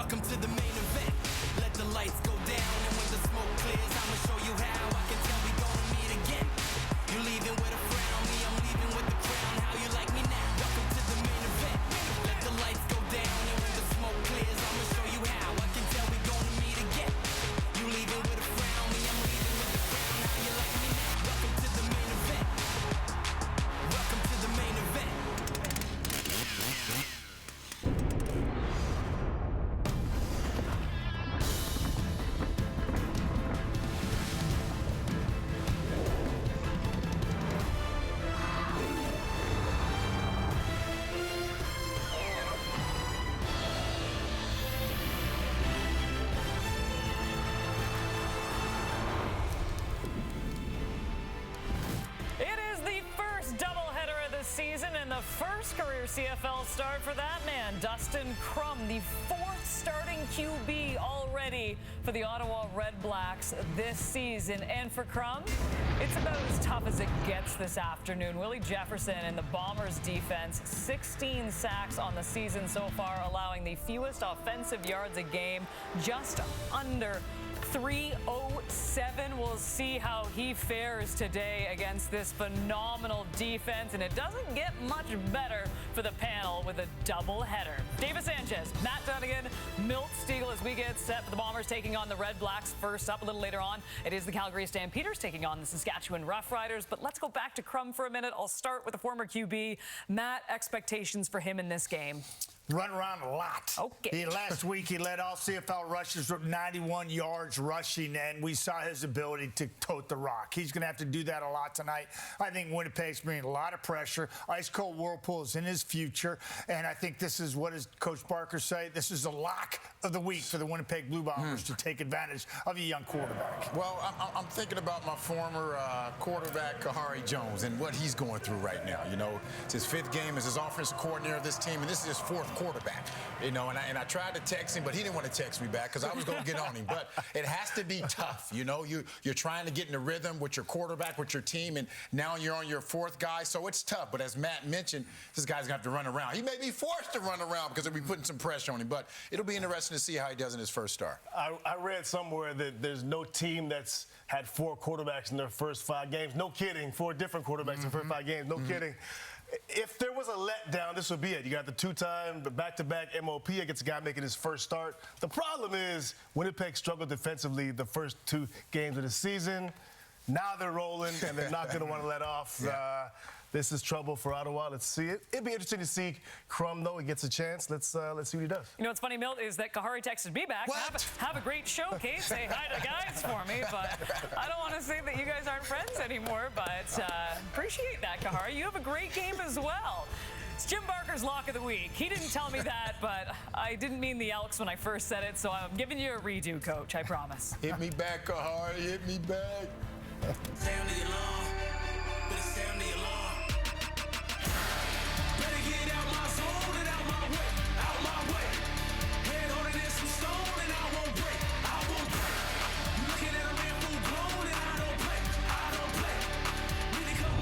Welcome to the main event. Let the lights go down, and when the smoke clears, I'ma show you how. I can tell we gonna meet again. You leaving with a frown, me, I'm leaving with the crown. How you like me now? Welcome to the main event. Let the lights go down, and when the smoke clears, I'ma show you how. I can tell we gonna meet again. You leaving with a frown, me, I'm leaving with the crown. How you like me now? Welcome to the main event. Welcome to the main event. Season and the first career CFL start for that man, Dustin Crum, the fourth starting QB already for the Ottawa RedBlacks this season. And for Crum, it's about as tough as it gets this afternoon. Willie Jefferson and the Bombers defense, 16 sacks on the season so far, allowing the fewest offensive yards a game, just under 307. We'll see how he fares today against this phenomenal defense, and it doesn't get much better for the panel with a doubleheader. Davis Sanchez, Matt Dunnigan, Milt Stiegel as we get set for the Bombers taking on the RedBlacks. First up, a little later on, it is the Calgary Stampeders taking on the Saskatchewan Roughriders. But let's go back to Crum for a minute. I'll start with the former QB. Matt, expectations for him in this game? Run around a lot. Okay. Last week, he led all CFL rushers with 91 yards rushing, and we saw his ability to tote the rock. He's going to have to do that a lot tonight. I think Winnipeg's bringing a lot of pressure. Ice-cold whirlpool is in his future, and I think this is, what does Coach Barker say? This is the lock of the week for the Winnipeg Blue Bombers to take advantage of a young quarterback. Well, I'm thinking about my former quarterback, Kahari Jones, and what he's going through right now. You know, it's his fifth game as his offensive coordinator of this team, and this is his fourth quarterback, you know, and I tried to text him, but he didn't want to text me back because I was going to get on him. But it has to be tough, you know. You're trying to get in the rhythm with your quarterback, with your team, and now you're on your fourth guy, so it's tough. But as Matt mentioned, this guy's going to have to run around. He may be forced to run around because they'll be putting some pressure on him, but it'll be interesting to see how he does in his first start. I read somewhere that there's no team that's had 4 quarterbacks in their first 5 games. No kidding. 4 different quarterbacks in the first 5 games. No kidding. If there was a letdown, this would be it. You got the 2-time, the back-to-back MOP against a guy making his first start. The problem is Winnipeg struggled defensively the first 2 games of the season. Now they're rolling, and they're not going to want to let off. Yeah. This is trouble for Ottawa. Let's see it. It'd be interesting to see Crum, though. He gets a chance. Let's see what he does. You know what's funny, Milt, is that Kahari texted me back. Have a great showcase. Say hi to the guys for me. But I don't want to say that you guys aren't friends anymore. But appreciate that, Kahari. You have a great game as well. It's Jim Barker's Lock of the Week. He didn't tell me that, but I didn't mean the Elks when I first said it. So I'm giving you a redo, Coach. I promise. Hit me back, Kahari. Hit me back. Sound the alarm. Better sound the alarm. Better get out my zone and out my way. Out my way. Head on it, there's some stone and I won't break. I won't break. You looking at a man full grown and I don't play. I don't play. Really come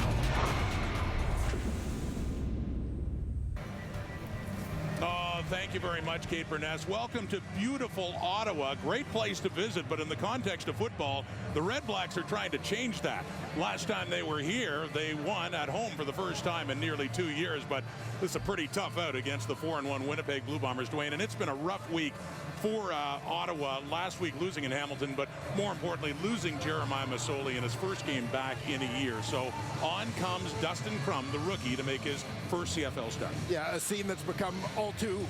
on. Oh, thank you very much, Kate Burness. Welcome to beautiful Ottawa. Great place to visit, but in the context of football, the RedBlacks are trying to change that. Last time they were here, they won at home for the first time in nearly 2 years, but this is a pretty tough out against the 4-1 Winnipeg Blue Bombers, Dwayne, and it's been a rough week for Ottawa. Last week losing in Hamilton, but more importantly losing Jeremiah Masoli in his first game back in a year. So on comes Dustin Crum, the rookie, to make his first CFL start. Yeah, a scene that's become all too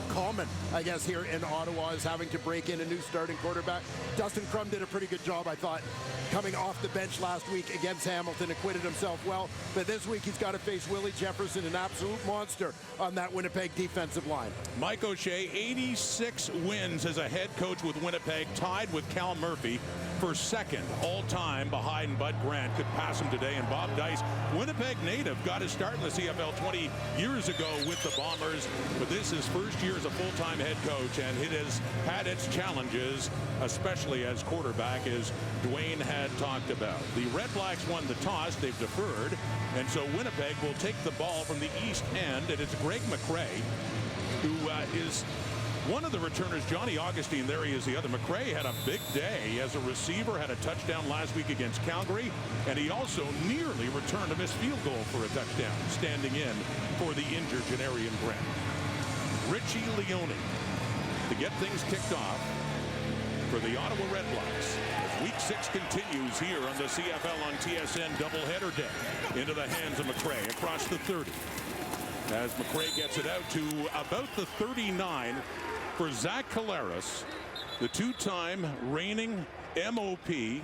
common, I guess, here in Ottawa, is having to break in a new starting quarterback. Dustin Crum did a pretty good job, I thought, coming off the bench last week against Hamilton, acquitted himself well. But this week he's got to face Willie Jefferson, an absolute monster on that Winnipeg defensive line. Mike O'Shea, 86 wins as a head coach with Winnipeg, tied with Cal Murphy for second all-time behind Bud Grant. Could pass him today. And Bob Dice, Winnipeg native, got his start in the CFL 20 years ago with the Bombers, but this is first year as a full-time head coach, and it has had its challenges, especially as quarterback, as Dwayne had talked about. The RedBlacks won the toss. They've deferred, and so Winnipeg will take the ball from the east end, and it's Greg McRae, who is One of the returners, Johnny Augustine, there he is, the other. McRae had a big day as a receiver, had a touchdown last week against Calgary, and he also nearly returned a missed field goal for a touchdown, standing in for the injured Janarian Grant. Richie Leone to get things kicked off for the Ottawa RedBlacks as Week 6 continues here on the CFL on TSN doubleheader day. Into the hands of McRae across the 30. As McRae gets it out to about the 39 for Zach Collaros, the two-time reigning MOP,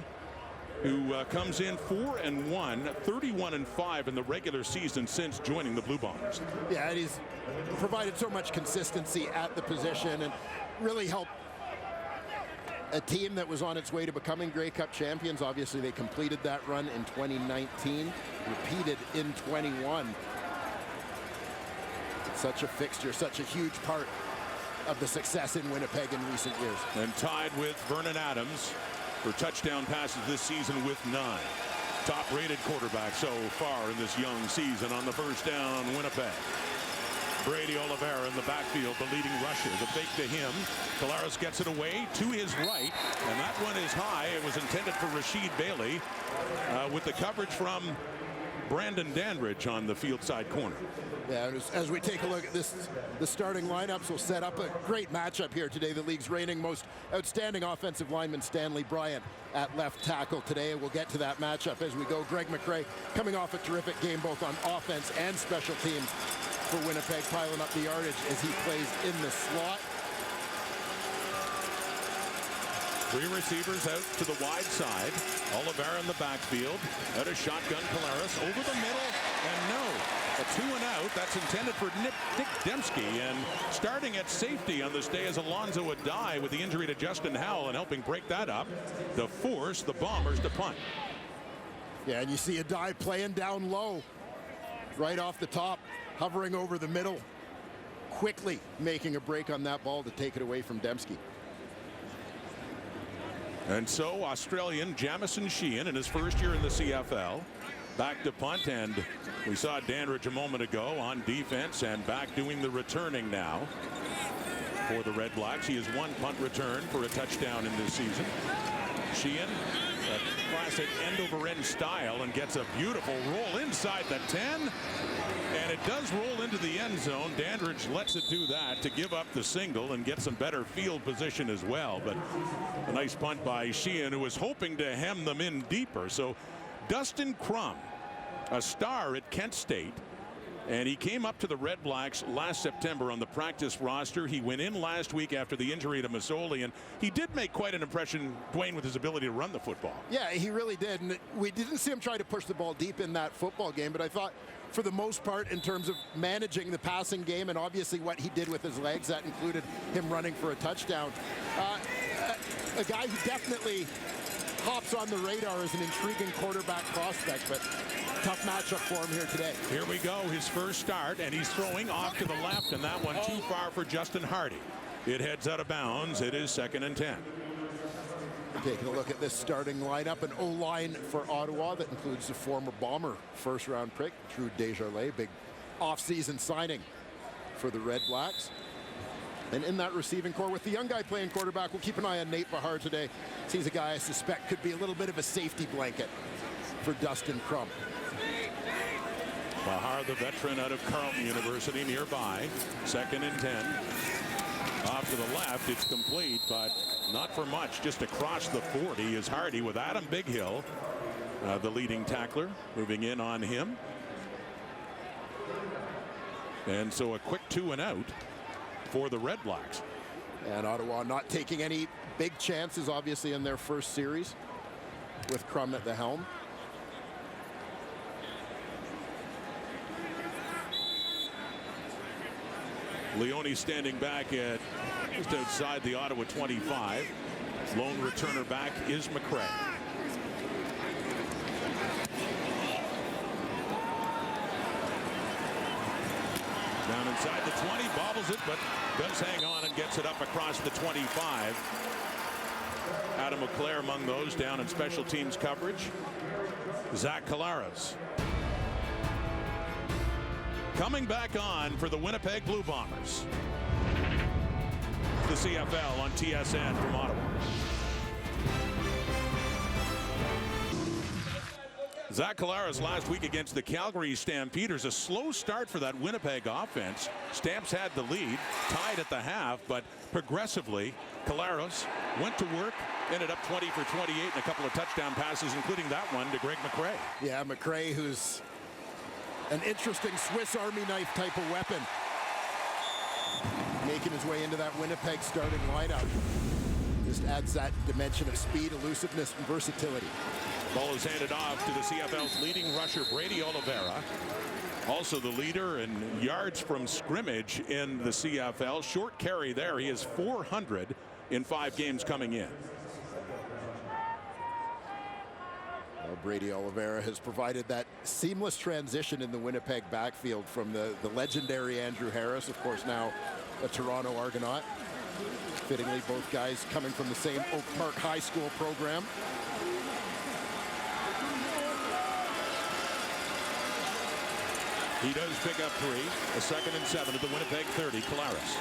who comes in 4-1, 31-5 in the regular season since joining the Blue Bombers. Yeah, and he's provided so much consistency at the position and really helped a team that was on its way to becoming Grey Cup champions. Obviously, they completed that run in 2019, repeated in 21. Such a fixture, such a huge part of the success in Winnipeg in recent years. And tied with Vernon Adams for touchdown passes this season with 9. Top-rated quarterback so far in this young season on the first down, Winnipeg. Brady Oliveira in the backfield, the leading rusher. The fake to him. Collaros gets it away to his right, and that one is high. It was intended for Rasheed Bailey with the coverage from Brandon Dandridge on the field side corner. Yeah, as we take a look at this, the starting lineups will set up a great matchup here today. The league's reigning most outstanding offensive lineman Stanley Bryant at left tackle today. We'll get to that matchup as we go. Greg McRae coming off a terrific game both on offense and special teams for Winnipeg, piling up the yardage as he plays in the slot. 3 receivers out to the wide side. Oliveira in the backfield. Out of shotgun, Collaros over the middle, and no. A 2-and-out. That's intended for Nick Dembski. And starting at safety on this day is Alonzo Adai with the injury to Justin Howell, and helping break that up to force the Bombers to punt. Yeah, and you see Adai playing down low, right off the top, hovering over the middle, quickly making a break on that ball to take it away from Dembski. And so Australian Jamison Sheehan in his first year in the CFL back to punt, and we saw Dandridge a moment ago on defense and back doing the returning now for the RedBlacks. He has 1 punt return for a touchdown in this season. Sheehan, a classic end-over-end style, and gets a beautiful roll inside the 10, and it does roll into the end zone. Dandridge lets it do that to give up the single and get some better field position as well. But a nice punt by Sheehan, who was hoping to hem them in deeper. So Dustin Crum, a star at Kent State, and he came up to the RedBlacks last September on the practice roster. He went in last week after the injury to Masoli, and he did make quite an impression, Dwayne, with his ability to run the football. Yeah, he really did. And we didn't see him try to push the ball deep in that football game, but I thought for the most part in terms of managing the passing game and obviously what he did with his legs, that included him running for a touchdown. A guy who definitely hops on the radar as an intriguing quarterback prospect, but tough matchup for him here today. Here we go, his first start, and he's throwing off to the left, and that one too far for Justin Hardy. It heads out of bounds. It is 2nd and 10. Taking a look at this starting lineup, an O-line for Ottawa that includes the former Bomber first-round pick, Drew Desjardins, big off-season signing for the RedBlacks. And in that receiving core with the young guy playing quarterback, we'll keep an eye on Nate Bahar today. He's a guy I suspect could be a little bit of a safety blanket for Dustin Crum. Bahar, the veteran out of Carleton University nearby. 2nd and 10. Off to the left, it's complete, but not for much. Just across the 40 is Hardy with Adam Bighill, the leading tackler, moving in on him. And so a quick 2-and-out for the RedBlacks. And Ottawa not taking any big chances, obviously, in their first series with Crum at the helm. Leone standing back at just outside the Ottawa 25. Lone returner back is McRae. Down inside the 20, bobbles it, but does hang on and gets it up across the 25. Adam Auclair among those down in special teams coverage. Zach Collaros coming back on for the Winnipeg Blue Bombers. the CFL on TSN from Ottawa. Zach Collaros last week against the Calgary Stampeders. A slow start for that Winnipeg offense. Stamps had the lead, tied at the half, but progressively, Collaros went to work, ended up 20 for 28 and a couple of touchdown passes, including that one to Greg McCrae. Yeah, McCrae, who's an interesting Swiss Army knife type of weapon. Making his way into that Winnipeg starting lineup. Just adds that dimension of speed, elusiveness, and versatility. Ball is handed off to the CFL's leading rusher, Brady Oliveira. Also the leader in yards from scrimmage in the CFL. Short carry there. He has 400 in 5 games coming in. Well, Brady Oliveira has provided that seamless transition in the Winnipeg backfield from the legendary Andrew Harris, of course now a Toronto Argonaut. Fittingly, both guys coming from the same Oak Park High School program. He does pick up 3. A 2nd and 7 at the Winnipeg 30. Collaros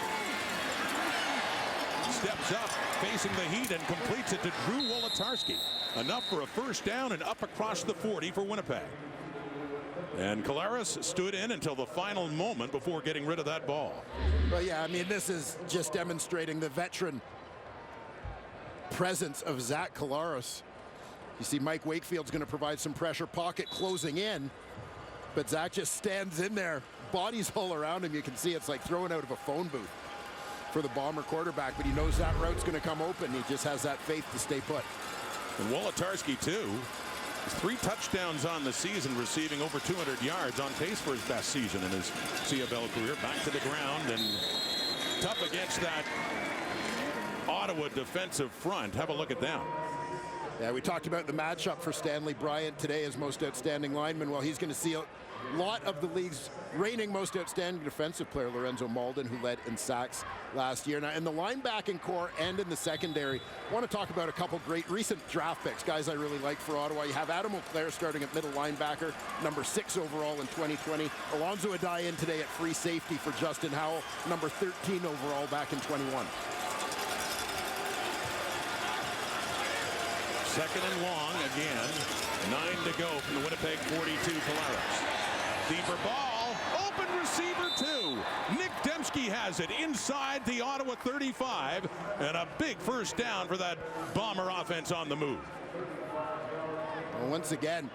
steps up, facing the heat, and completes it to Drew Wolotarski. Enough for a first down and up across the 40 for Winnipeg. And Collaros stood in until the final moment before getting rid of that ball. Well, yeah, I mean, this is just demonstrating the veteran presence of Zach Collaros. You see Mike Wakefield's going to provide some pressure, pocket closing in. But Zach just stands in there, bodies all around him. You can see it's like throwing out of a phone booth for the Bomber quarterback, but he knows that route's going to come open. He just has that faith to stay put. And Wolotarski, too, 3 touchdowns on the season, receiving over 200 yards, on pace for his best season in his CFL career. Back to the ground and tough against that Ottawa defensive front. Have a look at them. Yeah, we talked about the matchup for Stanley Bryant today as most outstanding lineman. Well, he's going to see a lot of the league's reigning most outstanding defensive player, Lorenzo Malden, who led in sacks last year. Now, in the linebacking core and in the secondary, I want to talk about a couple great recent draft picks, guys I really like for Ottawa. You have Adam Auclair starting at middle linebacker, number 6 overall in 2020. Alonzo Adai in today at free safety for Justin Howell, number 13 overall back in 21. 2nd and long again. 9 to go from the Winnipeg 42. Collaros. Deeper ball. Open receiver 2. Nick Dembski has it inside the Ottawa 35. And a big first down for that Bomber offense on the move. Well, once again,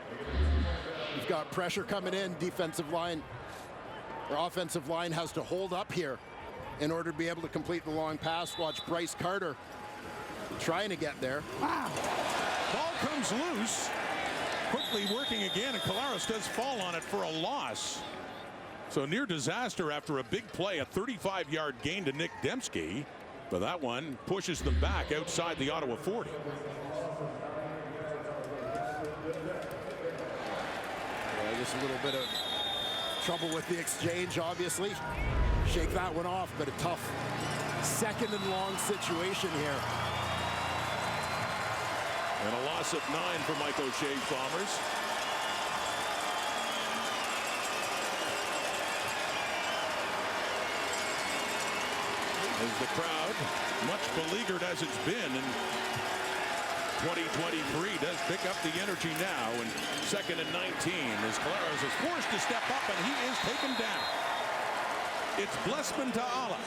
you've got pressure coming in. Defensive line, or offensive line has to hold up here in order to be able to complete the long pass. Watch Bryce Carter trying to get there. Wow. Ball comes loose. Quickly working again, and Collaros does fall on it for a loss. So near disaster after a big play, a 35-yard gain to Nick Dembski. But that one pushes them back outside the Ottawa 40. Yeah, just a little bit of trouble with the exchange, obviously. Shake that one off, but a tough 2nd and long situation here. And a loss of 9 for Mike O'Shea's Bombers. As the crowd, much beleaguered as it's been in 2023, does pick up the energy now. And 2nd and 19 as Collaros is forced to step up, and he is taken down. It's Blessman Ta'ala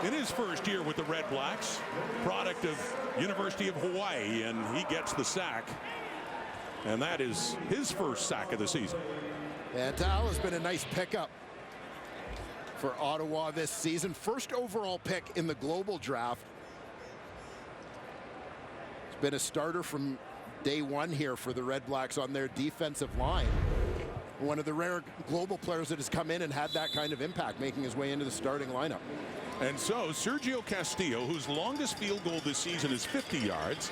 in his first year with the Red Blacks, product of University of Hawaii, and he gets the sack. And that is his first sack of the season. And Ta'ala's been a nice pickup for Ottawa this season. First overall pick in the global draft. He's been a starter from day one here for the Red Blacks on their defensive line. One of the rare global players that has come in and had that kind of impact, making his way into the starting lineup. And so Sergio Castillo, whose longest field goal this season is 50 yards.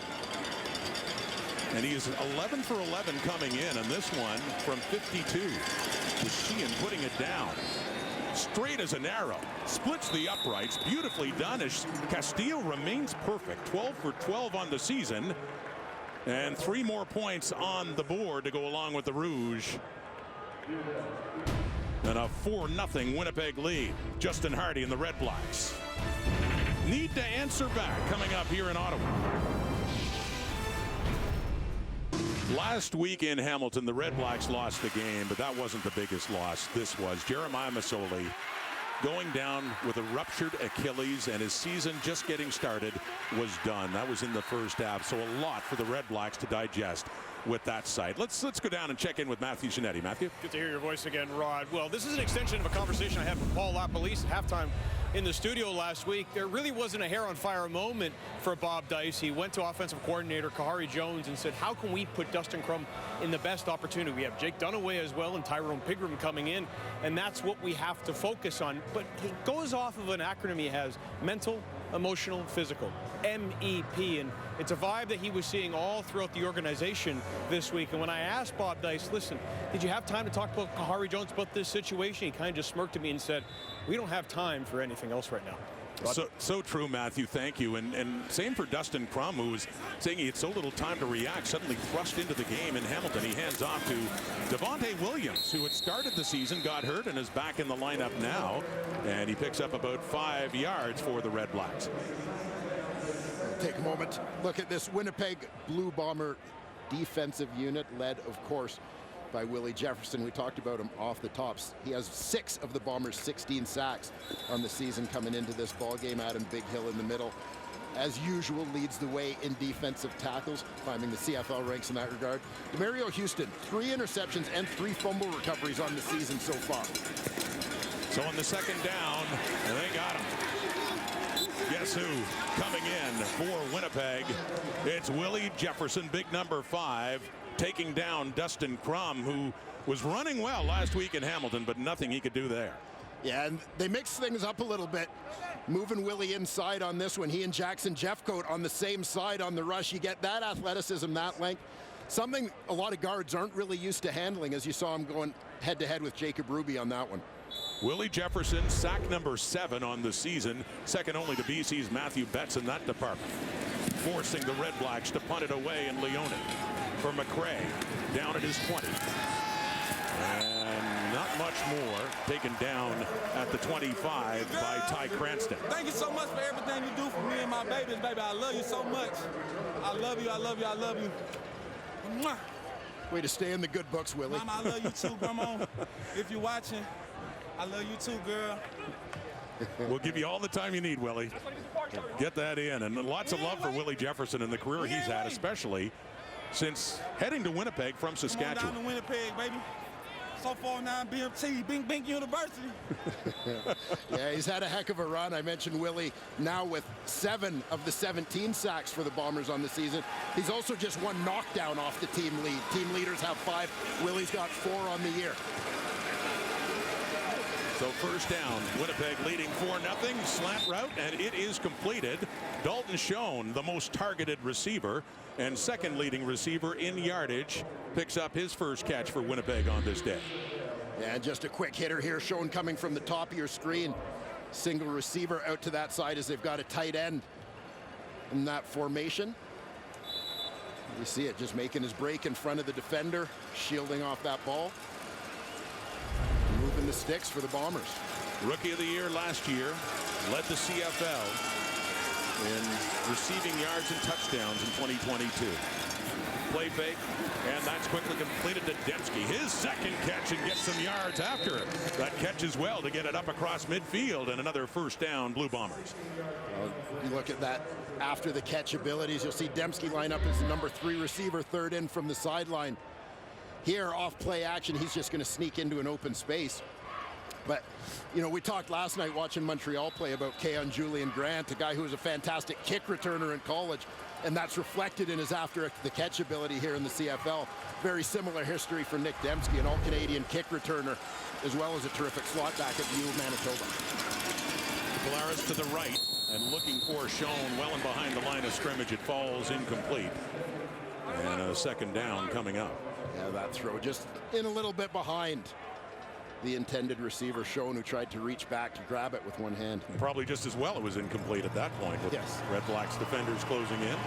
And he is 11 for 11 coming in, and this one from 52. With Sheehan putting it down. Straight as an arrow. Splits the uprights. Beautifully done as Castillo remains perfect. 12 for 12 on the season. And 3 more points on the board to go along with the Rouge. And a 4-0 Winnipeg lead. Justin Hardy and the Red Blacks. need to answer back coming up here in Ottawa. Last week in Hamilton, the RedBlacks lost the game, but that wasn't the biggest loss. This was Jeremiah Masoli going down with a ruptured Achilles, and his season just getting started was done. That was in the first half, so a lot for the RedBlacks to digest with that sight. Let's go down and check in with Matthew Giannetti. Matthew? Good to hear your voice again, Rod. Well, this is an extension of a conversation I had with Paul LaPolice at halftime in the studio last week. There really wasn't a hair-on-fire moment for Bob Dice. He went to offensive coordinator Kahari Jones and said, how can we put Dustin Crum in the best opportunity? We have Jake Dunaway as well and Tyrone Pigram coming in, and that's what we have to focus on. But it goes off of an acronym he has: mental, emotional, physical, MEP, and it's a vibe that he was seeing all throughout the organization this week. And when I asked Bob Dice, listen, did you have time to talk about Kahari Jones about this situation? He kind of just smirked at me and said, we don't have time for anything else right now. So true, Matthew. Thank you. And same for Dustin Crum, who was saying he had so little time to react, suddenly thrust into the game in Hamilton. He hands off to Devontae Williams, who had started the season, got hurt, and is back in the lineup now. And he picks up about 5 yards for the RedBlacks. Take a moment, look at this Winnipeg Blue Bomber defensive unit, led, of course, by Willie Jefferson. We talked about him off the tops. He has 6 of the Bombers' 16 sacks on the season coming into this ball game. Adam Big Hill in the middle, as usual, leads the way in defensive tackles, climbing the CFL ranks in that regard. Demario Houston, 3 interceptions and 3 fumble recoveries on the season so far. So on the second down, they got him. Guess who coming in for Winnipeg? It's Willie Jefferson, big number 5, taking down Dustin Crum, who was running well last week in Hamilton, but nothing he could do there. Yeah, and they mix things up a little bit, moving Willie inside on this one. He and Jackson Jeffcoat on the same side on the rush. You get that athleticism, that length, something a lot of guards aren't really used to handling, as you saw him going head-to-head with Jacob Ruby on that one. Willie Jefferson, sack number 7 on the season, second only to BC's Matthew Betts in that department, forcing the RedBlacks to punt it away in Leone. For McRae, down at his 20. And not much more, taken down at the 25 by Ty Cranston. Thank you so much for everything you do for me and my babies, baby. I love you so much. I love you, I love you, I love you. Mwah. Way to stay in the good books, Willie. Mama, I love you too, Grandma. If you're watching, I love you too, girl. We'll give you all the time you need, Willie. Get that in. And lots of love for Willie Jefferson and the career he's had, especially since heading to Winnipeg from Saskatchewan. Come on down to Winnipeg, baby. So far now, BMT, Bing University. Yeah, he's had a heck of a run. I mentioned Willie now with 7 of the 17 sacks for the Bombers on the season. He's also just 1 knockdown off the team lead. Team leaders have 5. Willie's got 4 on the year. So first down, Winnipeg leading 4-0, slant route, and it is completed. Dalton Schoen, the most targeted receiver and second leading receiver in yardage, picks up his first catch for Winnipeg on this day. And just a quick hitter here, Schoen coming from the top of your screen. Single receiver out to that side as they've got a tight end in that formation. You see it, just making his break in front of the defender, shielding off that ball. Moving the sticks for the Bombers. Rookie of the year last year, led the CFL in receiving yards and touchdowns in 2022. Play fake, and that's quickly completed to Dembski. His second catch and gets some yards after it. That catch as well to get it up across midfield, and another first down, Blue Bombers. You look at that after the catch abilities, you'll see Dembski line up as the number 3 receiver, third in from the sideline. Here, off play action, he's just going to sneak into an open space. But, you know, we talked last night watching Montreal play about Keon Julian Grant, a guy who was a fantastic kick returner in college, and that's reflected in his after the catch ability here in the CFL. Very similar history for Nick Dembski, an all-Canadian kick returner, as well as a terrific slot back at the U of Manitoba. Polaris to the right, and looking for Schoen well and behind the line of scrimmage. It falls incomplete. And a second down coming up. Yeah, that throw just in a little bit behind the intended receiver, Schoen, who tried to reach back to grab it with one hand. Probably just as well it was incomplete at that point with yes. RedBlacks defenders closing in.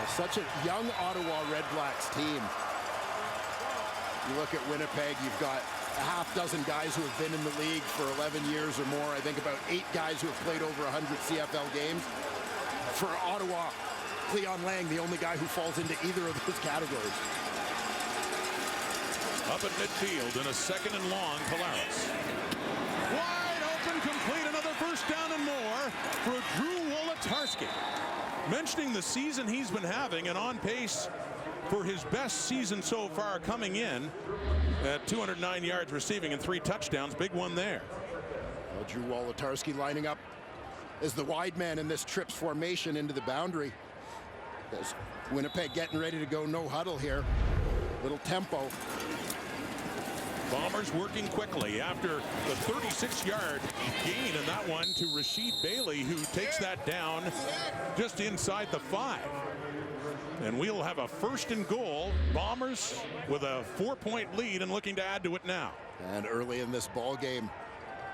Such a young Ottawa RedBlacks team. You look at Winnipeg, you've got a half dozen guys who have been in the league for 11 years or more. I think about 8 guys who have played over 100 CFL games. For Ottawa, Cleon Lang, the only guy who falls into either of those categories. Up at midfield in a second and long, Polaris. Wide open, complete, another first down and more for Drew Wolodarski. Mentioning the season he's been having and on pace for his best season so far, coming in at 209 yards receiving and 3 touchdowns. Big one there. Well, Drew Wolodarski lining up as the wide man in this trips formation into the boundary. As Winnipeg getting ready to go no huddle here. Little tempo. Bombers working quickly after the 36-yard gain in that one to Rashid Bailey, who takes that down just inside the 5. And we'll have a first and goal. Bombers with a 4-point lead and looking to add to it now. And early in this ball game,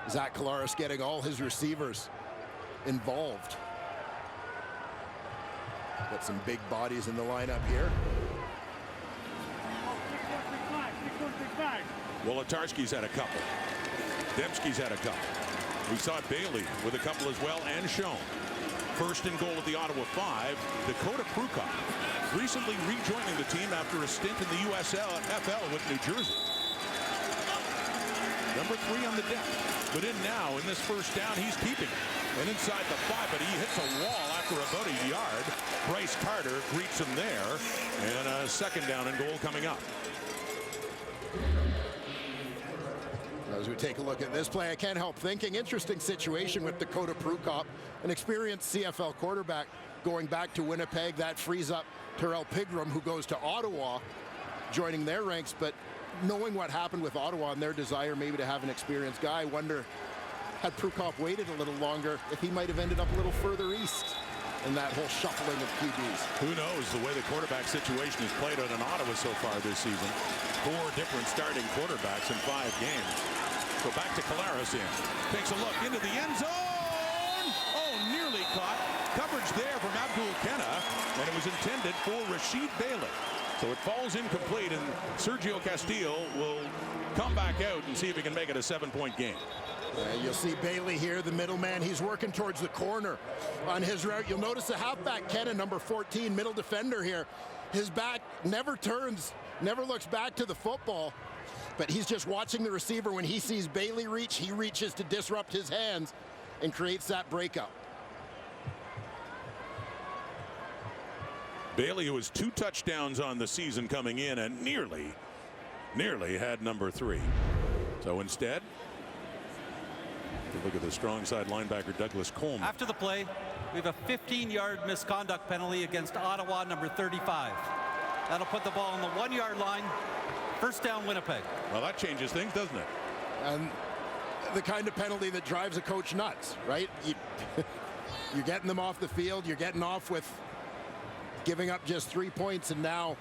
Zach Collaros getting all his receivers involved. Got some big bodies in the lineup here. Wolodarski's had a couple. Dembski's had a couple. We saw Bailey with a couple as well, and Schoen. First and goal at the Ottawa 5. Dakota Prukop recently rejoining the team after a stint in the USFL with New Jersey. Number 3 on the deck, but in now in this first down, he's keeping it. And inside the 5, but he hits a wall after about a yard. Bryce Carter greets him there, and a second down and goal coming up. As we take a look at this play, I can't help thinking, interesting situation with Dakota Prukop, an experienced CFL quarterback going back to Winnipeg. That frees up Terrell Pigram, who goes to Ottawa, joining their ranks. But knowing what happened with Ottawa and their desire maybe to have an experienced guy, I wonder, had Prukop waited a little longer, if he might have ended up a little further east in that whole shuffling of QBs. Who knows, the way the quarterback situation has played out in Ottawa so far this season. 4 different starting quarterbacks in 5 games. So back to Collaros in. Takes a look into the end zone. Oh, nearly caught. Coverage there from Abdul Kenna, and it was intended for Rashid Bailey. So it falls incomplete, and Sergio Castillo will come back out and see if he can make it a 7-point game. You'll see Bailey here, the middleman. He's working towards the corner on his route. You'll notice the halfback, Kenna, number 14, middle defender here. His back never turns, never looks back to the football, but he's just watching the receiver. When he sees Bailey reach, he reaches to disrupt his hands and creates that breakup. Bailey, who has 2 touchdowns on the season coming in, and nearly had number 3. So instead, look at the strong side linebacker Douglas Coleman. After the play, we have a 15-yard misconduct penalty against Ottawa, number 35. That'll put the ball on the 1-yard line. First down, Winnipeg. Well, that changes things, doesn't it? And the kind of penalty that drives a coach nuts, right? You're getting them off the field. You're getting off with giving up just 3 points, and now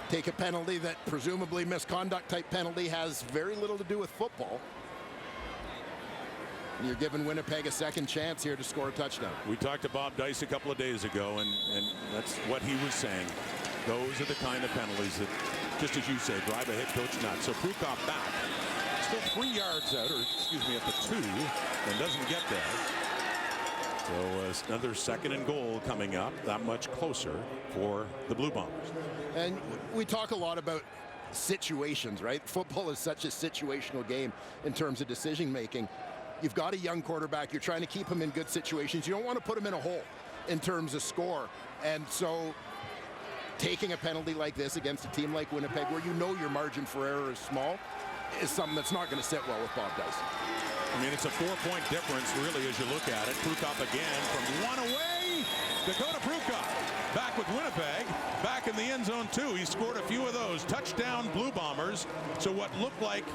take a penalty that presumably misconduct type penalty has very little to do with football. And you're giving Winnipeg a second chance here to score a touchdown. We talked to Bob Dice a couple of days ago, and that's what he was saying. Those are the kind of penalties that, just as you say, drive a head coach nuts. So Prukop back, still 3 yards out, or excuse me, at the 2, and doesn't get there. So another second and goal coming up, that much closer for the Blue Bombers. And we talk a lot about situations, right? Football is such a situational game in terms of decision making. You've got a young quarterback. You're trying to keep him in good situations. You don't want to put him in a hole in terms of score. And so taking a penalty like this against a team like Winnipeg, where you know your margin for error is small, is something that's not going to sit well with Bob Dice. I mean, it's a 4-point difference, really, as you look at it. Prukop again from 1 away. Dakota Prukop back with Winnipeg, back in the end zone, too. He scored a few of those. Touchdown, Blue Bombers. So what looked like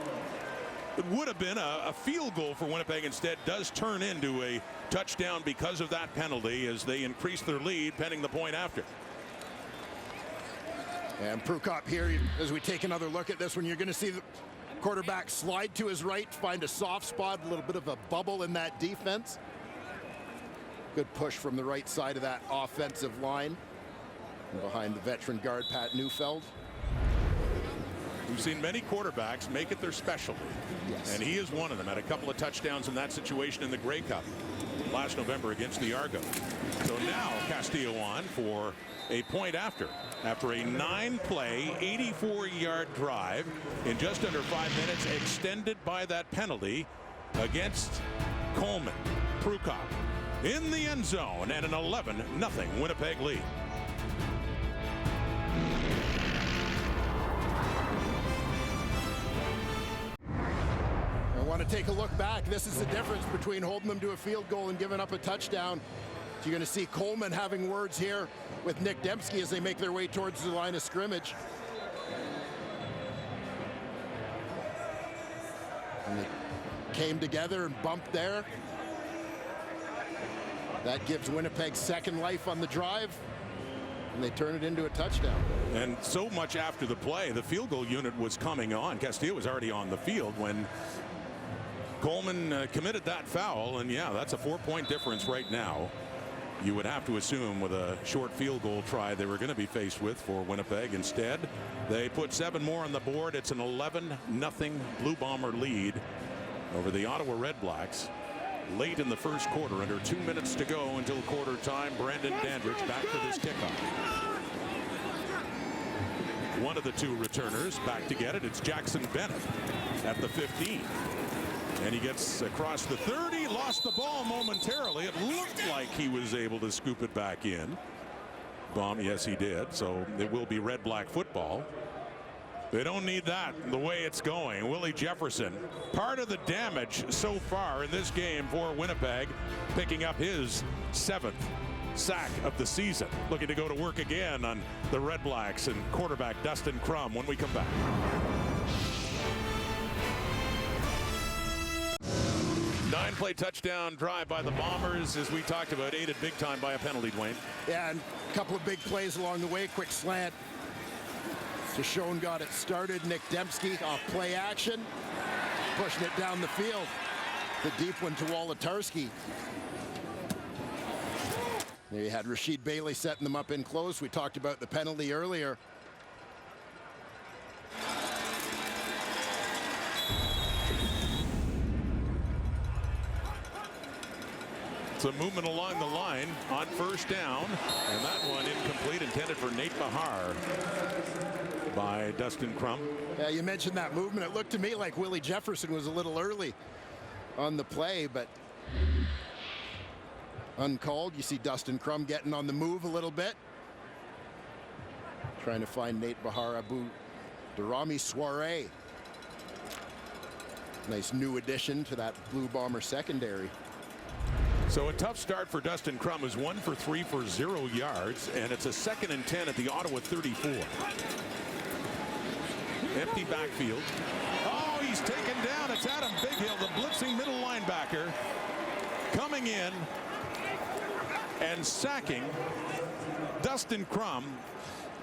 it would have been a field goal for Winnipeg instead does turn into a touchdown because of that penalty as they increase their lead pending the point after. And Prukop here, as we take another look at this one, you're going to see the quarterback slide to his right, find a soft spot, a little bit of a bubble in that defense. Good push from the right side of that offensive line. And behind the veteran guard, Pat Neufeld. We've seen many quarterbacks make it their specialty. Yes. And he is one of them. Had a couple of touchdowns in that situation in the Grey Cup last November against the Argos. So now Castillo on for a point after a 9-play, 84-yard drive in just under 5 minutes, extended by that penalty against Coleman. Prukop in the end zone and an 11-0 Winnipeg lead. I want to take a look back. This is the difference between holding them to a field goal and giving up a touchdown. So you're going to see Coleman having words here with Nick Dembski as they make their way towards the line of scrimmage. And they came together and bumped there. That gives Winnipeg second life on the drive, and they turn it into a touchdown. And so much after the play, the field goal unit was coming on. Castillo was already on the field when Coleman committed that foul, and yeah, that's a 4-point difference right now. You would have to assume with a short field goal try they were going to be faced with for Winnipeg. Instead, they put 7 more on the board. It's an 11-0 Blue Bomber lead over the Ottawa RedBlacks. Late in the first quarter, under 2 minutes to go until quarter time. Brandon Dandridge back for this kickoff. One of the 2 returners back to get it. It's Jackson Bennett at the 15. And he gets across the 30, lost the ball momentarily. It looked like he was able to scoop it back in. Yes, he did. So it will be red-black football. They don't need that the way it's going. Willie Jefferson, part of the damage so far in this game for Winnipeg, picking up his 7th sack of the season. Looking to go to work again on the RedBlacks and quarterback Dustin Crum when we come back. Nine-play touchdown drive by the Bombers, as we talked about, aided big time by a penalty, Dwayne. Yeah, and a couple of big plays along the way. Quick slant. Shoshone got it started. Nick Dembski off play action, pushing it down the field. The deep one to Wolotarski. There you had Rasheed Bailey setting them up in close. We talked about the penalty earlier. Some movement along the line on first down, and that one incomplete, intended for Nate Bahar by Dustin Crum. Yeah, you mentioned that movement. It looked to me like Willie Jefferson was a little early on the play, but uncalled. You see Dustin Crum getting on the move a little bit, trying to find Nate Bahar. Abu Darami Soiree. Nice new addition to that Blue Bomber secondary. So a tough start for Dustin Crum, who's 1 for 3 for 0 yards, and it's a 2nd and 10 at the Ottawa 34. Empty backfield. Oh, he's taken down. It's Adam Bighill, the blitzing middle linebacker, coming in and sacking Dustin Crum.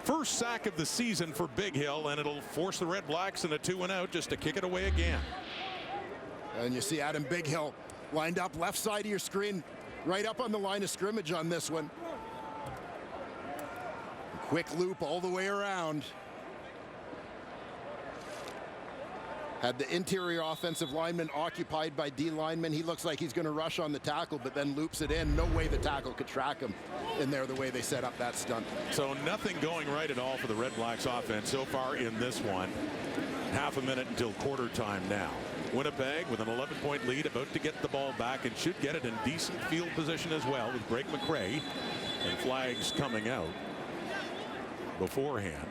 First sack of the season for Bighill, and it'll force the RedBlacks in a 2-and-out just to kick it away again. And you see Adam Bighill lined up left side of your screen, right up on the line of scrimmage on this one. Quick loop all the way around. Had the interior offensive lineman occupied by D lineman. He looks like he's going to rush on the tackle, but then loops it in. No way the tackle could track him in there the way they set up that stunt. So nothing going right at all for the RedBlacks offense so far in this one. Half a minute until quarter time now. Winnipeg with an 11-point lead, about to get the ball back, and should get it in decent field position as well, with Greg McRae and flags coming out beforehand.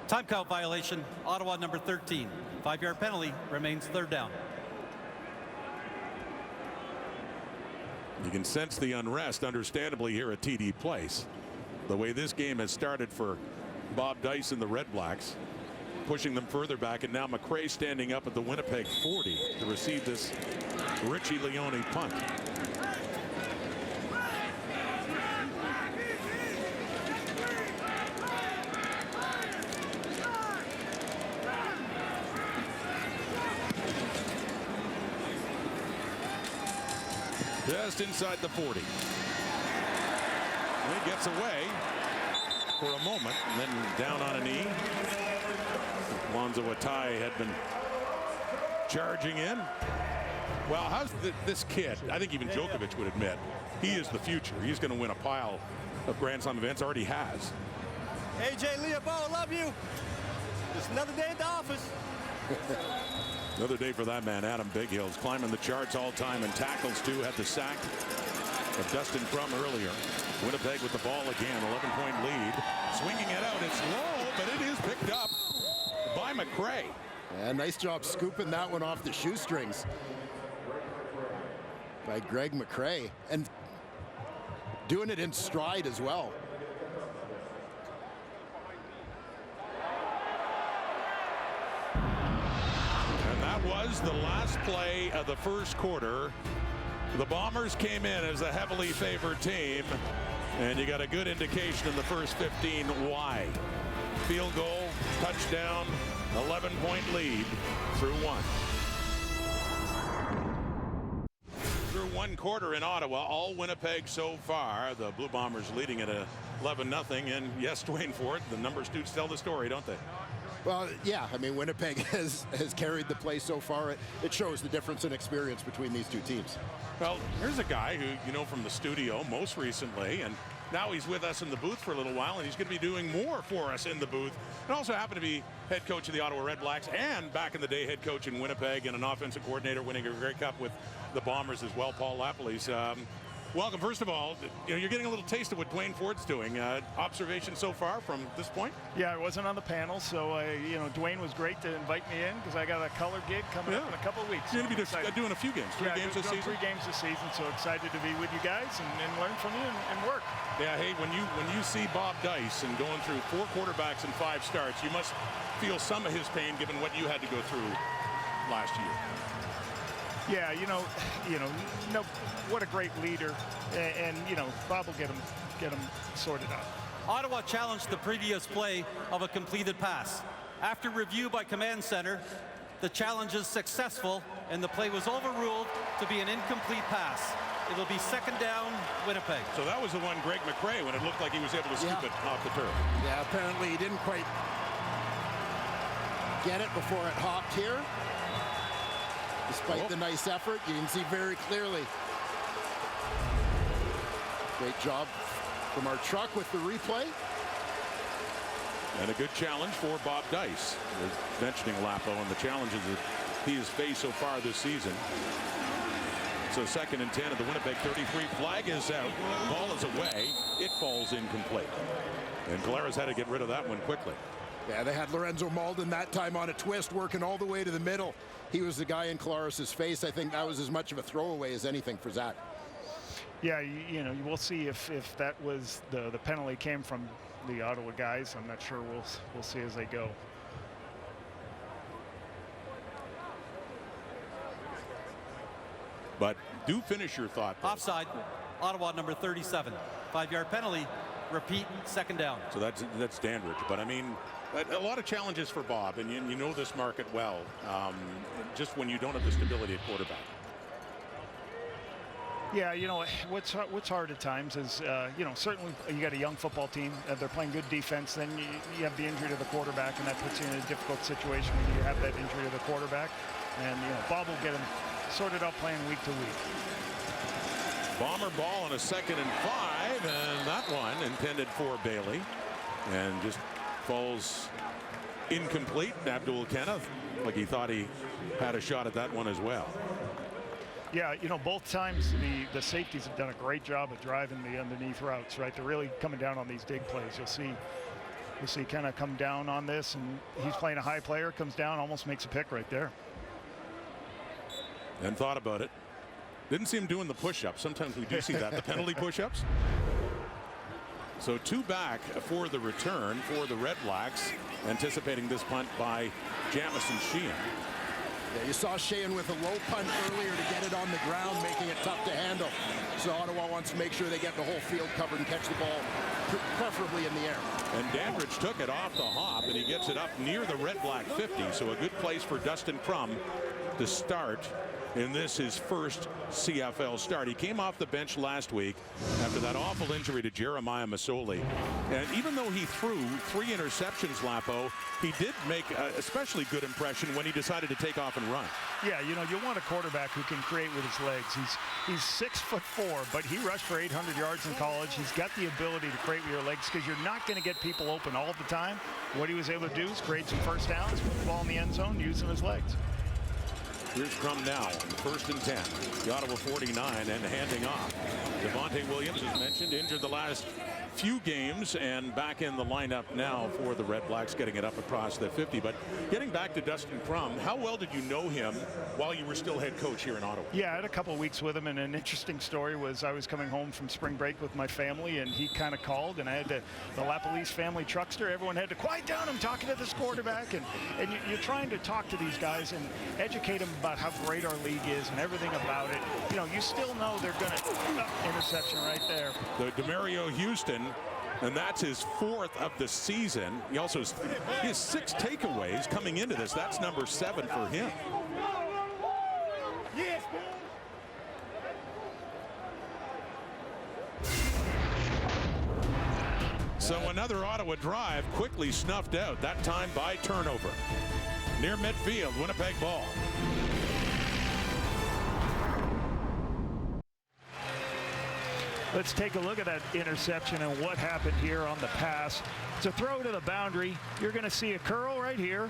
Time count violation, Ottawa number 13. 5-yard penalty, remains 3rd down. You can sense the unrest, understandably, here at TD Place. The way this game has started for Bob Dice and the RedBlacks, pushing them further back, and now McRae standing up at the Winnipeg 40 to receive this Richie Leone punt. Just inside the 40. He gets away for a moment and then down on a knee. Lonzo Atai had been charging in. Well, how's this kid? I think even Djokovic would admit he is the future. He's going to win a pile of Grand Slam events. Already has. AJ Leopold, love you. Just another day at the office. Another day for that man, Adam Bighill's climbing the charts all time and tackles too. Had the sack of Dustin Crum earlier. Winnipeg with the ball again, 11-point lead. Swinging it out, it's low, but it is picked up by McRae. Yeah, nice job scooping that one off the shoestrings by Greg McRae, and doing it in stride as well. And that was the last play of the first quarter. The Bombers came in as a heavily favored team, and you got a good indication in the first 15 why. Field goal, touchdown, 11-point lead through one. Through one quarter in Ottawa, all Winnipeg so far. The Blue Bombers leading at 11-0. And yes, Dwayne Ford, the numbers do tell the story, don't they? Well, yeah, I mean, Winnipeg has carried the play so far. It shows the difference in experience between these two teams. Well, here's a guy who you know from the studio most recently, and now he's with us in the booth for a little while, and he's going to be doing more for us in the booth. And also happened to be head coach of the Ottawa RedBlacks, and back in the day head coach in Winnipeg and an offensive coordinator, winning a Grey Cup with the Bombers as well. Paul Lapalisse. Welcome. First of all, you're getting a little taste of what Dwayne Ford's doing. Observation so far from this point? Yeah, I wasn't on the panel, so Dwayne was great to invite me in because I got a color gig coming up in a couple of weeks. You're going to be doing a few games, three games this season? 3 games this season, so excited to be with you guys and learn from you and work. Yeah, hey, when you see Bob Dice and going through 4 quarterbacks and 5 starts, you must feel some of his pain given what you had to go through last year. Yeah, no, what a great leader, and Bob will get him sorted out. Ottawa challenged the previous play of a completed pass. After review by command center, the challenge is successful, and the play was overruled to be an incomplete pass. It will be second down, Winnipeg. So that was the one, Greg McRae, when it looked like he was able to scoop it off the turf. Yeah, apparently he didn't quite get it before it hopped here. Despite the nice effort, you can see very clearly. Great job from our truck with the replay. And a good challenge for Bob Dice. We're mentioning Lapo and the challenges that he has faced so far this season. So 2nd and 10 at the Winnipeg 33. Flag is out. Ball is away. It falls incomplete. And Calera's had to get rid of that one quickly. Yeah, they had Lorenzo Malden that time on a twist, working all the way to the middle. He was the guy in Claris's face. I think that was as much of a throwaway as anything for Zach. Yeah, you will see if that was the penalty came from the Ottawa guys. I'm not sure. We'll see as they go. But do finish your thought, though. Offside, Ottawa number 37. 5-yard penalty, repeat, second down. So that's Dandridge. But I mean, a lot of challenges for Bob, and you know this market well, just when you don't have the stability at quarterback. Yeah, what's hard at times is, certainly you got a young football team. They're playing good defense. Then you have the injury to the quarterback, and that puts you in a difficult situation when you have that injury to the quarterback. And, Bob will get him sorted out playing week to week. Bomber ball on a 2nd and 5, and that one intended for Bailey. And just falls incomplete. Abdul Kenneth, like he thought he had a shot at that one as well. Yeah, both times the safeties have done a great job of driving the underneath routes, right? They're really coming down on these big plays. You'll see kind of come down on this, and he's playing a high player, comes down, almost makes a pick right there. And thought about it. Didn't see him doing the push-ups. Sometimes we do see that, the penalty push-ups. So 2 back for the return for the RedBlacks, anticipating this punt by Jamison Sheehan. Yeah, you saw Sheehan with a low punt earlier to get it on the ground, making it tough to handle. So Ottawa wants to make sure they get the whole field covered and catch the ball, preferably in the air. And Dandridge took it off the hop, and he gets it up near the RedBlack 50. So a good place for Dustin Crum to start in this his first CFL start. He came off the bench last week after that awful injury to Jeremiah Masoli. And even though he threw 3 interceptions, Lapo, he did make an especially good impression when he decided to take off and run. Yeah, you know, you want a quarterback who can create with his legs. He's 6'4", but he rushed for 800 yards in college. He's got the ability to create with your legs because you're not going to get people open all the time. What he was able to do is create some first downs, put the ball in the end zone, using his legs. Here's Crum now, 1st and 10. The Ottawa 49 and handing off. Devontae Williams, as mentioned, injured the last few games and back in the lineup now for the Red Blacks, getting it up across the 50. But getting back to Dustin Crum, how well did you know him while you were still head coach here in Ottawa? Yeah, I had a couple of weeks with him, and an interesting story was I was coming home from spring break with my family, and he kind of called, and I had the Lapalisse family truckster. Everyone had to quiet down. I'm talking to this quarterback, and you're trying to talk to these guys and educate them about how great our league is and everything about it. You know, you still know they're going to interception right there. The DeMario Houston. And that's his 4th of the season. He also has 6 takeaways coming into this. That's number 7 for him. Yes. So another Ottawa drive quickly snuffed out, that time by turnover. Near midfield, Winnipeg ball. Let's take a look at that interception and what happened here on the pass. It's a throw to the boundary. You're going to see a curl right here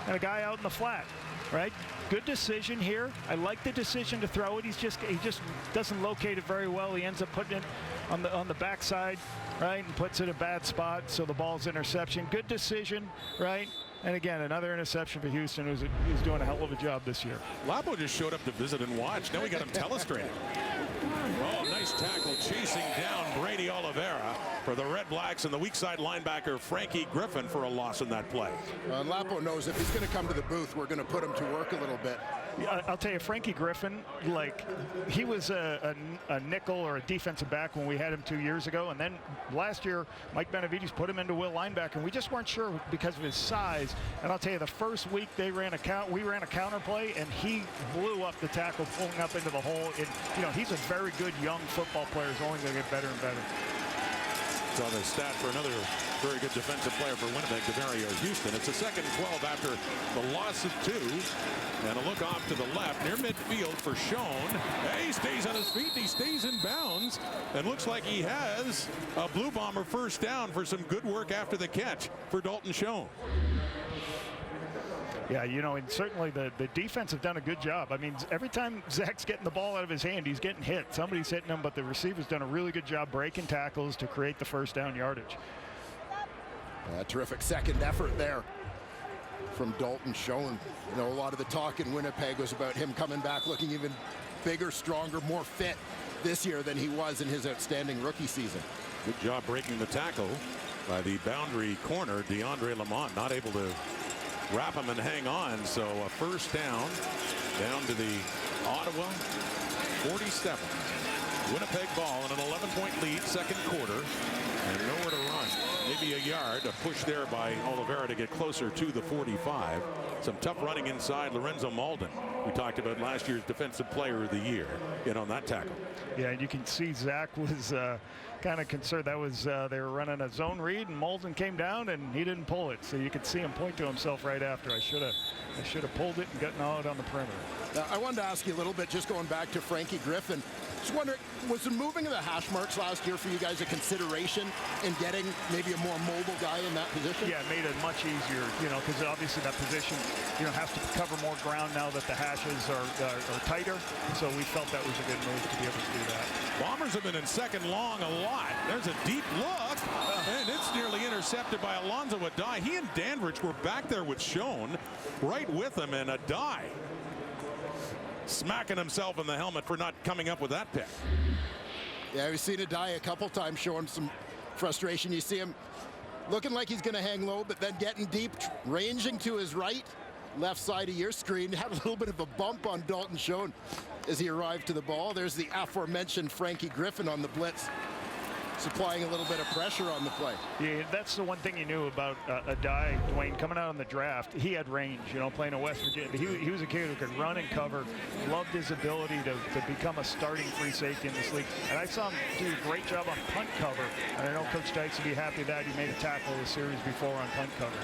and a guy out in the flat, right? Good decision here. I like the decision to throw it. He just doesn't locate it very well. He ends up putting it on the backside, right, and puts it in a bad spot, so the ball's interception. Good decision, right? And again, another interception for Houston, who's doing a hell of a job this year. Lapo just showed up to visit and watch. Now we got him telestrated. Oh, nice tackle chasing down Brady Oliveira for the Red Blacks, and the weak side linebacker Frankie Griffin for a loss in that play. Lapo knows if he's going to come to the booth, we're going to put him to work a little bit. Yeah, I'll tell you, Frankie Griffin, like, he was a nickel or a defensive back when we had him 2 years ago, and then last year Mike Benavides put him into will linebacker, and we just weren't sure because of his size. And I'll tell you, the first week we ran a counter play, and he blew up the tackle, pulling up into the hole. And, you know, he's a very good young football player. He's only going to get better and better. So the stat for another very good defensive player for Winnipeg, DeMario Houston. It's a 2nd and 12 after the loss of 2. And a look off to the left near midfield for Schoen. He stays on his feet. He stays in bounds. And looks like he has a Blue Bomber first down for some good work after the catch for Dalton Schoen. Yeah, you know, and certainly the defense have done a good job. I mean, every time Zach's getting the ball out of his hand, he's getting hit. Somebody's hitting him, but the receiver's done a really good job breaking tackles to create the first down yardage. Terrific second effort there from Dalton Schoen. You know, a lot of the talk in Winnipeg was about him coming back looking even bigger, stronger, more fit this year than he was in his outstanding rookie season. Good job breaking the tackle by the boundary corner, DeAndre Lamont, not able to wrap him and hang on. So a first down to the Ottawa 47. Winnipeg ball in an 11-point lead, 2nd quarter, and nowhere to run. Maybe a yard, a push there by Oliveira to get closer to the 45. Some tough running inside. Lorenzo Malden, we talked about last year's Defensive Player of the Year, in on that tackle. Yeah, and you can see Zach was kind of concerned. That was they were running a zone read, and Malden came down, and he didn't pull it. So you could see him point to himself right after. I should have pulled it and gotten out on the perimeter. Now, I wanted to ask you a little bit, just going back to Frankie Griffin. Just wondering, was the moving of the hash marks last year for you guys a consideration in getting maybe a more mobile guy in that position? Yeah, it made it much easier, you know, because obviously that position, you know, has to cover more ground now that the hashes are tighter. So we felt that was a good move to be able to do that. Bombers have been in 2nd long a lot. There's a deep look, and it's nearly intercepted by Alonzo Adai. He and Dandridge were back there with Schoen, right with him, and Adai smacking himself in the helmet for not coming up with that pick. Yeah, we've seen Adai a couple times showing some frustration. You see him looking like he's going to hang low, but then getting deep, ranging to his right, left side of your screen. Had a little bit of a bump on Dalton Schoen as he arrived to the ball. There's the aforementioned Frankie Griffin on the blitz. supplying a little bit of pressure on the play. Yeah, that's the one thing you knew about Adai, Dwayne, coming out in the draft. He had range, you know, playing in West Virginia. He was a kid who could run and cover, loved his ability to become a starting free safety in this league. And I saw him do a great job on punt cover. And I know Coach Dykes would be happy that he made a tackle the series before on punt cover.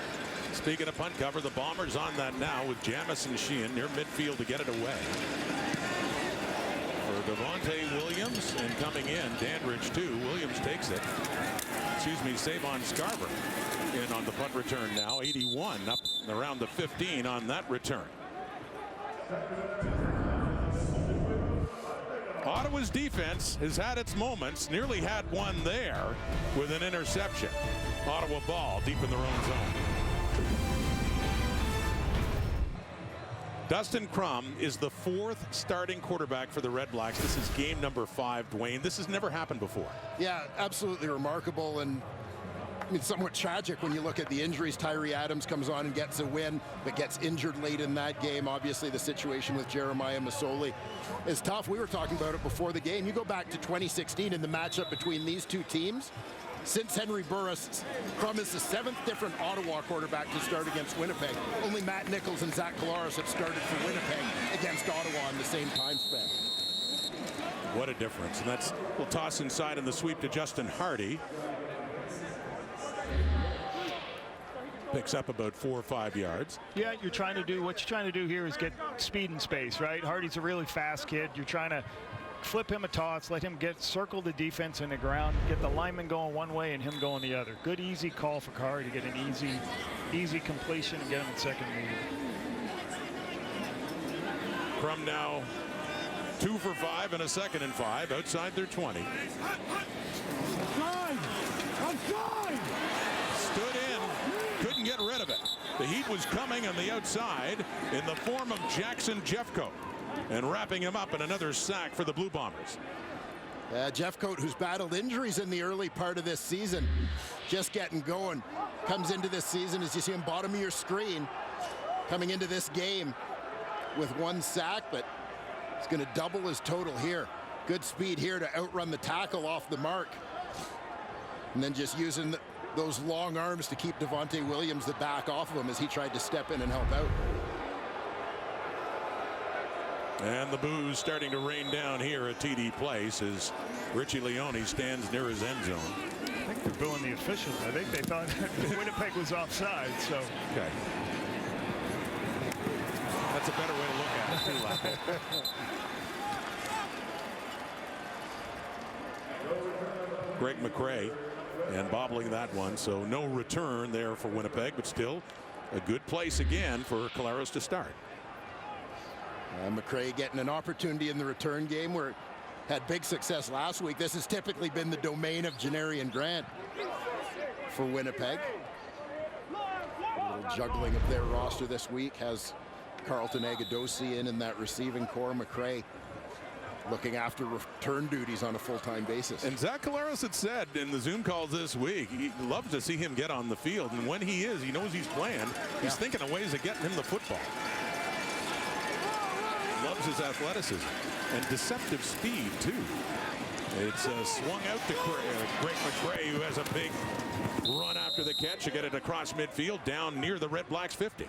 Speaking of punt cover, the Bombers on that now with Jamison Sheehan near midfield to get it away. For Devontae Williams, and coming in, Dandridge too. Williams takes it. Excuse me, Savon Scarborough in on the punt return now. 81 up around the 15 on that return. Ottawa's defense has had its moments, nearly had one there with an interception. Ottawa ball deep in their own zone. Dustin Crum is the 4th starting quarterback for the RedBlacks. This is game number 5, Dwayne. This has never happened before. Yeah, absolutely remarkable, and I mean, somewhat tragic when you look at the injuries. Tyree Adams comes on and gets a win, but gets injured late in that game. Obviously, the situation with Jeremiah Masoli is tough. We were talking about it before the game. You go back to 2016 in the matchup between these two teams. Since Henry Burris, Crum is the 7th different Ottawa quarterback to start against Winnipeg. Only Matt Nichols and Zach Collaros have started for Winnipeg against Ottawa in the same time span. What a difference. And that's, we'll toss inside in the sweep to Justin Hardy. Picks up about 4 or 5 yards. Yeah, what you're trying to do here is get speed and space, right? Hardy's a really fast kid. You're trying to flip him a toss, let him circle the defense in the ground, get the lineman going one way and him going the other. Good, easy call for Hardy to get an easy completion and get him in second lead. Crum now 2 for 5 and a 2nd and 5 outside their 20. Stood in, couldn't get rid of it. The heat was coming on the outside in the form of Jackson Jeffcoat, and wrapping him up in another sack for the Blue Bombers. Jeffcoat, who's battled injuries in the early part of this season, just getting going, comes into this season, as you see him bottom of your screen, coming into this game with 1 sack, but he's going to double his total here. Good speed here to outrun the tackle off the mark, and then just using those long arms to keep Devontae Williams the back off of him as he tried to step in and help out. And the boos starting to rain down here at TD Place as Richie Leone stands near his end zone. I think they're booing the officials. I think they thought Winnipeg was offside. So okay, that's a better way to look at it too, Lapo. Greg McRae and bobbling that one, so no return there for Winnipeg, but still a good place again for Collaros to start. McRae getting an opportunity in the return game where it had big success last week. This has typically been the domain of Janarian Grant for Winnipeg. A little juggling of their roster this week has Carlton Agadosi in that receiving core. McRae looking after return duties on a full-time basis. And Zach Collaros had said in the Zoom calls this week, he loves to see him get on the field. And when he is, he knows he's playing. He's thinking of ways of getting him the football. Loves his athleticism and deceptive speed, too. It's swung out to Greg McRae, who has a big run after the catch to get it across midfield down near the RedBlacks 50.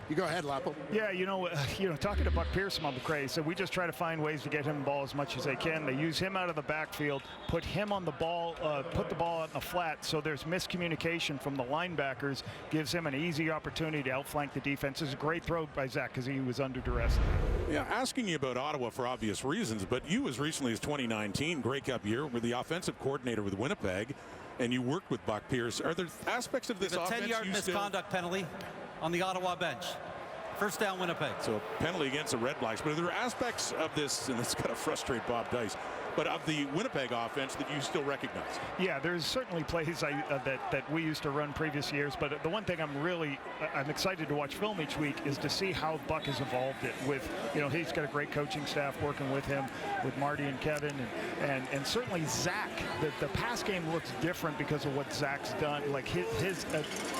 You go ahead, Lapo. Yeah, you know, talking to Buck Pearson on McRae, so we just try to find ways to get him the ball as much as they can. They use him out of the backfield, put him on the ball, put the ball out in the flat, so there's miscommunication from the linebackers, gives him an easy opportunity to outflank the defense. It's a great throw by Zach because he was under duress. Yeah, asking you about Ottawa for obvious reasons, but you as recently as 2019, Grey Cup year, were the offensive coordinator with Winnipeg, and you worked with Buck Pierce. Are there aspects of this offense? A 10-yard misconduct penalty on the Ottawa bench. First down, Winnipeg. So a penalty against the RedBlacks. But are there aspects of this, and it's got to frustrate Bob Dice, but of the Winnipeg offense that you still recognize? Yeah, there's certainly plays that we used to run previous years, but the one thing I'm excited to watch film each week is to see how Buck has evolved it with, he's got a great coaching staff working with him, with Marty and Kevin, and certainly Zach. The pass game looks different because of what Zach's done, like his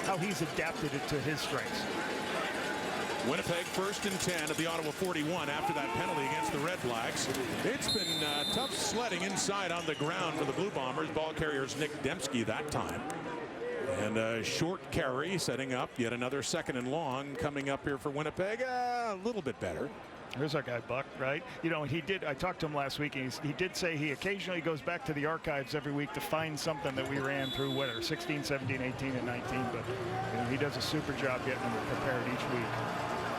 how he's adapted it to his strengths. Winnipeg 1st and 10 at the Ottawa 41 after that penalty against the RedBlacks. It's been tough sledding inside on the ground for the Blue Bombers. Ball carrier's Nick Dembski that time. And a short carry setting up yet another 2nd and long coming up here for Winnipeg. A little bit better. Here's our guy Buck, right? You know, I talked to him last week, and he did say he occasionally goes back to the archives every week to find something that we ran through, 16, 17, 18, and 19. But you know, he does a super job getting them prepared each week.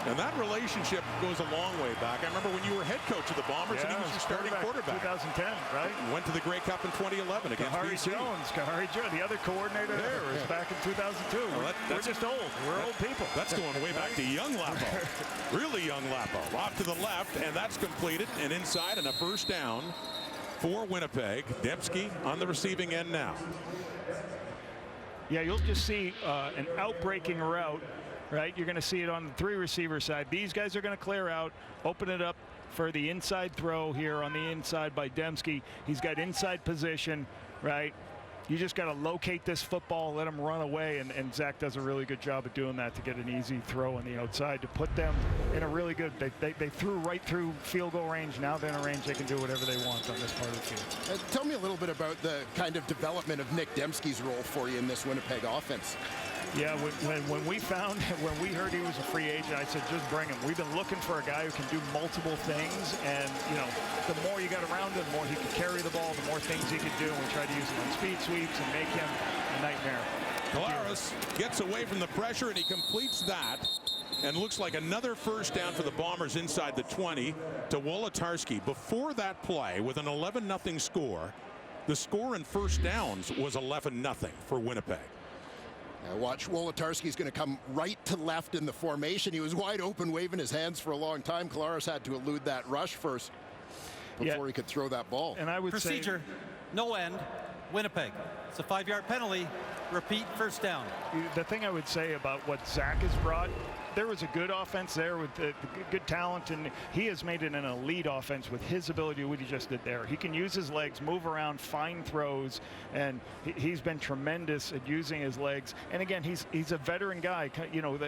And that relationship goes a long way back. I remember when you were head coach of the Bombers and he was your starting quarterback. 2010, right? Went to the Grey Cup in 2011 against BC. Kahari Jones, the other coordinator there, was back in 2002. We're just old. We're old people. That's going way back to young Lapo. Really young Lapo. Off to the left, and that's completed. And inside, and a 1st down for Winnipeg. Dembski on the receiving end now. Yeah, you'll just see an out-breaking route. Right, you're going to see it on the 3 receiver side. These guys are going to clear out, open it up for the inside throw here on the inside by Dembski. He's got inside position, right? You just got to locate this football, let him run away, and Zach does a really good job of doing that to get an easy throw on the outside to put them in a really good. They threw right through field goal range. Now they're in a range they can do whatever they want on this part of the field. Tell me a little bit about the kind of development of Nick Dembski's role for you in this Winnipeg offense. Yeah, when we heard he was a free agent, I said just bring him. We've been looking for a guy who can do multiple things, and you know, the more you got around him, the more he could carry the ball, the more things he could do. And we tried to use him on speed sweeps and make him a nightmare. Kolaris gets away from the pressure and he completes that, and looks like another 1st down for the Bombers inside the 20 to Wolodarski. Before that play, with an 11-0 score, the score in 1st downs was 11-0 for Winnipeg. Now watch, Wolodarski's going to come right to left in the formation. He was wide open, waving his hands for a long time. Kolaris had to elude that rush first before he could throw that ball. And I would procedure, no end, Winnipeg. It's a 5-yard penalty. Repeat, 1st down. The thing I would say about what Zach has brought, there was a good offense there with good talent, and he has made it an elite offense with his ability, what he just did there. He can use his legs, move around, find throws, and he's been tremendous at using his legs. And again, he's a veteran guy. You know,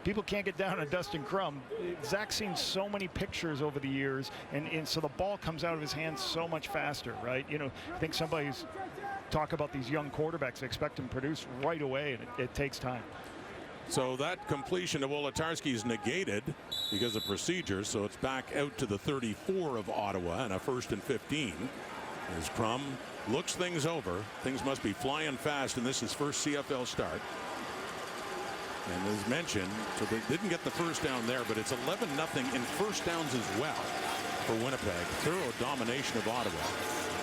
people can't get down on Dustin Crum. Zach's seen so many pictures over the years, and so the ball comes out of his hands so much faster, right? You know, I think somebody's talk about these young quarterbacks, expect them to produce right away, and it takes time. So that completion to Wolodarski is negated because of procedure, so it's back out to the 34 of Ottawa and a 1st and 15. As Crum looks things over, things must be flying fast, and this is first CFL start. And as mentioned, so they didn't get the 1st down there, but it's 11-0 in 1st downs as well for Winnipeg. Thorough domination of Ottawa.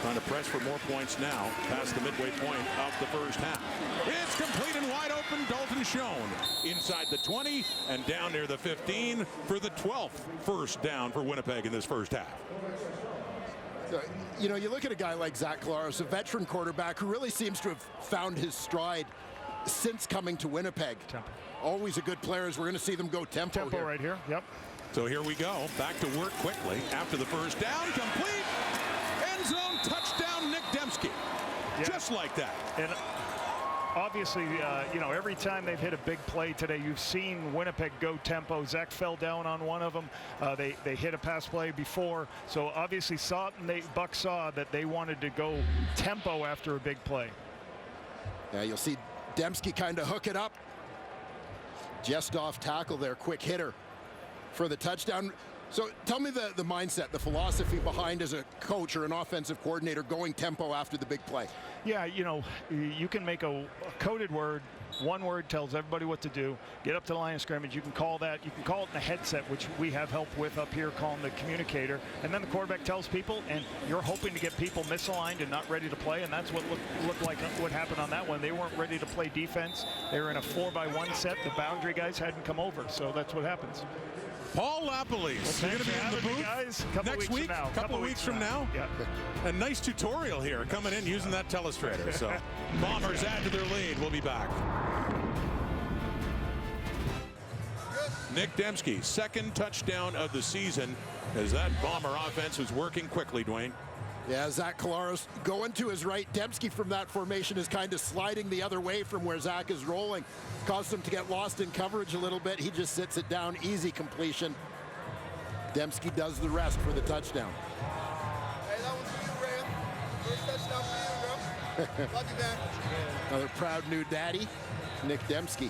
Trying to press for more points now past the midway point of the 1st half. It's complete and wide open. Dalton Schoen inside the 20 and down near the 15 for the 12th 1st down for Winnipeg in this 1st half. You know, you look at a guy like Zach Kolaris, a veteran quarterback who really seems to have found his stride since coming to Winnipeg. Tempo. Always a good player, as we're going to see them go tempo here. Right here. Yep. So here we go. Back to work quickly after the 1st down. Complete. End zone touchdown, Nick Dembski. Yeah. Just like that. And obviously, you know, every time they've hit a big play today, you've seen Winnipeg go tempo. Zach fell down on one of them. They hit a pass play before. So obviously Buck saw that they wanted to go tempo after a big play. Yeah, you'll see Dembski kind of hook it up. Just off tackle there, quick hitter for the touchdown. So tell me the mindset, the philosophy behind, as a coach or an offensive coordinator, going tempo after the big play. Yeah, you know, you can make a coded word. One word tells everybody what to do. Get up to the line of scrimmage. You can call that. You can call it in the headset, which we have help with up here, calling the communicator. And then the quarterback tells people, and you're hoping to get people misaligned and not ready to play. And that's what looked like what happened on that one. They weren't ready to play defense. They were in a 4-by-1 set. The boundary guys hadn't come over. So that's what happens. Paul Lapalese, you're going to be in the booth guys. next week, couple weeks from now. Yeah. A nice tutorial here coming in using that telestrator. So Bombers add to their lead. We'll be back. Nick Dembski, 2nd touchdown of the season as that Bomber offense was working quickly, Dwayne. Yeah, Zach Collaros going to his right. Dembski from that formation is kind of sliding the other way from where Zach is rolling. Caused him to get lost in coverage a little bit. He just sits it down, easy completion. Dembski does the rest for the touchdown. Hey, that one's for you, Ram. First touchdown for you, bro. Love you, man. Another proud new daddy, Nick Dembski.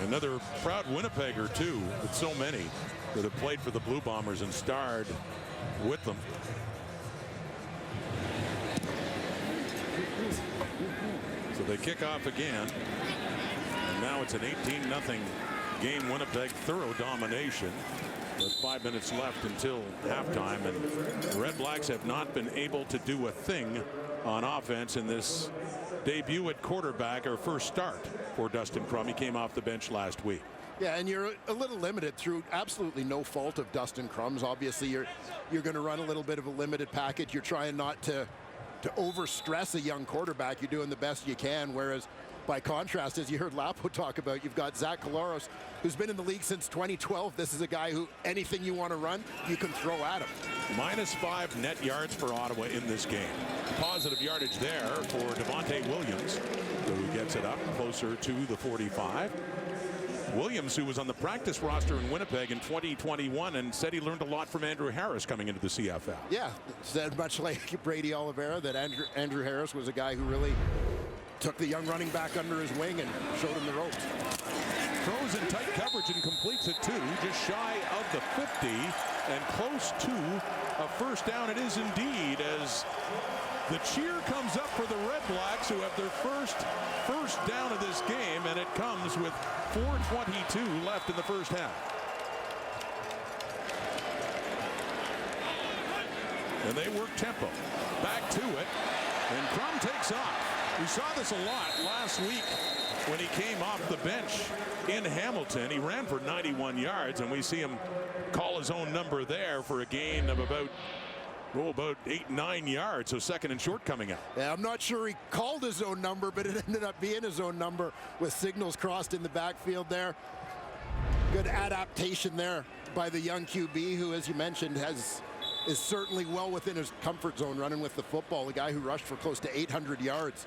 Another proud Winnipegger, too, with so many that have played for the Blue Bombers and starred with them. So they kick off again. And now it's an 18-0 game. Winnipeg, thorough domination. With 5 minutes left until halftime. And the Red Blacks have not been able to do a thing on offense in this debut at quarterback, or first start for Dustin Crum. He came off the bench last week. Yeah, and you're a little limited through absolutely no fault of Dustin Crum's. Obviously, you're going to run a little bit of a limited package. You're trying not to overstress a young quarterback. You're doing the best you can, whereas by contrast, as you heard Lapo talk about, you've got Zach Collaros, who's been in the league since 2012. This is a guy who anything you want to run, you can throw at him. -5 net yards for Ottawa in this game. Positive yardage there for Devontae Williams, who gets it up closer to the 45. Williams, who was on the practice roster in Winnipeg in 2021 and said he learned a lot from Andrew Harris coming into the CFL. Yeah, said much like Brady Oliveira that Andrew Harris was a guy who really took the young running back under his wing and showed him the ropes. Throws in tight coverage and completes it too, just shy of the 50 and close to a first down. It is indeed, as the cheer comes up for the Red Blacks, who have their first down of this game, and it comes with 4:22 left in the first half. And they work tempo. Back to it, and Crum takes off. We saw this a lot last week when he came off the bench in Hamilton. He ran for 91 yards, and we see him call his own number there for a gain of about 8-9 yards. So second and short coming up. Yeah, I'm not sure he called his own number, but it ended up being his own number with signals crossed in the backfield there. Good adaptation there by the young QB, who, as you mentioned, is certainly well within his comfort zone running with the football. A guy who rushed for close to 800 yards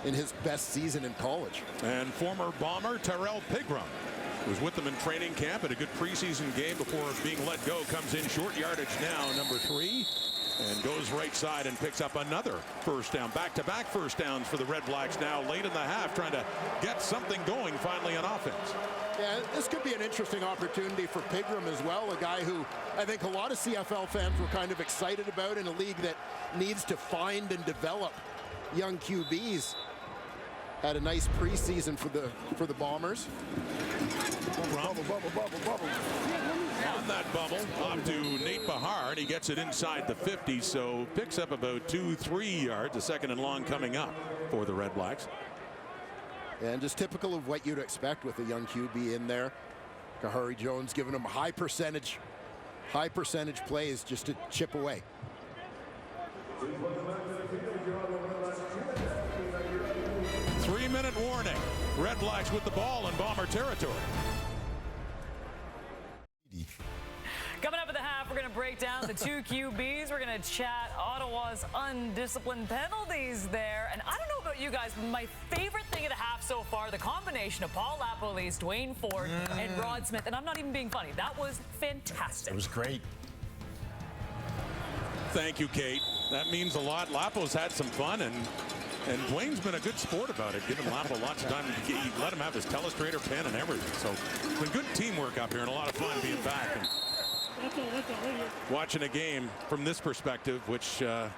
in his best season in college. And former Bomber Tyrell Pigram was with them in training camp at a good preseason game before being let go. Comes in short yardage now, number 3, and goes right side and picks up another first down. Back-to-back first downs for the Red Blacks now late in the half, trying to get something going finally on offense. Yeah, this could be an interesting opportunity for Pigram as well, a guy who I think a lot of CFL fans were kind of excited about in a league that needs to find and develop young QBs. Had a nice preseason for the Bombers. Bubble. On that bubble, off to Nate Bahar, and he gets it inside the 50, so picks up about 2-3 yards. A second and long coming up for the Red Blacks. And just typical of what you'd expect with a young QB in there. Kahari Jones giving him high percentage plays just to chip away. 3-minute warning. Red Blacks with the ball in Bomber territory. Coming up at the half, we're going to break down the two QBs. We're going to chat Ottawa's undisciplined penalties there. And I don't know about you guys, but my favorite thing of the half so far, the combination of Paul Lapolis, Dwayne Ford, and Rod Smith. And I'm not even being funny. That was fantastic. It was great. Thank you, Kate. That means a lot. Lapo's had some fun, and Dwayne's been a good sport about it, giving Lapo lots of time. He let him have his telestrator pen and everything. So it's been good teamwork up here and a lot of fun being back and watching a game from this perspective, which, well,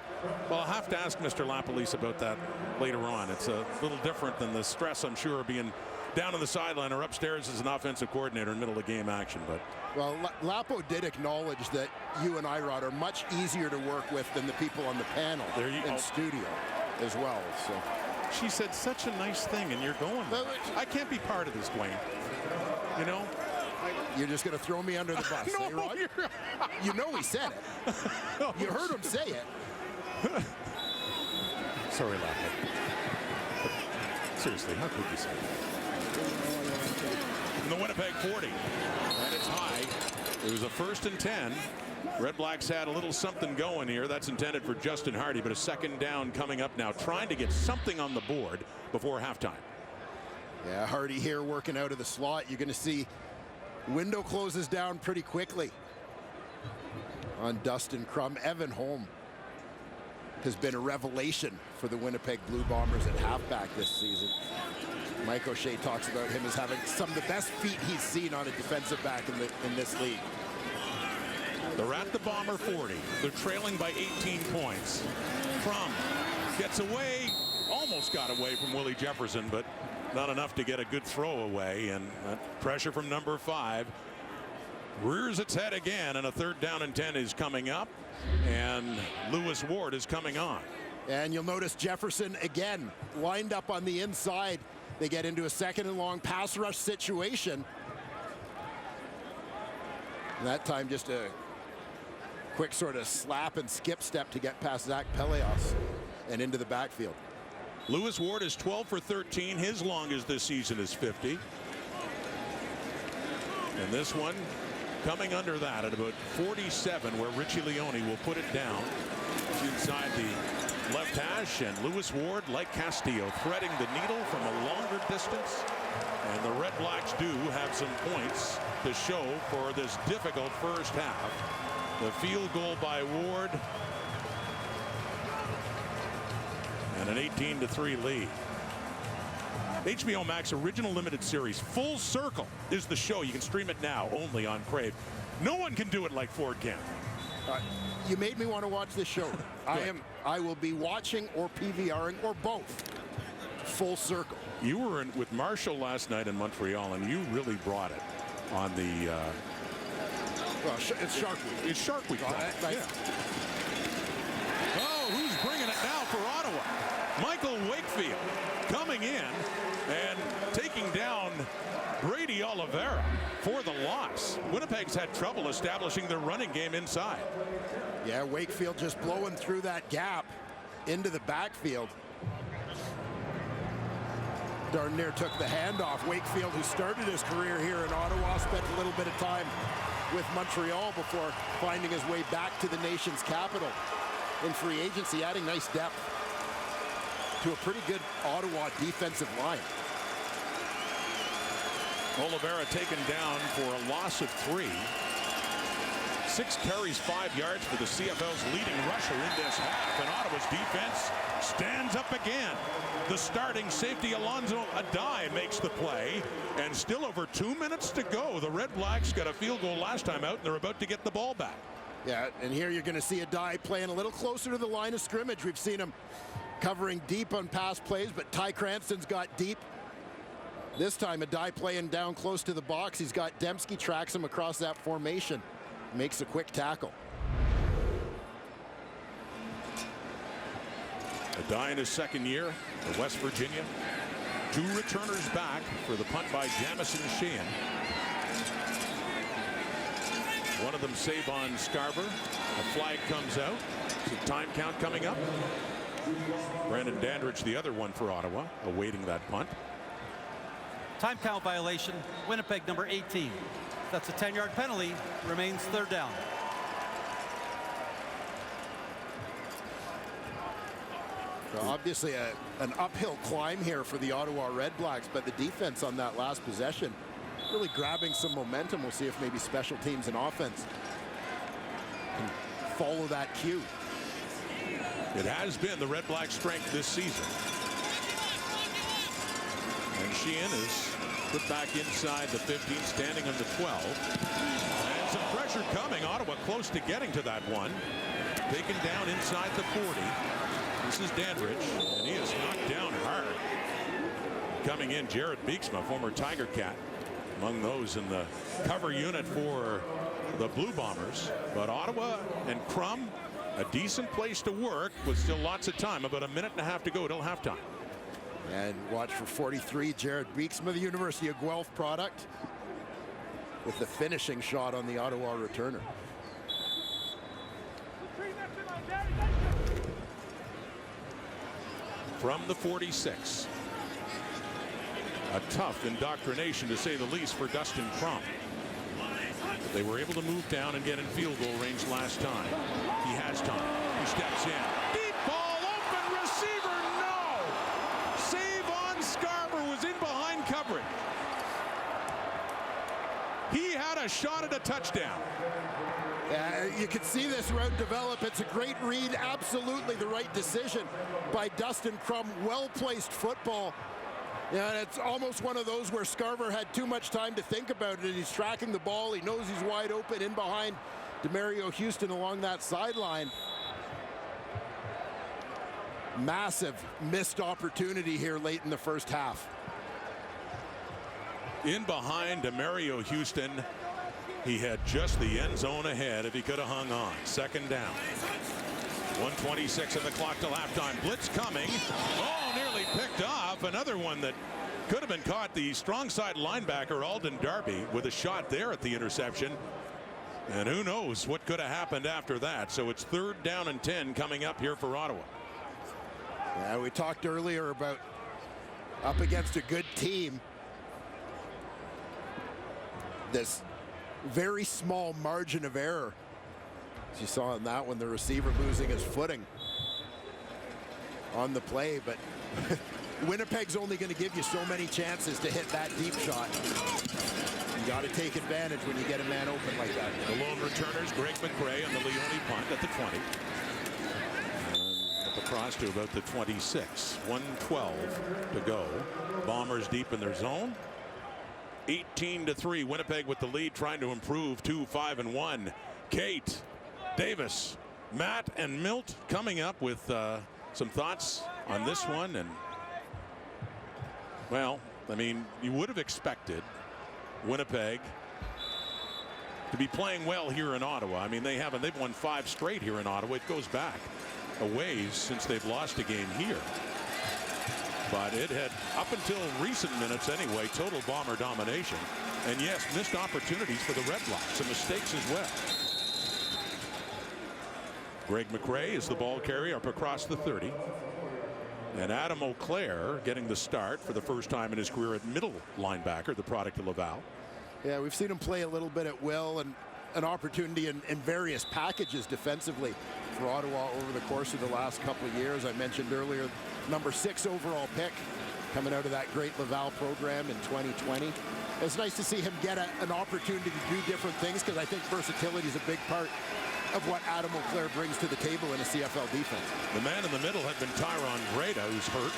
I'll have to ask Mr. Lapolis about that later on. It's a little different than the stress, I'm sure, of being down on the sideline or upstairs as an offensive coordinator in middle of game action. But well, Lapo did acknowledge that you and I, Rod, are much easier to work with than the people on the panel in studio as well. So she said such a nice thing, and you're going, I can't be part of this, Dwayne. You know? You're just going to throw me under the bus, no, eh, Rod? You know he said it. You heard him say it. Sorry, Lapo. Seriously, how could you say that? From the Winnipeg 40, and it's high. It was a 1st and 10 Red Blacks had a little something going here. That's intended for Justin Hardy, but a second down coming up now, trying to get something on the board before halftime. Yeah, Hardy here working out of the slot. You're going to see window closes down pretty quickly on Dustin Crum. Evan Holm has been a revelation for the Winnipeg Blue Bombers at halfback this season. Mike O'Shea talks about him as having some of the best feet he's seen on a defensive back in this league. They're at the Bomber 40. They're trailing by 18 points. Crum gets away, almost got away from Willie Jefferson, but not enough to get a good throw away. And pressure from number 5 rears its head again, and a 3rd down and 10 is coming up, and Lewis Ward is coming on. And you'll notice Jefferson again lined up on the inside. They get into a 2nd and long pass rush situation. And that time just a quick sort of slap and skip step to get past Zach Peleos and into the backfield. Lewis Ward is 12 for 13. His longest this season is 50. And this one coming under that at about 47, where Richie Leone will put it down. It's inside the left hash, and Lewis Ward, like Castillo, threading the needle from a longer distance. And the Red Blacks do have some points to show for this difficult first half. The field goal by Ward, and an 18-3 lead. HBO Max original limited series Full Circle is the show. You can stream it now only on Crave. No one can do it like Ford can. You made me want to watch this show. I will be watching or PVRing or both. Full Circle. You were with Marshall last night in Montreal, and you really brought it on the well, it's Shark Week. It's Shark Week. Yeah. Oh, who's bringing it now for Ottawa? Michael Wakefield coming in and taking down Brady Oliveira for the loss. Winnipeg's had trouble establishing their running game inside. Yeah, Wakefield just blowing through that gap into the backfield. Darn near took the handoff. Wakefield, who started his career here in Ottawa, spent a little bit of time with Montreal before finding his way back to the nation's capital in free agency, adding nice depth to a pretty good Ottawa defensive line. Oliveira taken down for a loss of 3. 6 carries, 5 yards for the CFL's leading rusher in this half, and Ottawa's defense stands up again. The starting safety Alonzo Adai makes the play, and still over 2 minutes to go. The Red Blacks got a field goal last time out, and they're about to get the ball back. Yeah, and here you're going to see Adai playing a little closer to the line of scrimmage. We've seen him covering deep on pass plays, but Ty Cranston's got deep. This time Adai playing down close to the box. He's got Dembski, tracks him across that formation, makes a quick tackle. Adai in his 2nd year for West Virginia. 2 returners back for the punt by Jamison Sheehan. One of them Savon Scarver. A flag comes out. It's a time count coming up. Brandon Dandridge, the other one for Ottawa, awaiting that punt. Time count violation, Winnipeg number 18. That's a 10-yard penalty, remains 3rd down. Well, obviously an uphill climb here for the Ottawa RedBlacks, but the defense on that last possession really grabbing some momentum. We'll see if maybe special teams and offense can follow that cue. It has been the Red Black strength this season. And Sheehan is put back inside the 15, standing on the 12. And some pressure coming. Ottawa close to getting to that one. Taken down inside the 40. This is Dandridge, and he is knocked down hard. Coming in, Jared Beeksma, former Tiger Cat, among those in the cover unit for the Blue Bombers. But Ottawa and Crum, a decent place to work with still lots of time, about a minute and a half to go till halftime. And watch for 43, Jared Beeksma, the University of Guelph product, with the finishing shot on the Ottawa returner. From the 46. A tough indoctrination, to say the least, for Dustin Crum. They were able to move down and get in field goal range last time. He has time. He steps in. Deep ball, open receiver, no! Save on Scarborough, was in behind coverage. He had a shot at a touchdown. You can see this route develop. It's a great read, absolutely the right decision by Dustin Crum. Well-placed football. Yeah, and it's almost one of those where Scarver had too much time to think about it. He's tracking the ball. He knows he's wide open in behind DeMario Houston along that sideline. Massive missed opportunity here late in the first half. In behind DeMario Houston. He had just the end zone ahead if he could have hung on. Second down. 1:26 on the clock till halftime. Blitz coming. Oh, nearly picked off. Another one that could have been caught. The strong side linebacker, Alden Darby, with a shot there at the interception. And who knows what could have happened after that. So it's 3rd down and 10 coming up here for Ottawa. Yeah, we talked earlier about up against a good team. This very small margin of error. As you saw in that one, the receiver losing his footing on the play, but Winnipeg's only going to give you so many chances to hit that deep shot. You got to take advantage when you get a man open like that. The lone returners, Greg McRae on the Leone punt at the 20. And up across to about the 26. 1:12 to go. Bombers deep in their zone. 18-3, Winnipeg with the lead, trying to improve to 5-1. Kate, Davis, Matt, and Milt coming up with some thoughts on this one. And well, I mean, you would have expected Winnipeg to be playing well here in Ottawa. I mean, they've won 5 straight here in Ottawa. It goes back a ways since they've lost a game here. But it had, up until recent minutes anyway, total Bomber domination. And yes, missed opportunities for the RedBlacks, some mistakes as well. Greg McRae is the ball carrier up across the 30. And Adam Auclair getting the start for the first time in his career at middle linebacker, the product of Laval. Yeah, we've seen him play a little bit at will and an opportunity in various packages defensively for Ottawa over the course of the last couple of years. I mentioned earlier, number 6 overall pick coming out of that great Laval program in 2020. It's nice to see him get an opportunity to do different things, because I think versatility is a big part of what Adam Auclair brings to the table in a CFL defense. The man in the middle had been Tyron Breda, who's hurt.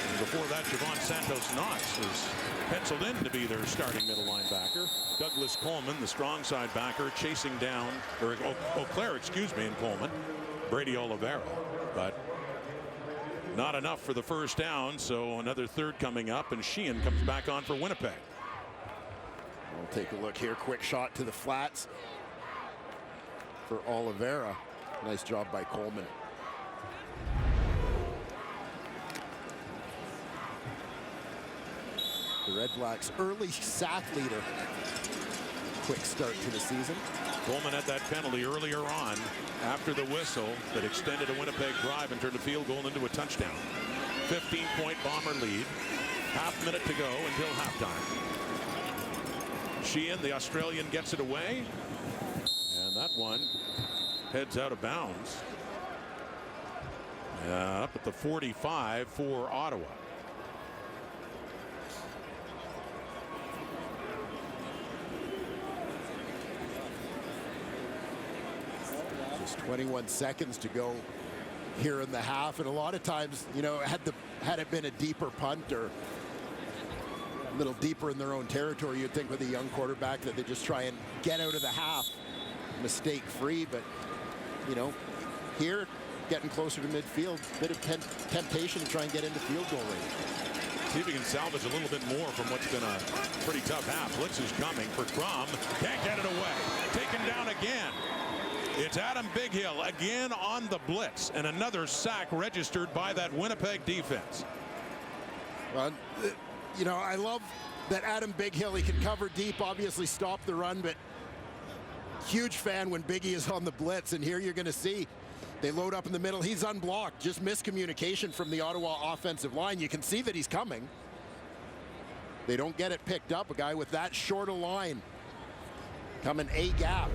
And before that, Javon Santos-Knox was penciled in to be their starting middle linebacker. Douglas Coleman, the strong side backer, chasing down, or Auclair, excuse me, and Coleman, Brady Oliveira. But not enough for the first down, so another 3rd coming up, and Sheehan comes back on for Winnipeg. We'll take a look here. Quick shot to the flats for Oliveira. Nice job by Coleman. The RedBlacks early sack leader. Quick start to the season. Coleman had that penalty earlier on after the whistle that extended a Winnipeg drive and turned a field goal into a touchdown. 15-point Bomber lead. Half minute to go until halftime. Sheehan, the Australian, gets it away. And that one heads out of bounds. Up at the 45 for Ottawa. Just 21 seconds to go here in the half, and a lot of times, you know, had it been a deeper punt or a little deeper in their own territory, you'd think with a young quarterback that they just try and get out of the half mistake free. But you know, here getting closer to midfield, bit of temptation to try and get into field goal range. See if he can salvage a little bit more from what's been a pretty tough half. Blitz is coming for Crum. Can't get it away. Taken down again. It's Adam Bighill again on the blitz, and another sack registered by that Winnipeg defense. Well, you know, I love that Adam Bighill, he can cover deep, obviously stop the run, but huge fan when Biggie is on the blitz. And here you're going to see they load up in the middle. He's unblocked. Just miscommunication from the Ottawa offensive line. You can see that he's coming. They don't get it picked up. A guy with that short a line coming A-gap.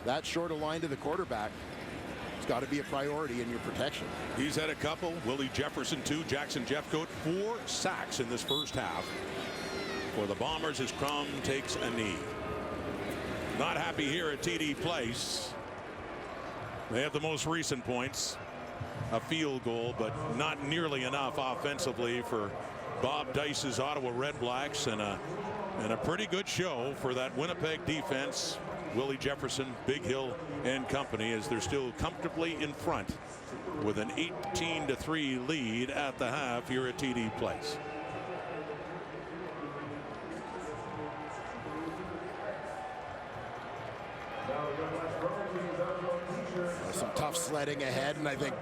That short a line to the quarterback. It's got to be a priority in your protection. He's had a couple. Willie Jefferson, 2. Jackson Jeffcoat, 4 sacks in this first half. For the Bombers as Crum takes a knee. Not happy here at TD Place. They have the most recent points. A field goal, but not nearly enough offensively for Bob Dice's Ottawa RedBlacks, and a pretty good show for that Winnipeg defense. Willie Jefferson, Big Hill, and company, as they're still comfortably in front with an 18-3 lead at the half here at TD Place. Some tough sledding ahead, and I think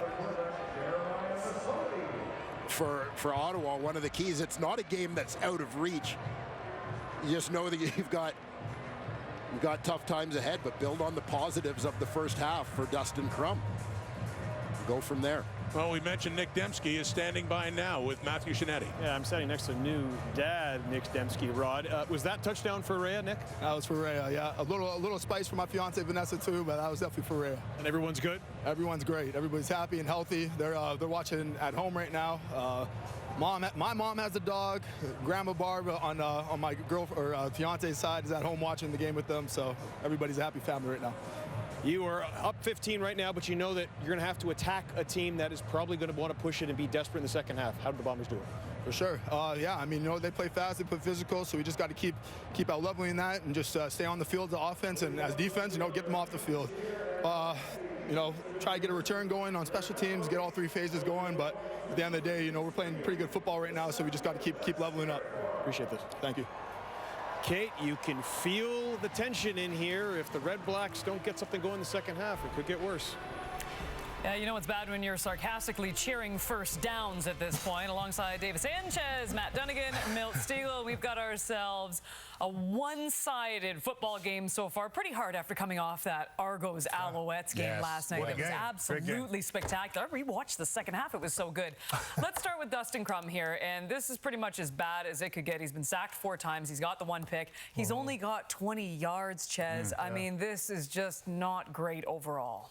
for Ottawa, one of the keys, it's not a game that's out of reach. You just know that you've got tough times ahead, but build on the positives of the first half for Dustin Crum. Go from there. Well, we mentioned Nick Dembski is standing by now with Matthew Shinetti. Yeah, I'm standing next to new dad, Nick Dembski. Rod, was that touchdown for Rhea, Nick? That was for Rhea, yeah. A little spice for my fiance Vanessa too, but that was definitely for Rhea. And everyone's good? Everyone's great. Everybody's happy and healthy. They're watching at home right now. My mom has a dog. Grandma Barb on my fiance's side is at home watching the game with them. So everybody's a happy family right now. You are up 15 right now, but you know that you're going to have to attack a team that is probably going to want to push it and be desperate in the second half. How did the Bombers do it? For sure. Yeah, I mean, they play fast, they play physical, so we just got to keep out leveling that and just stay on the field as offense, and as defense, get them off the field. Try to get a return going on special teams, get all 3 phases going, but at the end of the day, we're playing pretty good football right now, so we just got to keep leveling up. Appreciate this. Thank you. Kate, you can feel the tension in here. If the RedBlacks don't get something going in the second half, it could get worse. Yeah, it's bad when you're sarcastically cheering first downs at this point. Alongside David Sanchez, Matt Dunnigan, Milt Stegall, we've got ourselves a one-sided football game so far. Pretty hard after coming off that Argos Alouettes game last night. It was absolutely spectacular. I rewatched the second half. It was so good. Let's start with Dustin Crum here, and this is pretty much as bad as it could get. He's been sacked 4 times. He's got the 1 pick. He's only got 20 yards, Ches. I mean, this is just not great overall.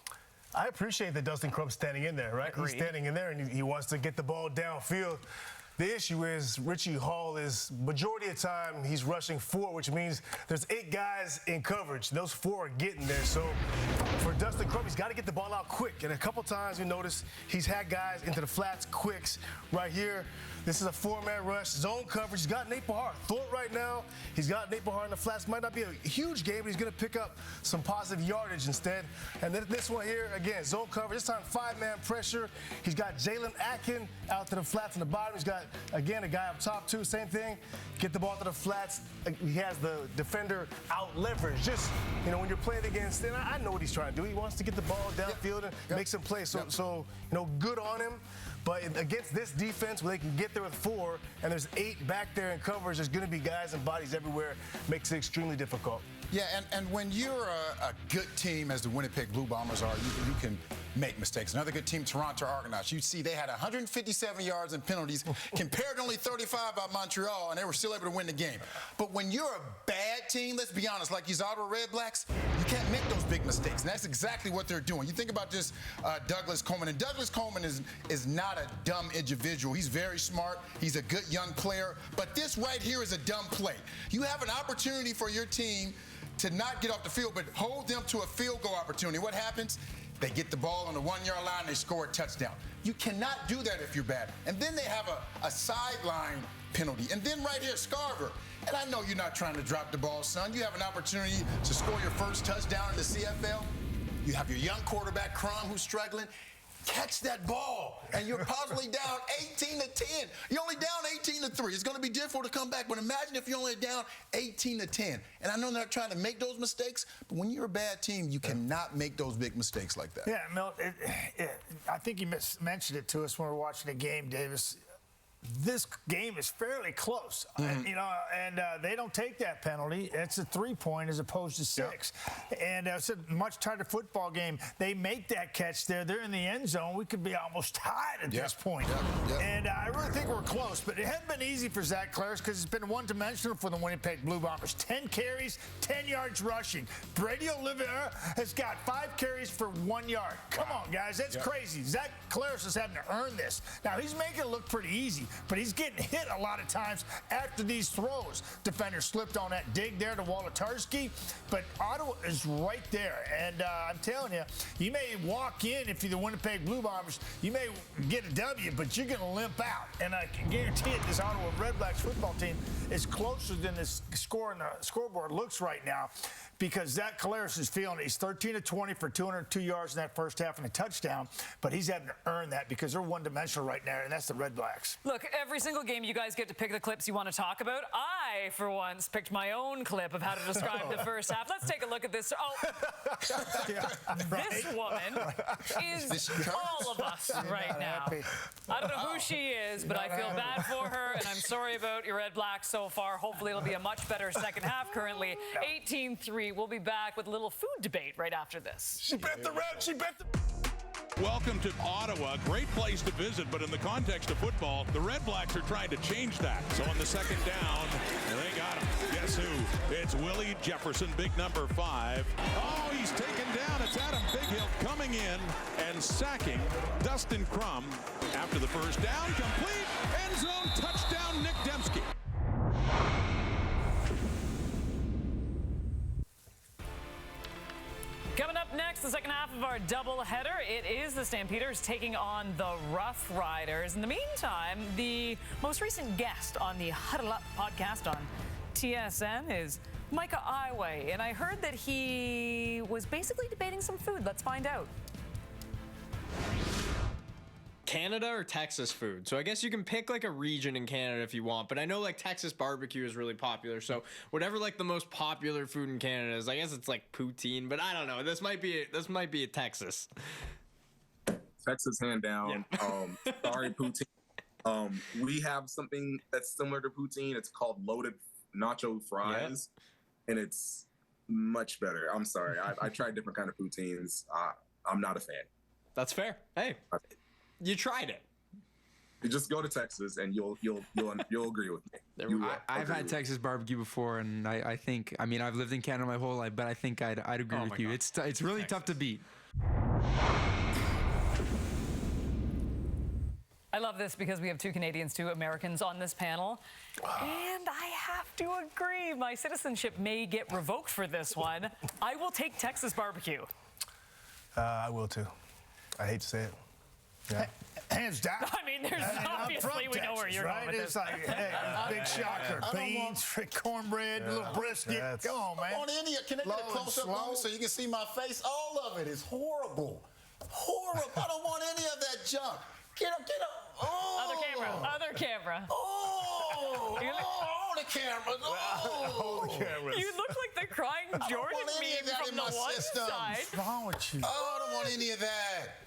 I appreciate that Dustin Crum's standing in there, right? Agreed. He's standing in there, and he wants to get the ball downfield. The issue is Richie Hall is, majority of the time, he's rushing 4, which means there's 8 guys in coverage. Those 4 are getting there. So for Dustin Crum, he's got to get the ball out quick. And a couple times you notice he's had guys into the flats quicks right here. This is a 4-man rush, zone coverage. He's got Nate Behar. Thought right now, he's got Nate Behar in the flats. Might not be a huge game, but he's going to pick up some positive yardage instead. And then this one here, again, zone coverage. This time 5-man pressure. He's got Jalen Atkin out to the flats in the bottom. He's got, again, a guy up top too. Same thing. Get the ball to the flats. He has the defender out leverage. Just, when you're playing against, and I know what he's trying to do. He wants to get the ball downfield and make some plays. So, good on him. But against this defense, where they can get there with 4, and there's 8 back there in coverage, there's going to be guys and bodies everywhere. Makes it extremely difficult. Yeah, and when you're a good team, as the Winnipeg Blue Bombers are, you can make mistakes. Another good team, Toronto Argonauts. You see, they had 157 yards in penalties compared to only 35 by Montreal, and they were still able to win the game. But when you're a bad team, let's be honest, like these Ottawa RedBlacks, you can't make those big mistakes, and that's exactly what they're doing. You think about this Douglas Coleman, and Douglas Coleman is not a dumb individual. He's very smart. He's a good young player. But this right here is a dumb play. You have an opportunity for your team to not get off the field, but hold them to a field goal opportunity. What happens? They get the ball on the 1-yard line, they score a touchdown. You cannot do that if you're bad. And then they have a sideline penalty. And then right here, Scarver. And I know you're not trying to drop the ball, son. You have an opportunity to score your first touchdown in the CFL. You have your young quarterback, Crum, who's struggling. Catch that ball, and you're possibly down 18-10. You're only down 18-3. It's going to be difficult to come back, but imagine if you're only down 18-10. And I know they're not trying to make those mistakes, but when you're a bad team, you cannot make those big mistakes like that. Yeah, Milt, I think you mentioned it to us when we were watching the game, Davis. this game is fairly close, and they don't take that penalty. It's a 3-point as opposed to 6. And it's a much tighter football game. They make that catch there. They're in the end zone. We could be almost tied at this point. And I really think we're close. But it hasn't been easy for Zach Collaros because it's been one-dimensional for the Winnipeg Blue Bombers. 10 carries, 10 yards rushing. Brady Oliveira has got 5 carries for 1 yard. Come on, guys. That's crazy. Zach Collaros is having to earn this. Now, he's making it look pretty easy, but he's getting hit a lot of times after these throws. Defender slipped on that dig there to Wolotarski, but Ottawa is right there. And I'm telling you, you may walk in, if you're the Winnipeg Blue Bombers, you may get a W, but you're going to limp out. And I can guarantee it, this Ottawa RedBlacks football team is closer than this score on the scoreboard looks right now, because Zach Collaros is feeling it. He's 13 of 20 for 202 yards in that first half and a touchdown, but he's having to earn that because they're one-dimensional right now, and that's the RedBlacks. Look, every single game you guys get to pick the clips you want to talk about. I, for once, picked my own clip of how to describe the first half. Let's take a look at this. This woman is all of us right now. I don't know who she is, but I feel bad for her, and I'm sorry about your RedBlacks so far. Hopefully it'll be a much better second half. Currently 18-3. We'll be back with a little food debate right after this. She bet the red. She bet the... Welcome to Ottawa. Great place to visit, but in the context of football, the RedBlacks are trying to change that. So on the second down, they got him. Guess who? It's Willie Jefferson, big number 5. Oh, he's taken down. It's Adam Bighill coming in and sacking Dustin Crum after the first down. Complete. End zone touchdown, Nick Dembski. Coming up next, the second half of our doubleheader. It is the Stampeders taking on the Rough Riders. In the meantime, the most recent guest on the Huddle Up podcast on TSN is Micah Iway, and I heard that he was basically debating some food. Let's find out. Canada or Texas food? So I guess you can pick like a region in Canada if you want, but I know like Texas barbecue is really popular. So whatever like the most popular food in Canada is, I guess it's like poutine, but I don't know. This might be a Texas. Texas hand down. Yeah. Sorry, poutine. We have something that's similar to poutine. It's called loaded nacho fries, and it's much better. I'm sorry. I tried different kind of poutines. I'm not a fan. That's fair. Hey. You tried it. You just go to Texas and you'll agree with me. I've had Texas barbecue before, and I think I've lived in Canada my whole life, but I think I'd agree with you. God. It's really tough to beat. I love this because we have 2 Canadians, 2 Americans on this panel. And I have to agree, my citizenship may get revoked for this one. I will take Texas barbecue. I will too. I hate to say it. Yeah. Hands down. I mean, there's obviously we know where you're going with this. Like, hey, big shocker. Beans, cornbread, a little brisket. Come on, man. Can I get a close-up on so you can see my face? All of it is horrible. Horrible. I don't want any of that junk. Get up. Oh. Other camera. Oh. All the cameras. Oh. You look like the crying Jordan meme from the one side. What's wrong with you? Oh, I don't want any of that.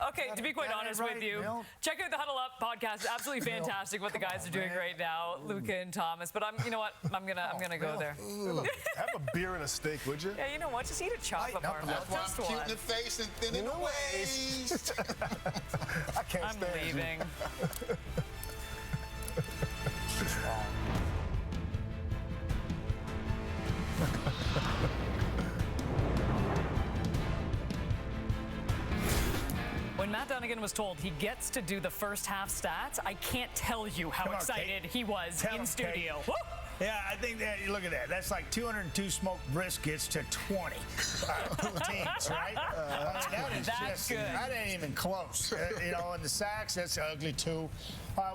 Okay, to be quite honest with you, check out the Huddle Up podcast. It's absolutely fantastic what the guys are doing right now, Luca and Thomas. But you know what? I'm gonna go there. Have a beer and a steak, would you? Yeah, you know what? Just eat a chocolate bar. That's why I'm cute in the face and thin in the waist. I can't stand I'm leaving. When Matt Dunnigan was told he gets to do the first half stats, I can't tell you how excited he was in studio. Yeah, I think that, look at that. That's like 202 smoked briskets to 20 poutines, right? That's good. That ain't even close. And the sacks, that's ugly too.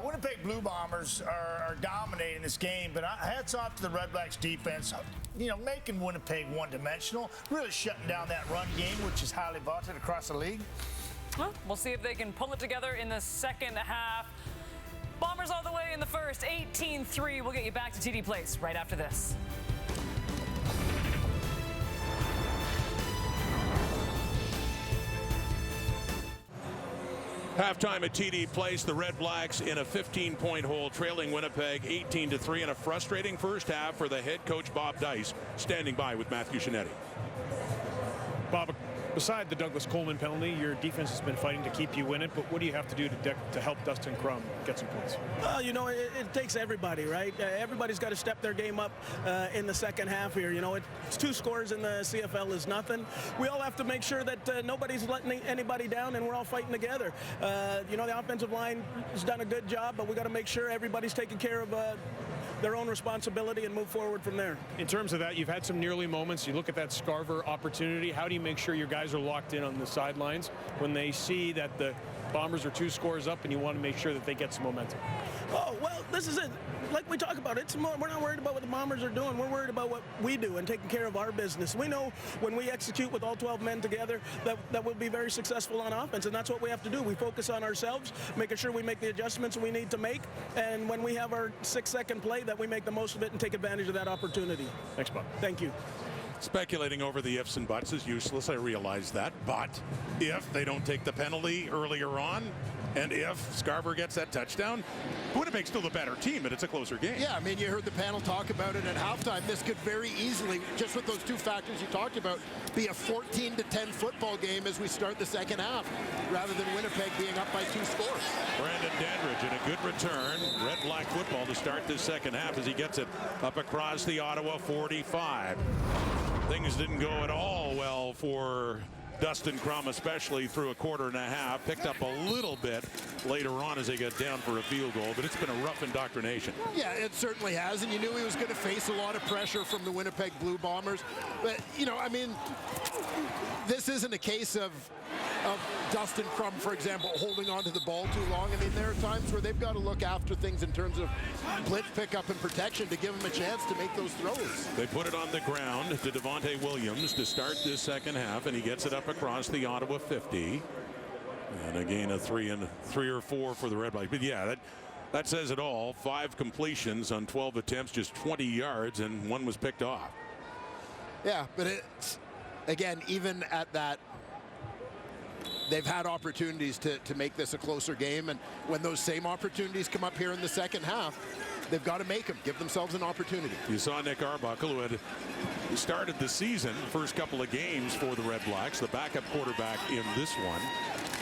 Winnipeg Blue Bombers are dominating this game, but hats off to the RedBlacks defense. Making Winnipeg one-dimensional, really shutting down that run game, which is highly vaunted across the league. Well, we'll see if they can pull it together in the second half. Bombers all the way in the first, 18-3. We'll get you back to TD Place right after this. Halftime at TD Place, the Red Blacks in a 15-point hole, trailing Winnipeg 18-3 in a frustrating first half for the head coach Bob Dice. Standing by with Matthew Shinetti. Bob, beside the Douglas Coleman penalty, your defense has been fighting to keep you in it, but what do you have to do to help Dustin Crum get some points? Well, you know, it takes everybody, right? Everybody's got to step their game up in the second half here. You know, it's 2 scores in the CFL is nothing. We all have to make sure that nobody's letting anybody down and we're all fighting together. You know, the offensive line has done a good job, but we got to make sure everybody's taking care of their own responsibility and move forward from there. In terms of that, you've had some nearly moments. You look at that Scarver opportunity. How do you make sure your guys are locked in on the sidelines when they see that the Bombers are 2 scores up and you want to make sure that they get some momentum? Oh, well, this is it. Like we talk about, we're not worried about what the Bombers are doing. We're worried about what we do and taking care of our business. We know when we execute with all 12 men together that we'll be very successful on offense, and that's what we have to do. We focus on ourselves, making sure we make the adjustments we need to make, and when we have our 6-second play, that we make the most of it and take advantage of that opportunity. Thanks, Bob. Thank you. Speculating over the ifs and buts is useless. I realize that. But if they don't take the penalty earlier on, and if Scarver gets that touchdown, Winnipeg's still the better team, but it's a closer game. Yeah, I mean, you heard the panel talk about it at halftime. This could very easily, just with those 2 factors you talked about, be a 14-10 football game as we start the second half, rather than Winnipeg being up by 2 scores. Brandon Dandridge in a good return. Red Black football to start this second half as he gets it up across the Ottawa 45. Things didn't go at all well for Dustin Crum, especially through a quarter and a half. Picked up a little bit later on as they got down for a field goal, but it's been a rough indoctrination. Yeah, it certainly has, and you knew he was going to face a lot of pressure from the Winnipeg Blue Bombers. But, you know, I mean, this isn't a case of Dustin Crum, for example, holding on to the ball too long. I mean, there are times where they've got to look after things in terms of blitz pickup and protection to give him a chance to make those throws. They put it on the ground to Devontae Williams to start this second half, and he gets it up across the Ottawa 50. And a gain of 3 or 4 for the Red Blacks. But yeah, that says it all. 5 completions on 12 attempts, just 20 yards, and 1 was picked off. Yeah, but it's, again, even at that, they've had opportunities to make this a closer game, and when those same opportunities come up here in the second half, they've got to make them, give themselves an opportunity. You saw Nick Arbuckle, who had started the season, first couple of games for the Red Blacks, the backup quarterback in this one.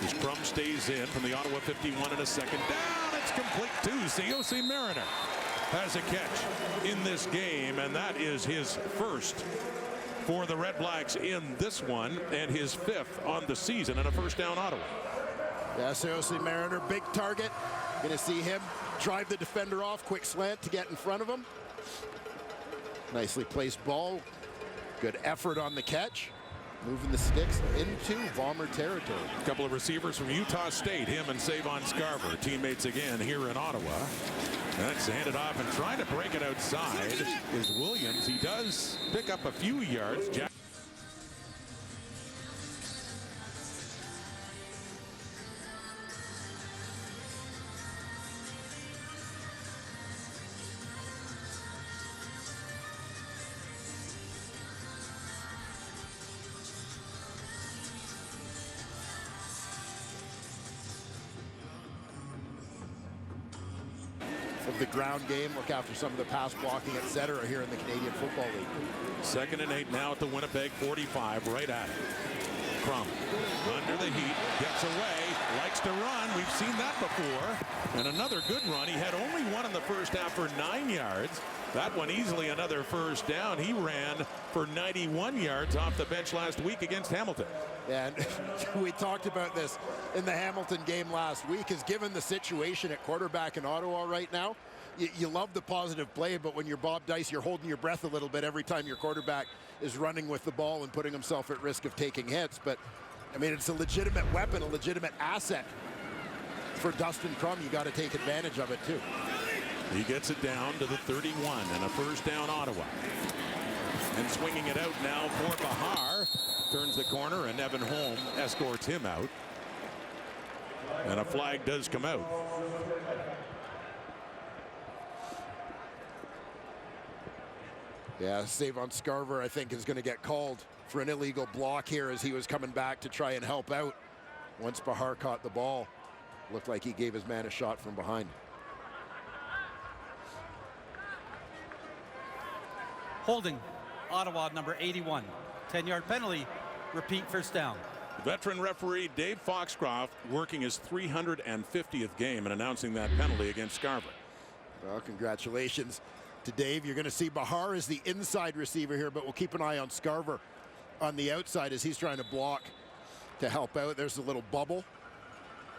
As Crum stays in from the Ottawa 51 and a second down. It's complete to COC Mariner. Has a catch in this game, and that is his first for the Red Blacks in this one, and his 5th on the season, and a first down Ottawa. Yeah, COC Mariner, big target. Going to see him drive the defender off, quick slant to get in front of him. Nicely placed ball. Good effort on the catch. Moving the sticks into Bomber territory. A couple of receivers from Utah State, him and Savon Scarver, teammates again here in Ottawa. That's handed off, and trying to break it outside is Williams. He does pick up a few yards. Of the ground game, look after some of the pass blocking, etc. here in the Canadian Football League. 2nd and 8 now at the Winnipeg 45, right at it. Crum under the heat, gets away, likes to run. We've seen that before. And another good run. He had only 1 in the first half for 9 yards. That one easily another first down. He ran for 91 yards off the bench last week against Hamilton. And we talked about this in the Hamilton game last week, is given the situation at quarterback in Ottawa right now, you love the positive play, but when you're Bob Dice, you're holding your breath a little bit every time your quarterback is running with the ball and putting himself at risk of taking hits. But, I mean, it's a legitimate weapon, a legitimate asset for Dustin Crum. You got to take advantage of it, too. He gets it down to the 31 and a first down Ottawa. And swinging it out now for Bahar. Turns the corner, and Evan Holm escorts him out. And a flag does come out. Yeah, Savon Scarver, I think, is going to get called for an illegal block here as he was coming back to try and help out once Bahar caught the ball. Looked like he gave his man a shot from behind. Holding, Ottawa, number 81. 10-yard penalty, repeat first down. Veteran referee Dave Foxcroft working his 350th game and announcing that penalty against Scarver. Well, congratulations to Dave. You're going to see Bahar as the inside receiver here, but we'll keep an eye on Scarver on the outside as he's trying to block to help out. There's a little bubble,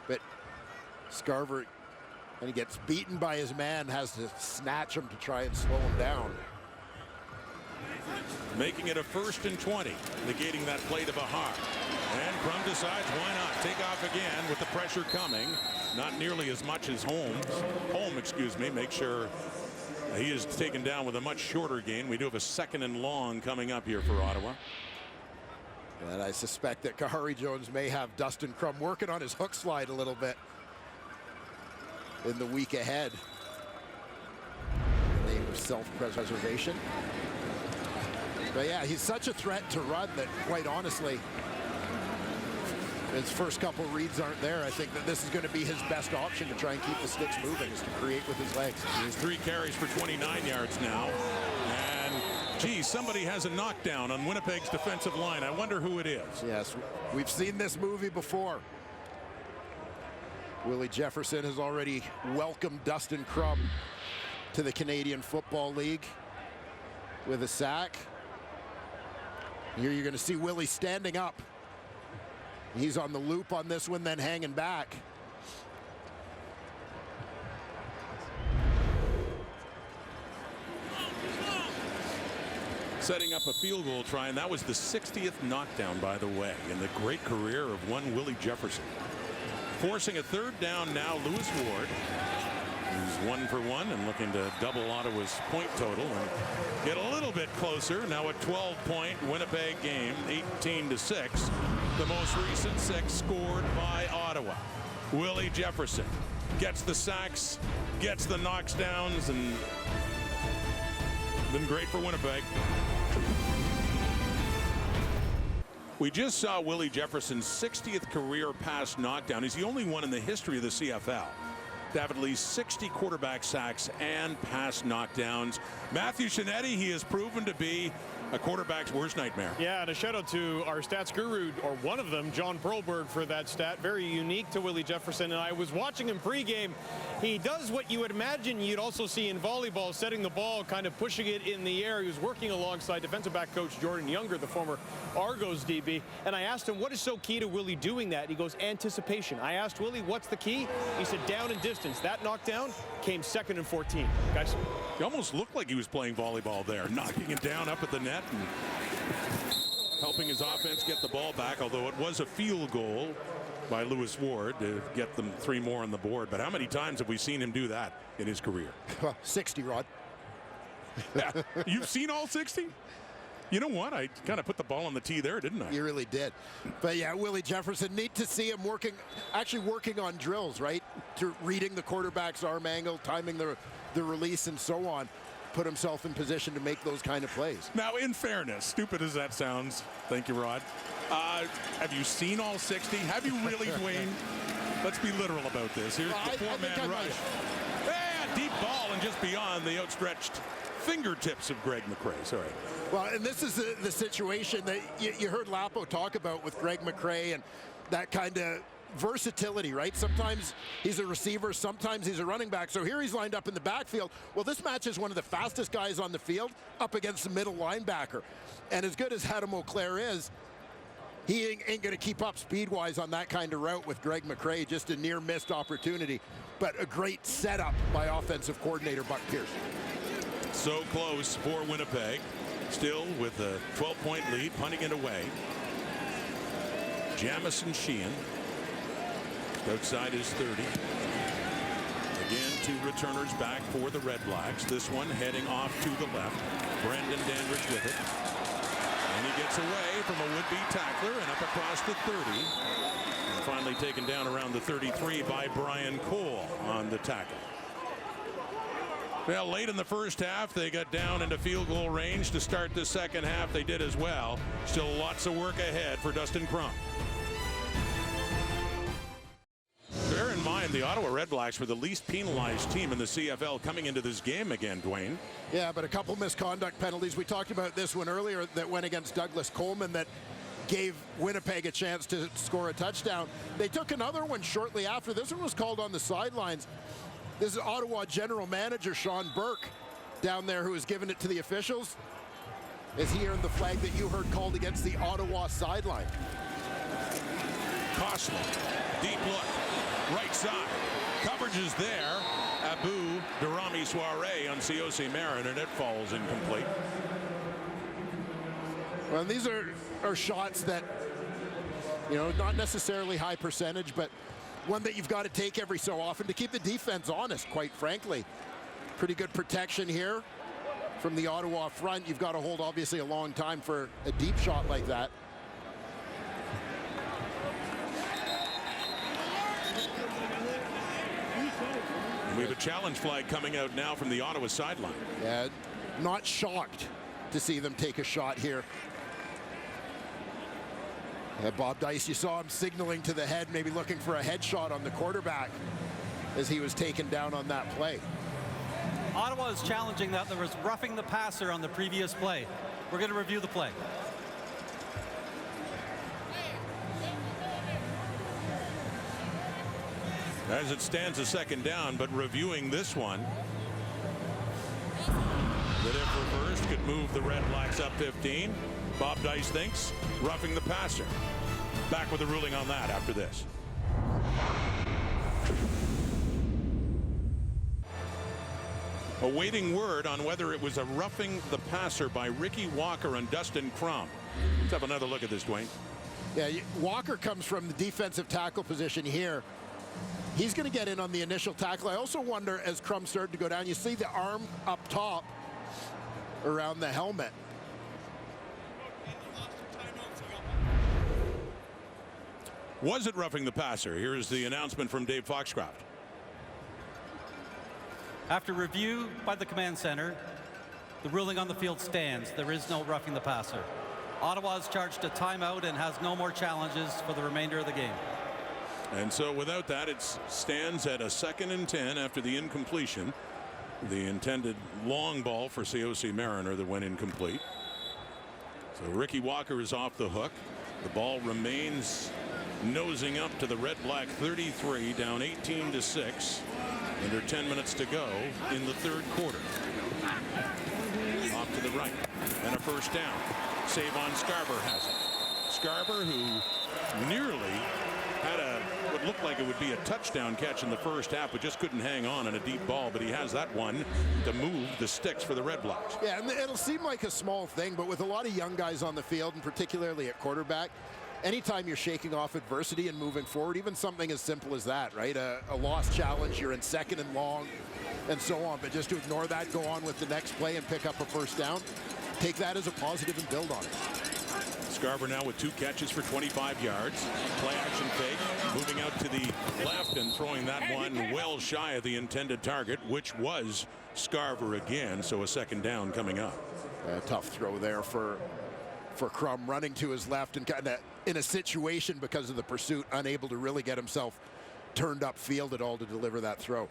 but Scarver, and he gets beaten by his man, has to snatch him to try and slow him down. Making it a 1st and 20, negating that play to Bahar. And Crum decides why not take off again with the pressure coming. Not nearly as much as Holm, make sure he is taken down with a much shorter gain. We do have a 2nd and long coming up here for Ottawa. And I suspect that Kahari Jones may have Dustin Crum working on his hook slide a little bit in the week ahead. In the name of self-preservation. But yeah, he's such a threat to run that, quite honestly, his first couple reads aren't there. I think that this is going to be his best option to try and keep the sticks moving, is to create with his legs. He has 3 carries for 29 yards now. And, geez, somebody has a knockdown on Winnipeg's defensive line. I wonder who it is. Yes, we've seen this movie before. Willie Jefferson has already welcomed Dustin Crum to the Canadian Football League with a sack. Here you're going to see Willie standing up. He's on the loop on this one, then hanging back. Setting up a field goal try, and that was the 60th knockdown, by the way, in the great career of one Willie Jefferson. Forcing a 3rd down now, Lewis Ward, who's 1 for 1 and looking to double Ottawa's point total and get a little bit closer. Now a 12-point Winnipeg game, 18-6. The most recent 6 scored by Ottawa. Willie Jefferson gets the sacks, gets the knockdowns, and been great for Winnipeg. We just saw Willie Jefferson's 60th career pass knockdown. He's the only one in the history of the CFL to have at least 60 quarterback sacks and pass knockdowns. Matthew Shinetti, he has proven to be a quarterback's worst nightmare. Yeah, and a shout out to our stats guru, or one of them, John Perlberg, for that stat. Very unique to Willie Jefferson. And I was watching him pregame. He does what you would imagine you'd also see in volleyball, setting the ball, kind of pushing it in the air. He was working alongside defensive back coach Jordan Younger, the former Argos DB. And I asked him, what is so key to Willie doing that? He goes, anticipation. I asked Willie, what's the key? He said, down and distance. That knockdown came 2nd and 14. Guys. He almost looked like he was playing volleyball there, knocking it down up at the net and helping his offense get the ball back, although it was a field goal by Lewis Ward to get them 3 more on the board. But how many times have we seen him do that in his career? 60, Rod. You've seen all 60? You know what? I kind of put the ball on the tee there, didn't I? You really did. But yeah, Willie Jefferson, neat to see him actually working on drills, right? To reading the quarterback's arm angle, timing the release, and so on. Put himself in position to make those kind of plays. Now, in fairness, stupid as that sounds, thank you, Rod. Have you seen all 60? Have you really, Dwayne? Let's be literal about this. Here's the 4-man rush. Yeah, deep ball and just beyond the outstretched fingertips of Greg McCrae. Sorry. Well, and this is the situation that you heard Lapo talk about with Greg McCrae, and that kind of versatility, right? Sometimes he's a receiver, sometimes he's a running back. So here he's lined up in the backfield. Well, this match is one of the fastest guys on the field up against the middle linebacker. And as good as Adam Auclair is, he ain't going to keep up speed-wise on that kind of route with Greg McCrae. Just a near-missed opportunity, but a great setup by offensive coordinator Buck Pierce. So close for Winnipeg. Still with a 12-point lead, punting it away. Jamison Sheehan. Outside is 30. Again, 2 returners back for the RedBlacks. This one heading off to the left. Brendan Dandridge with it. And he gets away from a would-be tackler and up across the 30. And finally taken down around the 33 by Brian Cole on the tackle. Well, late in the first half, they got down into field goal range to start the second half. They did as well. Still lots of work ahead for Dustin Crum. Bear in mind, time, the Ottawa RedBlacks were the least penalized team in the CFL coming into this game again, Dwayne. Yeah, but a couple misconduct penalties. We talked about this one earlier that went against Douglas Coleman that gave Winnipeg a chance to score a touchdown. They took another one shortly after. This one was called on the sidelines. This is Ottawa General Manager Sean Burke down there who has given it to the officials as he earned the flag that you heard called against the Ottawa sideline. Costly, deep look, right side. Coverage is there. Abu Durami Soiree on COC Marin, and it falls incomplete. Well, these are shots that, you know, not necessarily high percentage, but one that you've got to take every so often to keep the defense honest, quite frankly. Pretty good protection here from the Ottawa front. You've got to hold, obviously, a long time for a deep shot like that. We have a challenge flag coming out now from the Ottawa sideline. Yeah, not shocked to see them take a shot here. Bob Dice, you saw him signaling to the head, maybe looking for a headshot on the quarterback as he was taken down on that play. Ottawa is challenging that there was roughing the passer on the previous play. We're going to review the play. As it stands, a second down, but reviewing this one, that if reversed could move the RedBlacks up 15. Bob Dice thinks roughing the passer. Back with a ruling on that after this. Awaiting word on whether it was a roughing the passer by Ricky Walker and Dustin Crum. Let's have another look at this, Dwayne. Yeah, Walker comes from the defensive tackle position here. He's going to get in on the initial tackle. I also wonder, as Crum started to go down, you see the arm up top around the helmet. Was it roughing the passer? Here's the announcement from Dave Foxcroft. After review by the command center, the ruling on the field stands. There is no roughing the passer. Ottawa has charged a timeout and has no more challenges for the remainder of the game. And so without that, it stands at a 2nd and 10 after the incompletion. The intended long ball for COC Mariner that went incomplete. So Ricky Walker is off the hook. The ball remains nosing up to the RedBlack 33, down 18-6. Under 10 minutes to go in the third quarter. Off to the right, and a first down. Savon Scarber has it. Scarber, who nearly had what looked like it would be a touchdown catch in the first half, but just couldn't hang on a deep ball. But he has that one to move the sticks for the RedBlacks. Yeah, and it'll seem like a small thing, but with a lot of young guys on the field, and particularly at quarterback, anytime you're shaking off adversity and moving forward, even something as simple as that, right? A lost challenge, you're in 2nd and long, and so on. But just to ignore that, go on with the next play and pick up a first down, take that as a positive and build on it. Scarber now with 2 catches for 25 yards. Play action fake, moving out to the left and throwing that one well shy of the intended target, which was Scarber again. So a second down coming up. A tough throw there for Crum, running to his left and kind of in a situation because of the pursuit, unable to really get himself turned upfield at all to deliver that throw.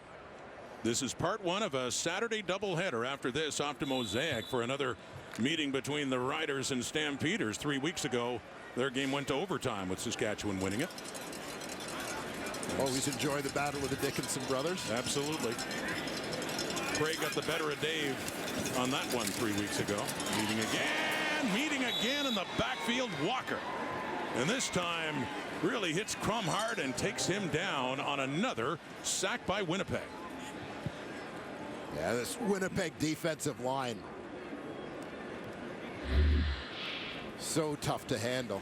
This is part 1 of a Saturday doubleheader. After this, off to Mosaic for another meeting between the Riders and Stampeders. 3 weeks ago, their game went to overtime with Saskatchewan winning it. Always enjoy the battle of the Dickinson brothers. Absolutely. Craig got the better of Dave on that one 3 weeks ago. Meeting again in the backfield, Walker. And this time really hits Crum hard and takes him down on another sack by Winnipeg. Yeah, this Winnipeg defensive line, so tough to handle.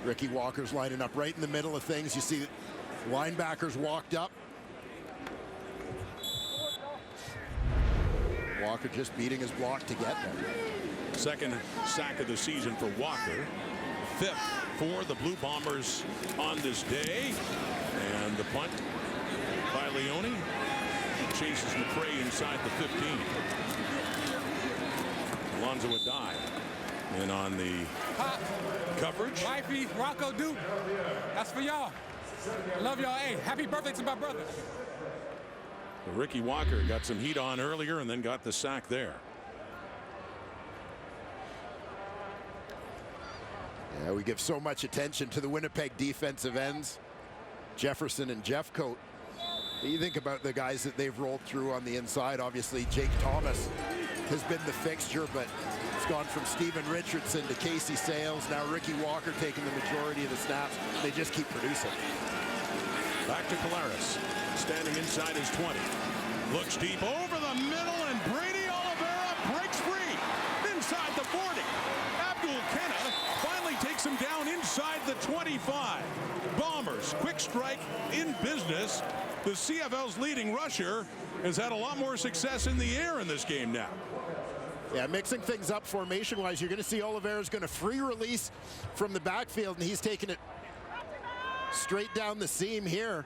Ricky Walker's lining up right in the middle of things. You see linebackers walked up. Walker just beating his block to get there. Second sack of the season for Walker. 5th for the Blue Bombers on this day. And the punt by Leone chases McCray inside the 15. Alonzo Adai in on the coverage. Wifey, Rocco Duke. That's for y'all. Love y'all. Hey, happy birthday to my brother. Ricky Walker got some heat on earlier and then got the sack there. Yeah, we give so much attention to the Winnipeg defensive ends, Jefferson and Jeffcoat. You think about the guys that they've rolled through on the inside. Obviously, Jake Thomas has been the fixture, but it's gone from Steven Richardson to Casey Sales. Now Ricky Walker taking the majority of the snaps. They just keep producing. Back to Collaros, standing inside his 20. Looks deep over the middle, and Brady Oliveira breaks free inside the 40. Abdul Kenna finally takes him down inside the 25. Bombers, quick strike in business. The CFL's leading rusher has had a lot more success in the air in this game now. Yeah, mixing things up formation-wise. You're going to see Oliveira's going to free release from the backfield, and he's taking it straight down the seam here.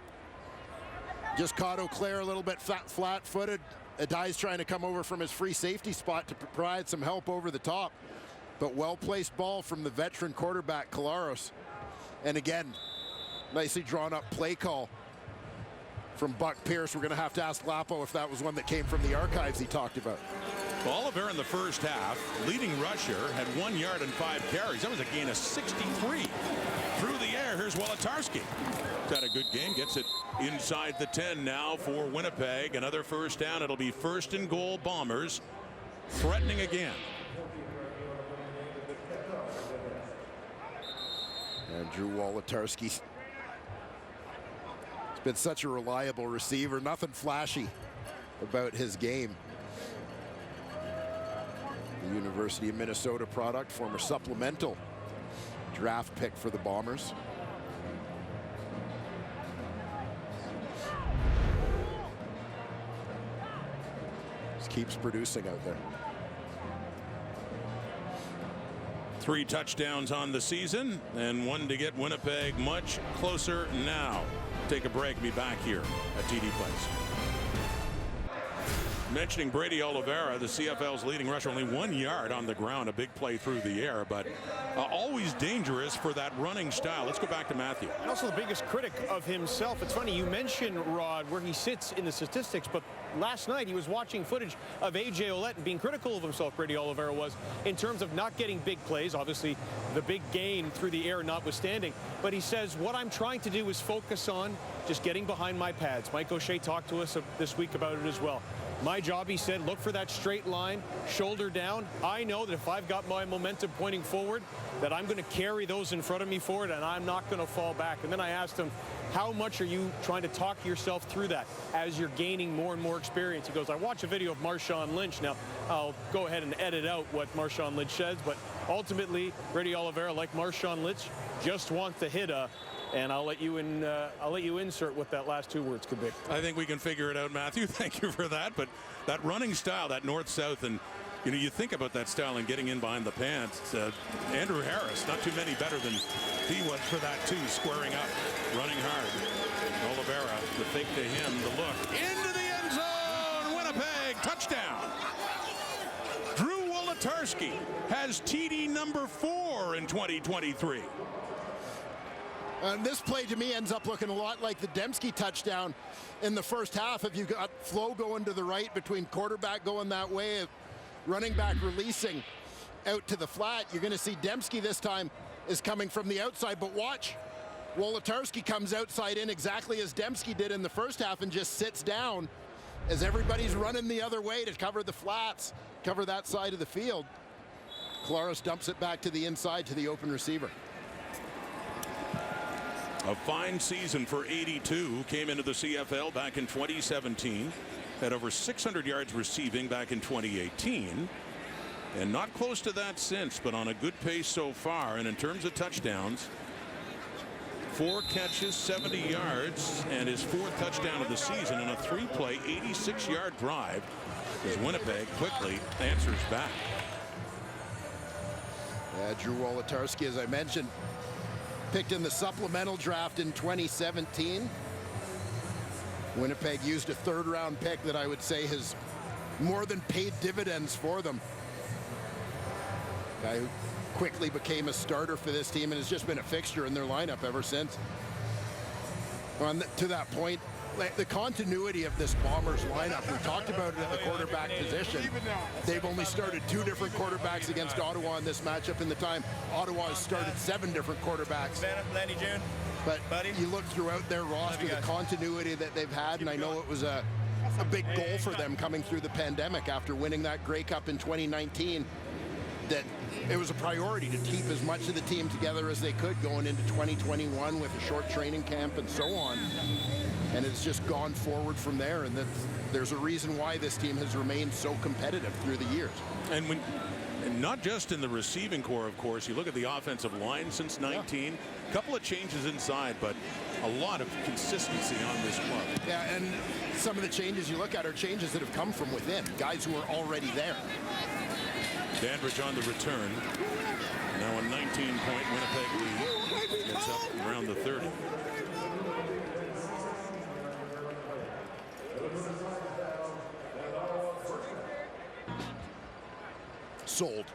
Just caught Auclair a little bit flat-footed. Adai's trying to come over from his free safety spot to provide some help over the top. But well-placed ball from the veteran quarterback, Collaros. And again, nicely drawn-up play call from Buck Pierce. We're going to have to ask Lapo if that was one that came from the archives he talked about. Oliver in the first half, leading rusher, had 1 yard and 5 carries. That was a gain of 63. Through the air, here's Wolotarski. He's had a good game, gets it inside the 10 now for Winnipeg. Another first down. It'll be 1st and goal, Bombers. Threatening again. And Drew Wolotarski. He's been such a reliable receiver. Nothing flashy about his game. The University of Minnesota product, former supplemental draft pick for the Bombers. Just keeps producing out there. 3 touchdowns on the season and 1 to get Winnipeg much closer now. Take a break, be back here at TD Place. Mentioning Brady Oliveira, the CFL's leading rusher, only 1 yard on the ground, a big play through the air, but always dangerous for that running style. Let's go back to Matthew. And also the biggest critic of himself. It's funny, you mentioned, Rod, where he sits in the statistics, but last night he was watching footage of A.J. Ouellette and being critical of himself, Brady Oliveira was, in terms of not getting big plays, obviously the big gain through the air notwithstanding. But he says, what I'm trying to do is focus on just getting behind my pads. Mike O'Shea talked to us this week about it as well. My job, he said, look for that straight line, shoulder down. I know that if I've got my momentum pointing forward, that I'm going to carry those in front of me forward, and I'm not going to fall back. And then I asked him, how much are you trying to talk yourself through that as you're gaining more and more experience? He goes, I watch a video of Marshawn Lynch. Now, I'll go ahead and edit out what Marshawn Lynch says, but ultimately, Brady Oliveira, like Marshawn Lynch, just wants to hit a... And I'll let you insert what that last 2 words could be. I think we can figure it out, Matthew. Thank you for that. But that running style, that north-south, and you think about that style and getting in behind the pants. Andrew Harris, not too many better than he was for that too, squaring up, running hard. Oliveira, the fake to him, the look into the end zone. Winnipeg touchdown. Drew Wolotarski has TD number 4 in 2023. And this play to me ends up looking a lot like the Dembski touchdown in the first half. If you got flow going to the right between quarterback going that way, running back releasing out to the flat, you're going to see Dembski this time is coming from the outside. But watch, Wolotarski comes outside in exactly as Dembski did in the first half and just sits down as everybody's running the other way to cover the flats, cover that side of the field. Collaros dumps it back to the inside to the open receiver. A fine season for 82. Came into the CFL back in 2017. Had over 600 yards receiving back in 2018. And not close to that since, but on a good pace so far. And in terms of touchdowns, 4 catches, 70 yards, and his 4th touchdown of the season in a 3-play, 86-yard drive as Winnipeg quickly answers back. Yeah, Drew Wolotarski, as I mentioned, picked in the supplemental draft in 2017. Winnipeg used a 3rd-round pick that I would say has more than paid dividends for them. Guy who quickly became a starter for this team and has just been a fixture in their lineup ever since. To that point, the continuity of this Bombers lineup, we talked about it at the quarterback position. They've only started 2 different quarterbacks against Ottawa in this matchup in the time. Ottawa has started 7 different quarterbacks. But you look throughout their roster, the continuity that they've had, and I know it was a big goal for them coming through the pandemic after winning that Grey Cup in 2019, that it was a priority to keep as much of the team together as they could going into 2021 with a short training camp and so on. And it's just gone forward from there, and there's a reason why this team has remained so competitive through the years. And not just in the receiving core, of course. You look at the offensive line since 19. A couple of changes inside, but a lot of consistency on this club. Yeah, and some of the changes you look at are changes that have come from within, guys who are already there. Dandridge on the return. Now a 19-point Winnipeg lead. Gets up around the 30. Sold.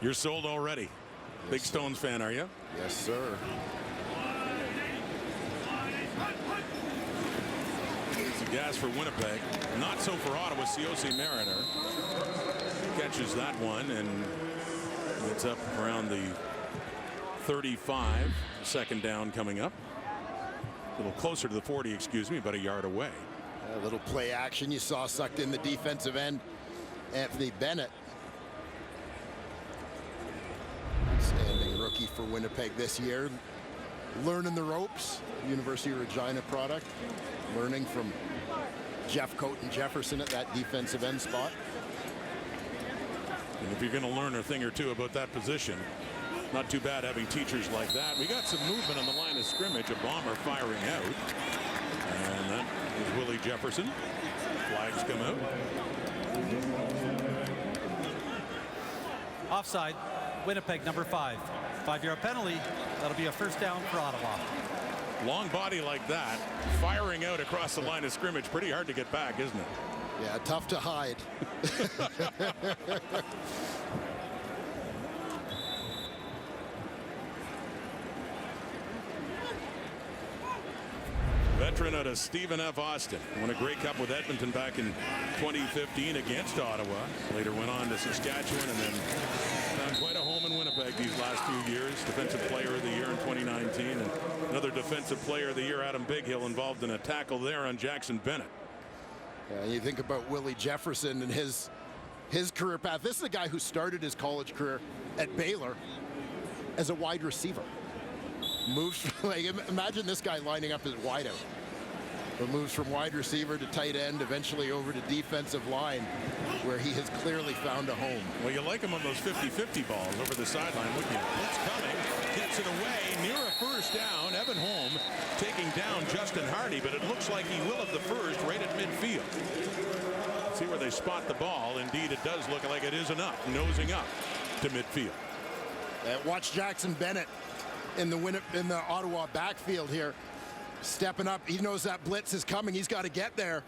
You're sold already. Big Stones fan, are you? Yes, sir. It's a gas for Winnipeg. Not so for Ottawa. COC Mariner catches that one, and it's up around the 35. Second down coming up. A little closer to the 40, excuse me, about a yard away. A little play action you saw sucked in the defensive end, Anthony Bennett. Outstanding rookie for Winnipeg this year. Learning the ropes. University of Regina product. Learning from Jeff Coat and Jefferson at that defensive end spot. And if you're going to learn a thing or two about that position, not too bad having teachers like that. We got some movement on the line of scrimmage. A bomber firing out. And that is Willie Jefferson. Flags come out. Offside. Winnipeg, number 5. 5-yard penalty. That'll be a first down for Ottawa. Long body like that, firing out across the line of scrimmage. Pretty hard to get back, isn't it? Yeah, tough to hide. Veteran out of Stephen F. Austin. Won a Grey Cup with Edmonton back in 2015 against Ottawa. Later went on to Saskatchewan and then found quite a home in Winnipeg these last few years. Defensive Player of the Year in 2019. And another Defensive Player of the Year, Adam Bighill, involved in a tackle there on Jackson Bennett. Yeah, you think about Willie Jefferson and his career path. This is a guy who started his college career at Baylor as a wide receiver. Moves, like, imagine this guy lining up as wideout. But moves from wide receiver to tight end, eventually over to defensive line, where he has clearly found a home. Well, you like him on those 50-50 balls over the sideline, wouldn't you? Blitz coming, gets it away, near a first down. Evan Holm taking down Justin Hardy, but it looks like he will at the first, right at midfield. See where they spot the ball. Indeed, it does look like it is enough, nosing up to midfield. Watch Jackson Bennett in the Ottawa backfield here, stepping up. He knows that blitz is coming. He's got to get there.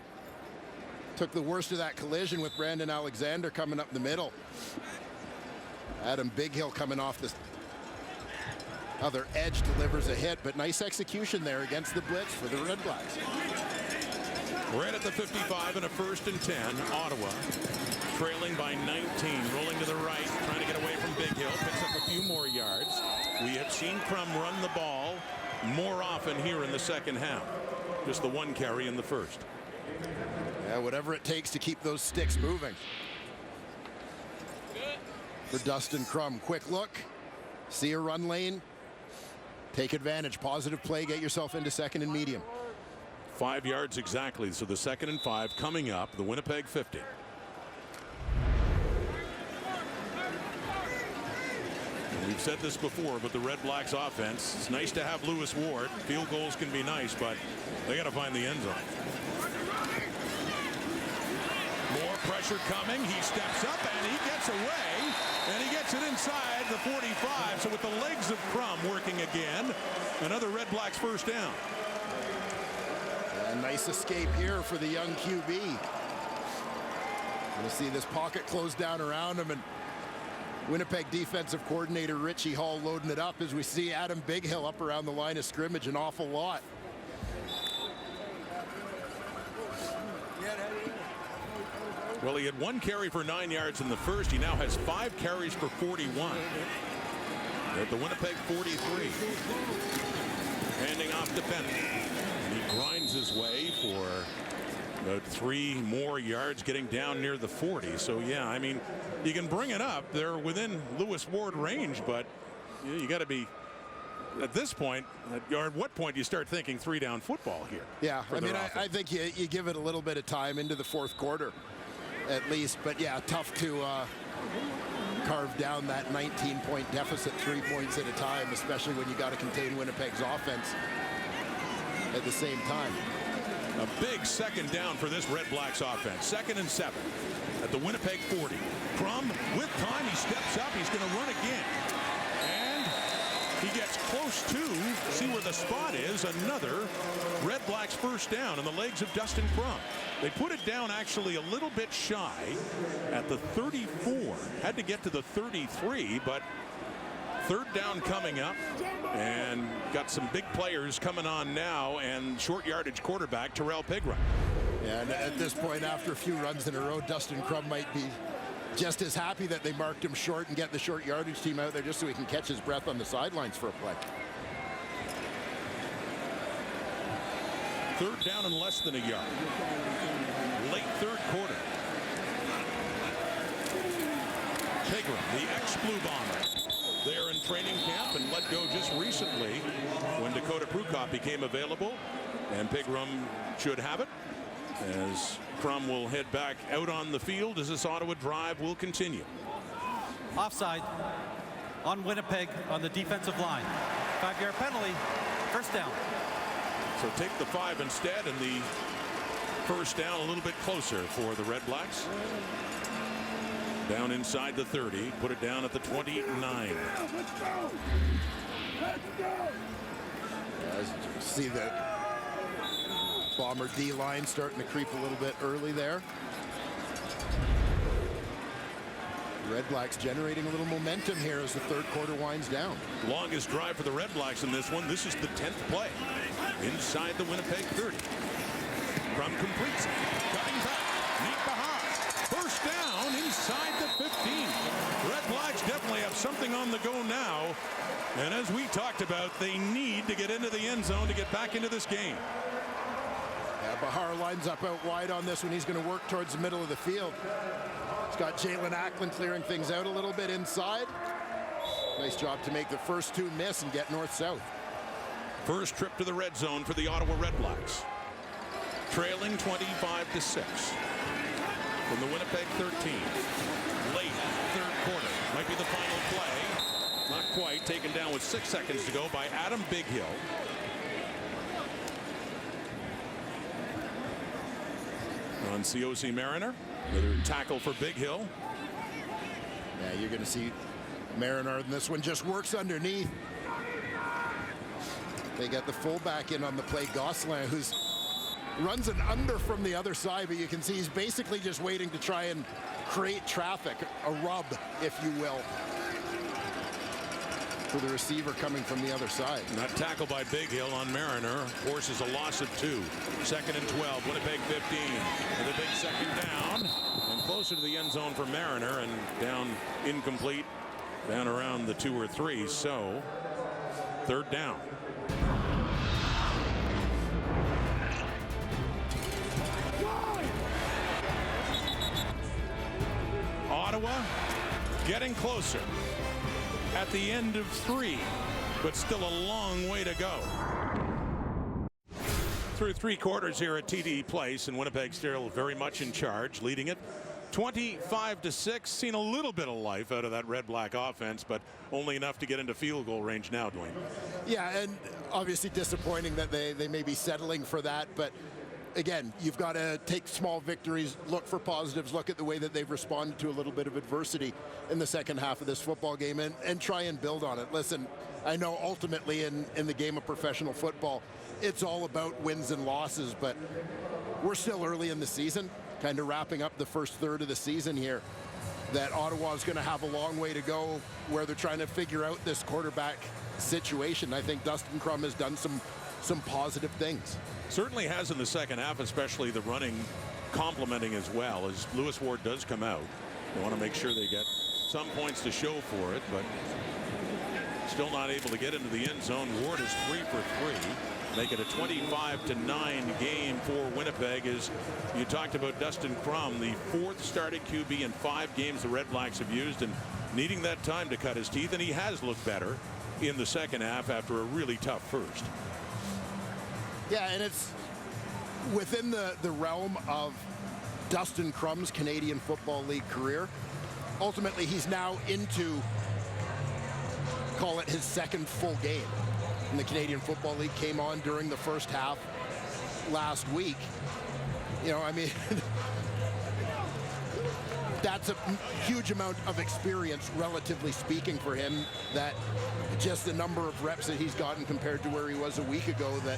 Took the worst of that collision with Brandon Alexander coming up the middle. Adam Bighill coming off the other edge, delivers a hit, but nice execution there against the blitz for the RedBlacks. Right at the 55 and a 1st and 10. Ottawa trailing by 19, rolling to the right, trying to get away from Bighill. Picks up a few more yards. We have seen Crum run the ball more often here in the second half. Just the one carry in the first. Yeah, whatever it takes to keep those sticks moving. For Dustin Crum, quick look, see a run lane, take advantage, positive play, get yourself into 2nd and medium. 5 yards exactly, so the 2nd and 5 coming up, the Winnipeg 50. We've said this before, but the RedBlacks offense, it's nice to have Lewis Ward. Field goals can be nice, but they got to find the end zone. More pressure coming. He steps up and he gets away, and he gets it inside the 45. So with the legs of Crum working again, another RedBlacks first down. A nice escape here for the young QB. You'll see this pocket close down around him, and Winnipeg defensive coordinator Richie Hall loading it up as we see Adam Bighill up around the line of scrimmage an awful lot. Well, he had 1 carry for 9 yards in the first. He now has 5 carries for 41. At the Winnipeg 43. Handing off to Bennett. He grinds his way for about 3 more yards, getting down near the 40. So, yeah, I mean, you can bring it up. They're within Lewis Ward range, but you got to be, at this point, or at what point do you start thinking 3-down football here? Yeah, I mean, I think you give it a little bit of time into the fourth quarter, at least. But, yeah, tough to carve down that 19-point deficit 3 points at a time, especially when you got to contain Winnipeg's offense at the same time. A big second down for this Red Blacks offense. 2nd and 7 at the Winnipeg 40. Crum with time. He steps up. He's going to run again. And he gets close to, see where the spot is, another Red Blacks first down in the legs of Dustin Crum. They put it down actually a little bit shy at the 34. Had to get to the 33, but 3rd down coming up, and got some big players coming on now, and short yardage quarterback Terrell Pigram. And at this point, after a few runs in a row, Dustin Crum might be just as happy that they marked him short and get the short yardage team out there just so he can catch his breath on the sidelines for a play. 3rd down and less than a yard. Late 3rd quarter. Pigram, the ex-Blue Bomber. They're in training camp and let go just recently when Dakota Prukop became available. And Pigram should have it, as Crum will head back out on the field as this Ottawa drive will continue. Offside on Winnipeg on the defensive line. 5-yard penalty, first down. So take the 5 instead, and the first down a little bit closer for the Red Blacks. Down inside the 30, put it down at the 29. As you see the Bomber D line starting to creep a little bit early there. Red Blacks generating a little momentum here as the 3rd quarter winds down. Longest drive for the Red Blacks in this one. This is the 10th play. Inside the Winnipeg 30. Crum completes it. Cutting back. Neat Bahar. First down inside the 15. Red Blacks definitely have something on the go now. And as we talked about, they need to get into the end zone to get back into this game. Yeah, Bahar lines up out wide on this one. He's going to work towards the middle of the field. He's got Jalen Ackland clearing things out a little bit inside. Nice job to make the first 2 miss and get north-south. First trip to the red zone for the Ottawa RedBlacks. Trailing 25-6 from the Winnipeg 13. Late 3rd quarter. Might be the final play. Not quite. Taken down with 6 seconds to go by Adam Bighill. On COC Mariner. Another tackle for Bighill. Yeah, you're going to see Mariner in this one just works underneath. They get the fullback in on the play, Gosselin, who's runs an under from the other side, but you can see he's basically just waiting to try and create traffic, a rub, if you will, for the receiver coming from the other side. Not tackled by Bighill on Mariner. Forces a loss of 2. 2nd and 12, Winnipeg 15. With a big second down. And closer to the end zone for Mariner, and down incomplete, down around the 2 or 3. So, 3rd down. Ottawa getting closer at the end of 3, but still a long way to go. Through 3 quarters here at TD Place, and Winnipeg still very much in charge, leading it 25-6. Seen a little bit of life out of that red-black offense, but only enough to get into field goal range now, Dwayne. Yeah, and obviously disappointing that they may be settling for that, but again, you've got to take small victories, look for positives, look at the way that they've responded to a little bit of adversity in the second half of this football game, and try and build on it. Listen, I know ultimately in the game of professional football, it's all about wins and losses, but we're still early in the season, kind of wrapping up the first third of the season here, that Ottawa is going to have a long way to go where they're trying to figure out this quarterback situation. I think Dustin Crum has done some some positive things. Certainly has in the second half, especially the running complementing as well. As Lewis Ward does come out, they want to make sure they get some points to show for it, but still not able to get into the end zone. Ward is 3 for 3. Make it a 25-9 game for Winnipeg. As you talked about Dustin Crum, the 4th starting QB in 5 games the Red Blacks have used, and needing that time to cut his teeth, and he has looked better in the second half after a really tough first. Yeah, and it's within the realm of Dustin Crum's Canadian Football League career. Ultimately, he's now into, call it his second full game in the Canadian Football League. Came on during the first half last week. You know, I mean, that's a huge amount of experience, relatively speaking, for him. That just the number of reps that he's gotten compared to where he was a week ago, that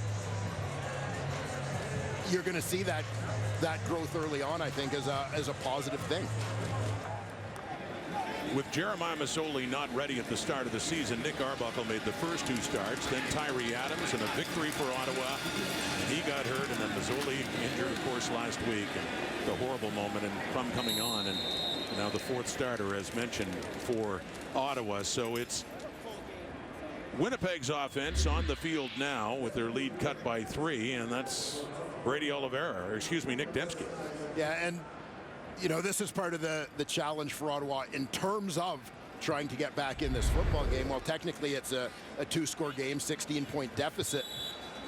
you're going to see that growth early on, I think, as a positive thing. With Jeremiah Masoli not ready at the start of the season, Nick Arbuckle made the first 2 starts, then Tyree Adams, and a victory for Ottawa. He got hurt, and then Masoli injured, of course, last week. And the horrible moment, and Crum coming on, and now the 4th starter, as mentioned, for Ottawa. So it's Winnipeg's offense on the field now with their lead cut by 3, and that's Brady Oliveira, or excuse me, Nick Dembski. Yeah, and you know, this is part of the challenge for Ottawa in terms of trying to get back in this football game. Well, technically it's a 2-score game, 16-point deficit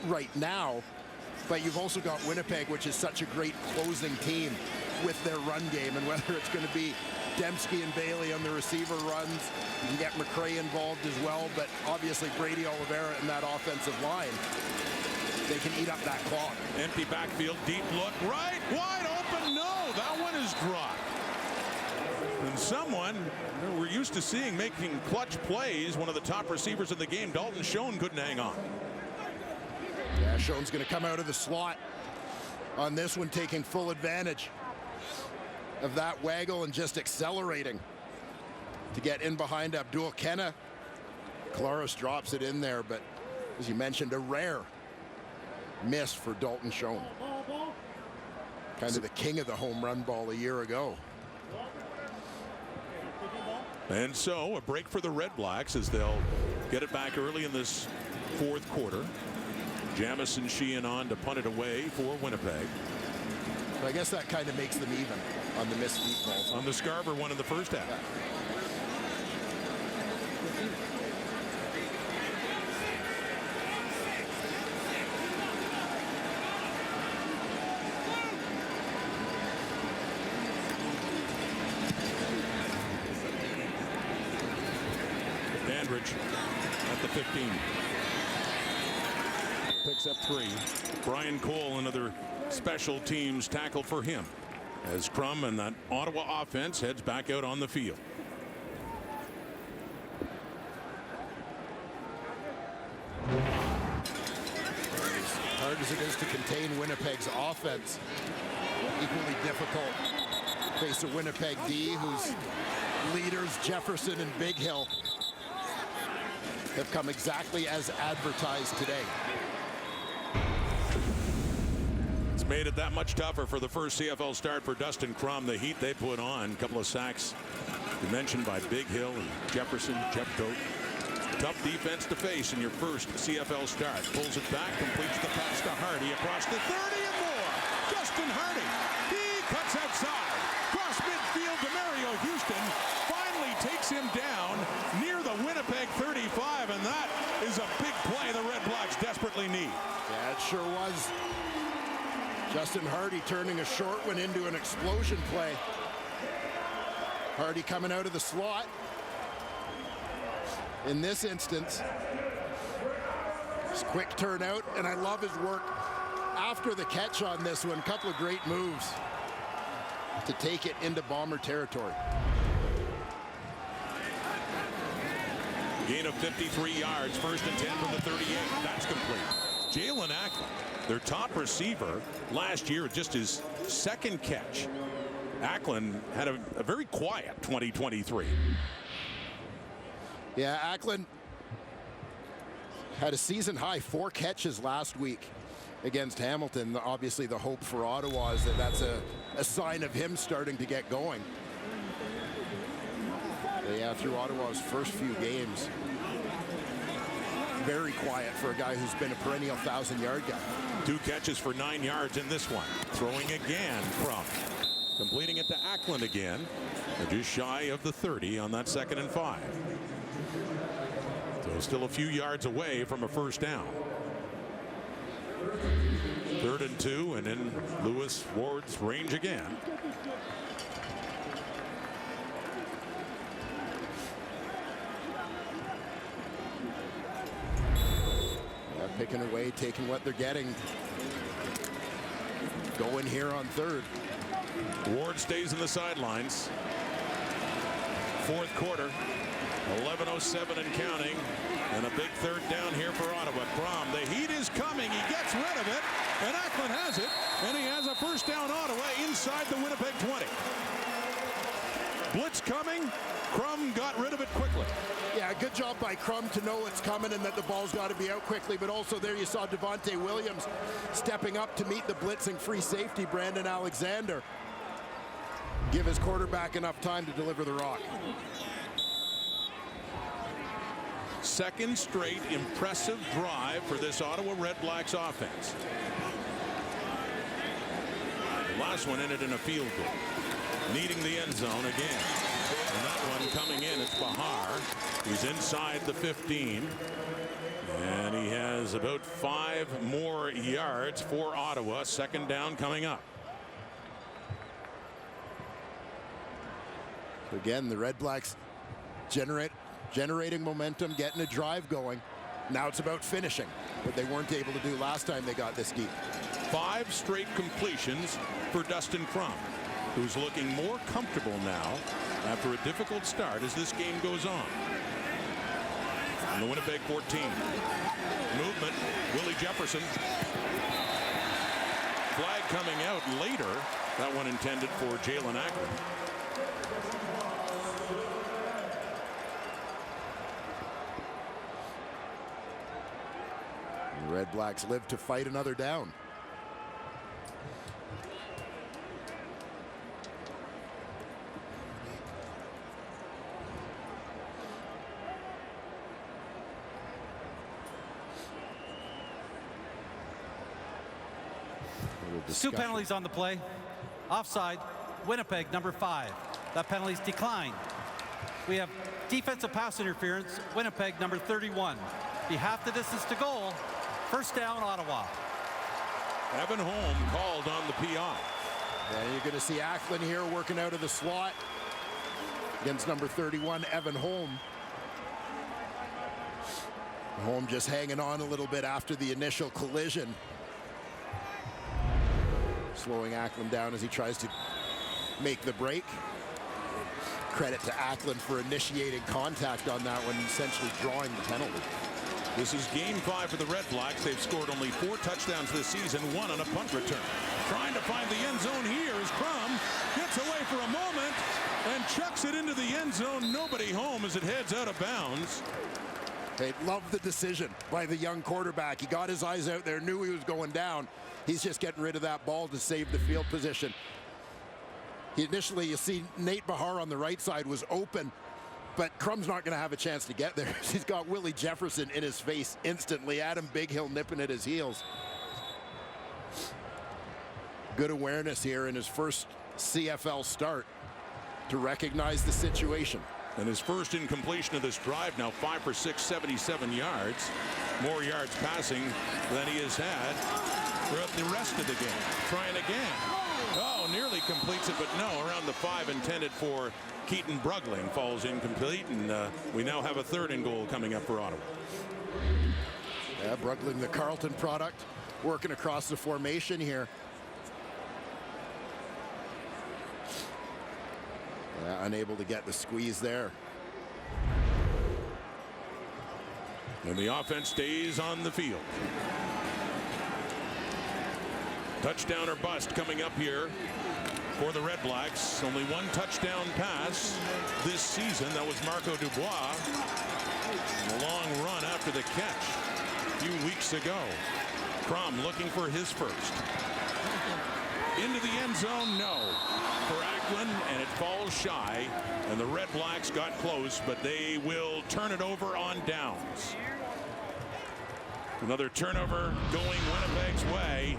right now, but you've also got Winnipeg, which is such a great closing team with their run game, and whether it's going to be Dembski and Bailey on the receiver runs, you can get McRae involved as well, but obviously Brady Oliveira in that offensive line, they can eat up that clock. Empty backfield, deep look, right, wide open, no, that one is dropped. And someone we're used to seeing making clutch plays, one of the top receivers in the game, Dalton Schoen, couldn't hang on. Yeah, Schoen's going to come out of the slot on this one, taking full advantage of that waggle and just accelerating to get in behind Abdul Kenna. Claros drops it in there, but as you mentioned, a rare miss for Dalton Schoen. Kind of the king of the home run ball a year ago. And so a break for the Red Blacks as they'll get it back early in this 4th quarter. Jamison Sheehan on to punt it away for Winnipeg. So I guess that kind of makes them even on the missed meatballs. On the Scarver one in the first half. Yeah. Dandridge at the 15. Picks up 3. Brian Cole, another special teams tackle for him, as Crum and that Ottawa offense heads back out on the field. As hard as it is to contain Winnipeg's offense, equally difficult face a Winnipeg D whose leaders Jefferson and Big Hill have come exactly as advertised today. It's made it that much tougher for the first CFL start for Dustin Crum. The heat they put on, a couple of sacks mentioned by Big Hill and Jefferson, Jeffcoat. Tough defense to face in your first CFL start. Pulls it back, completes the pass to Hardy across the 30 and more. Justin Hardy, he cuts outside. Cross midfield to Mario Houston. Finally takes him down near the Winnipeg 35, and that is a big play the Red Blacks desperately need. Yeah, it sure was. Justin Hardy turning a short one into an explosion play. Hardy coming out of the slot. In this instance, it's quick turnout, and I love his work after the catch on this one. Couple of great moves to take it into Bomber territory. Gain of 53 yards, 1st and 10 from the 38. That's complete. Jalen Acklin, their top receiver last year, just his 2nd catch. Acklin had a very quiet 2023. Yeah, Acklin Had a season high 4 catches last week against Hamilton. Obviously, the hope for Ottawa is that that's a sign of him starting to get going. But yeah, through Ottawa's first few games, very quiet for a guy who's been a perennial 1,000-yard guy. 2 catches for 9 yards in this one. Throwing again from. Completing it to Ackland again. They're just shy of the 30 on that 2nd and 5. So still a few yards away from a first down. 3rd and 2, and in Lewis Ward's range again. Yeah, picking away, taking what they're getting. Going here on 3rd. Ward stays in the sidelines. 4th quarter. 11:07 and counting. And a big 3rd down here for Ottawa. Crom, the heat is coming. He gets rid of it. And Ackland has it. And he has a first down Ottawa inside the Winnipeg 20. Blitz coming. Crum got rid of it quickly. Yeah, good job by Crum to know it's coming and that the ball's got to be out quickly. But also there you saw Devontae Williams stepping up to meet the blitzing free safety, Brandon Alexander. Give his quarterback enough time to deliver the rock. 2nd straight impressive drive for this Ottawa RedBlacks offense. The last one ended in a field goal. Needing the end zone again. And that one coming in, it's Bahar. He's inside the 15. And he has about 5 more yards for Ottawa. 2nd down coming up. Again, the RedBlacks generating momentum, getting a drive going. Now it's about finishing, what they weren't able to do last time they got this deep. 5 straight completions for Dustin Crum, who's looking more comfortable now after a difficult start as this game goes on. On the Winnipeg 14. Movement, Willie Jefferson. Flag coming out later. That one intended for Jalen Ackland. The RedBlacks live to fight another down. Two penalties on the play. Offside, Winnipeg, number 5. That penalty's declined. We have defensive pass interference, Winnipeg, number 31. Be half the distance to goal. First down, Ottawa. Evan Holm called on the PI. And you're going to see Ackland here working out of the slot against number 31, Evan Holm. Holm just hanging on a little bit after the initial collision. Slowing Ackland down as he tries to make the break. Credit to Ackland for initiating contact on that one, essentially drawing the penalty. This is game 5 for the RedBlacks. They've scored only 4 touchdowns this season, 1 on a punt return. Trying to find the end zone here as Crum gets away for a moment and chucks it into the end zone. Nobody home as it heads out of bounds. They love the decision by the young quarterback. He got his eyes out there, knew he was going down. He's just getting rid of that ball to save the field position. Initially, you see Nate Bahar on the right side was open, but Crum's not going to have a chance to get there. He's got Willie Jefferson in his face instantly. Adam Bighill nipping at his heels. Good awareness here in his first CFL start to recognize the situation. And his first incompletion of this drive now 5 for 6, 77 yards. More yards passing than he has had throughout the rest of the game. Trying again. Oh, nearly completes it, but no, around the 5 intended for Keaton Brugling falls incomplete, and we now have a 3rd and goal coming up for Ottawa. Yeah, Brugling, the Carleton product, working across the formation here. Yeah, unable to get the squeeze there. And the offense stays on the field. Touchdown or bust coming up here for the RedBlacks. Only 1 touchdown pass this season. That was Marco Dubois. And a long run after the catch. few weeks ago. Crum looking for his first. Into the end zone, no. For Ackland, and it falls shy. And the Red Blacks got close, but they will turn it over on downs. Another turnover going Winnipeg's way.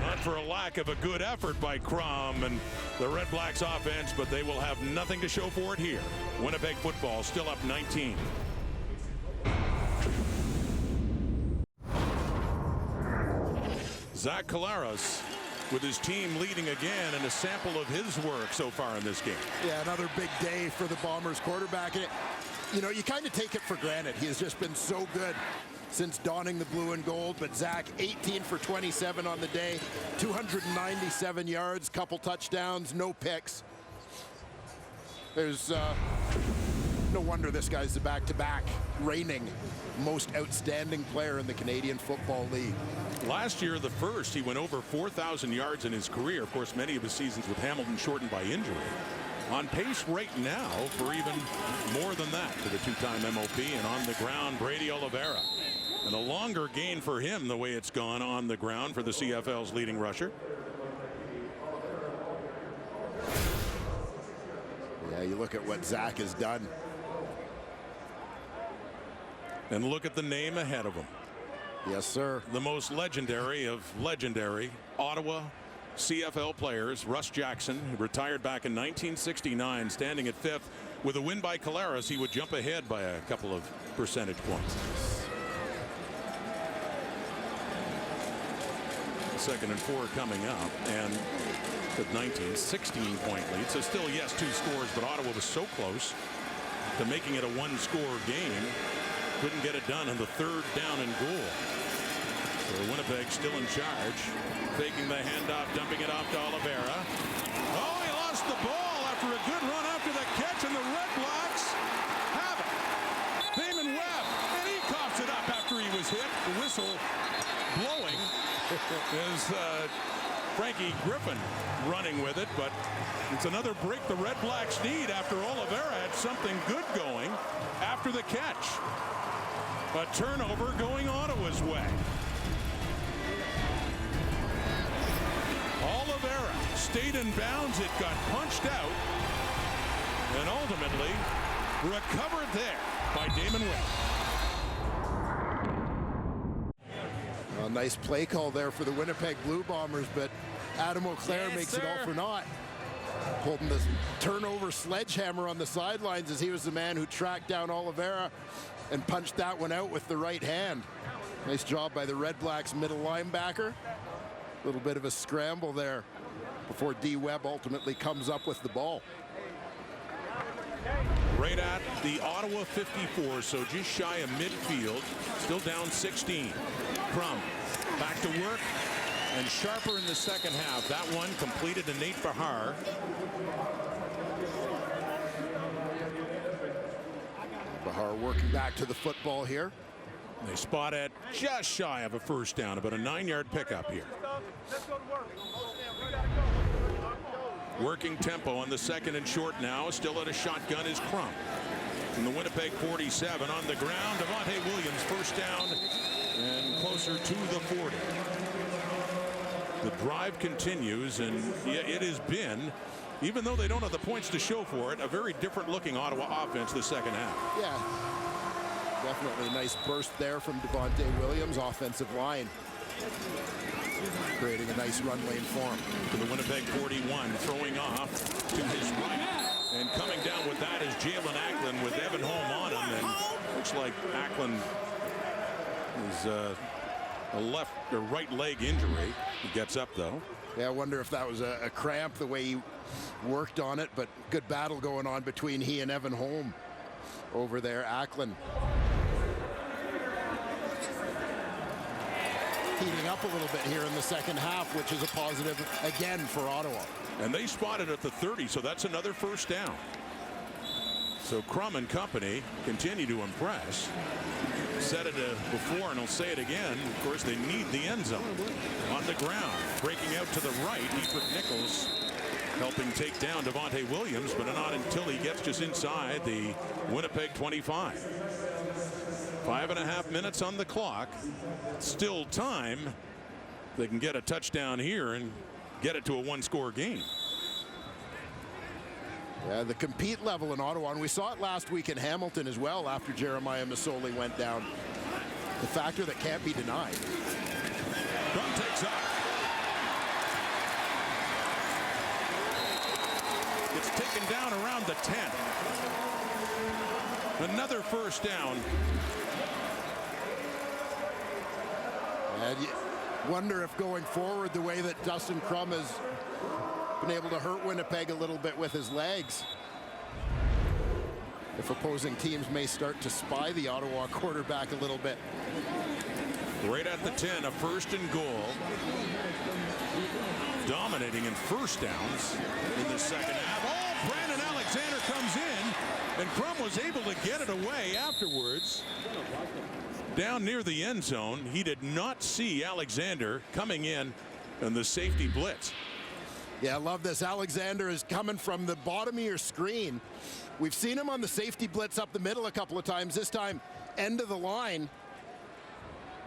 Not for a lack of a good effort by Crum and the Red Blacks offense, but they will have nothing to show for it here. Winnipeg football still up 19. Zach Collaros with his team leading again, and a sample of his work so far in this game. Yeah, another big day for the Bombers quarterback. And you know, you kind of take it for granted. He has just been so good since donning the blue and gold. But Zach, 18 for 27 on the day, 297 yards, couple touchdowns, no picks. There's no wonder this guy's the back-to-back reigning most outstanding player in the Canadian Football League. Last year, the first, he went over 4,000 yards in his career. Of course, many of his seasons with Hamilton shortened by injury. On pace right now for even more than that to the two-time MOP. And on the ground, Brady Oliveira. And a longer gain for him the way it's gone on the ground for the CFL's leading rusher. Yeah, you look at what Zach has done. And look at the name ahead of him. Yes, sir. The most legendary of legendary Ottawa CFL players, Russ Jackson, who retired back in 1969, standing at fifth. With a win by Collaros, he would jump ahead by a couple of percentage points. Second and 4 coming up, and with 19, 16-point lead. So still, yes, 2 scores, but Ottawa was so close to making it a 1-score game. Couldn't get it done on the third down and goal. So Winnipeg still in charge. Taking the handoff, dumping it off to Oliveira. Oh, he lost the ball after a good run after the catch, and the Red Blacks have it. Damon Webb, and he coughs it up after he was hit. The whistle blowing as Frankie Griffin running with it, but it's another break the Red Blacks need after Oliveira had something good going after the catch. A turnover going Ottawa's way. Oliveira stayed in bounds. It got punched out and ultimately recovered there by Damon Webb. A nice play call there for the Winnipeg Blue Bombers, but Adam Auclair makes it all for naught. Holding the turnover sledgehammer on the sidelines as he was the man who tracked down Oliveira and punched that one out with the right hand. Nice job by the Red Blacks middle linebacker. A little bit of a scramble there before D. Webb ultimately comes up with the ball. Right at the Ottawa 54, so just shy of midfield. Still down 16. Crum back to work, and sharper in the second half. That one completed to Nate Bahar. Bahar working back to the football here. They spot at just shy of a first down, about a 9-yard pickup here. Working tempo on the second and short now. Still at a shotgun is Crum. From the Winnipeg 47 on the ground. Devontae Williams first down and closer to the 40. The drive continues, and yeah, it has been, even though they don't have the points to show for it, a very different looking Ottawa offense the second half. Yeah, definitely a nice burst there from Devontae Williams, offensive line. Creating a nice run lane for him. To the Winnipeg 41, throwing off to his right. And coming down with that is Jalen Ackland with Evan Holm on him. And looks like Ackland is a left or right leg injury. He gets up though. Yeah, I wonder if that was a cramp the way he worked on it, but good battle going on between he and Evan Holm over there. Ackland heating up a little bit here in the second half, which is a positive again for Ottawa. And they spotted at the 30, so that's another first down. So Crum and company continue to impress. Said it before, and I'll say it again. Of course, they need the end zone. On the ground, breaking out to the right, Ethan Nichols helping take down Devontae Williams, but not until he gets just inside the Winnipeg 25. 5.5 minutes on the clock. Still time. They can get a touchdown here and get it to a one-score game. Yeah, the compete level in Ottawa, and we saw it last week in Hamilton as well after Jeremiah Masoli went down. The factor that can't be denied. Crum takes up. It's taken down around the 10. Another first down. And you wonder if going forward, the way that Dustin Crum has been able to hurt Winnipeg a little bit with his legs, if opposing teams may start to spy the Ottawa quarterback a little bit. Right at the 10, a first and goal. Dominating in first downs in the second half. Oh, Brandon Alexander comes in, and Crum was able to get it away afterwards. Down near the end zone, he did not see Alexander coming in the safety blitz. Yeah, I love this. Alexander is coming from the bottom of your screen. We've seen him on the safety blitz up the middle a couple of times. This time, end of the line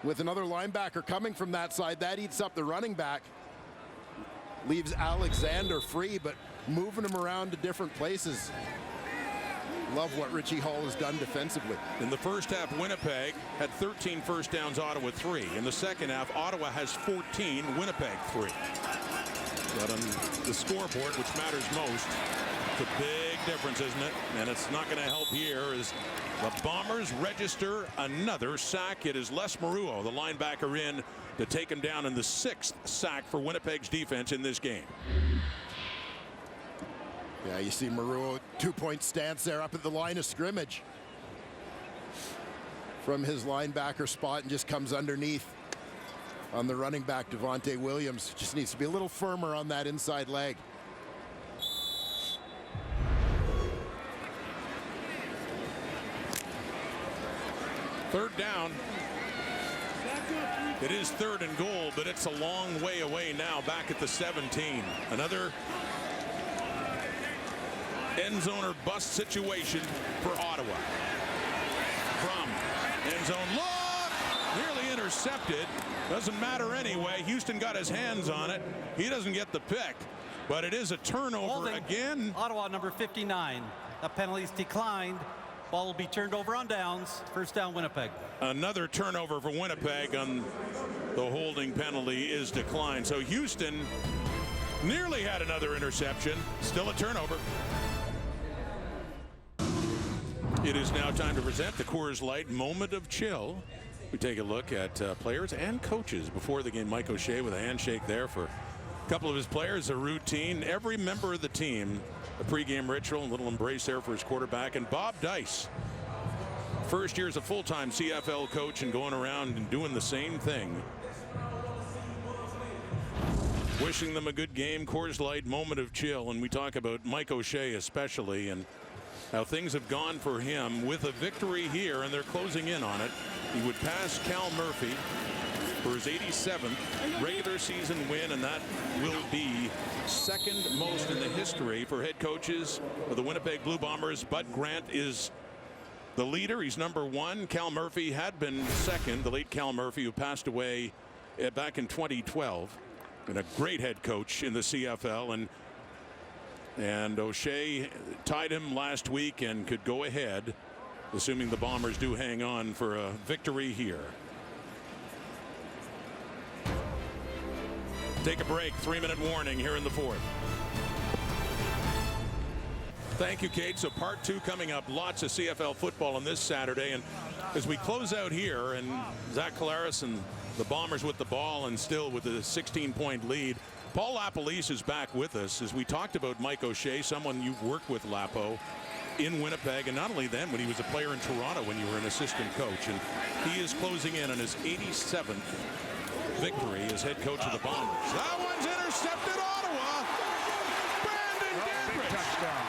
with another linebacker coming from that side. That eats up the running back. Leaves Alexander free, but moving him around to different places. Love what Richie Hall has done defensively. In the first half, Winnipeg had 13 first downs, Ottawa 3. In the second half, Ottawa has 14, Winnipeg 3. But on the scoreboard, which matters most, it's a big difference, isn't it? And it's not going to help here as the Bombers register another sack. It is Les Maruo, the linebacker, in to take him down in the 6th sack for Winnipeg's defense in this game. Yeah, you see Maruo, 2-point stance there up at the line of scrimmage from his linebacker spot and just comes underneath on the running back, Devontae Williams. Just needs to be a little firmer on that inside leg. Third down. It is third and goal, but it's a long way away now, back at the 17. Another end zone or bust situation for Ottawa. Crum, end zone look, nearly intercepted. Doesn't matter anyway. Houston got his hands on it. He doesn't get the pick, but it is a turnover Holding. Again. Ottawa number 59. The penalties declined. Ball will be turned over on downs. First down, Winnipeg. Another turnover for Winnipeg on the holding penalty is declined. So Houston nearly had another interception. Still a turnover. It is now time to present the Coors Light Moment of Chill. We take a look at players and coaches before the game. Mike O'Shea with a handshake there for a couple of his players, a routine. Every member of the team, a pregame ritual, a little embrace there for his quarterback. And Bob Dice, first year as a full-time CFL coach and going around and doing the same thing. Wishing them a good game. Coors Light Moment of Chill. And we talk about Mike O'Shea especially and how things have gone for him with a victory here, and they're closing in on it. He would pass Cal Murphy for his 87th regular season win, and that will be second most in the history for head coaches of the Winnipeg Blue Bombers. Bud Grant is the leader. He's number 1. Cal Murphy had been second, the late Cal Murphy, who passed away back in 2012, and a great head coach in the CFL. And O'Shea tied him last week and could go ahead, assuming the Bombers do hang on for a victory here. Take a break. 3-minute warning here in the 4th. Thank you, Kate. So part 2 coming up. Lots of CFL football on this Saturday. And as we close out here, and Zach Collaros and the Bombers with the ball and still with a 16-point lead, Paul Lapalisse is back with us as we talked about Mike O'Shea, someone you've worked with, Lapo, in Winnipeg, and not only then when he was a player in Toronto when you were an assistant coach. And he is closing in on his 87th victory as head coach of the Bombers. That one's intercepted, Ottawa. Brandon Dandridge. Touchdown.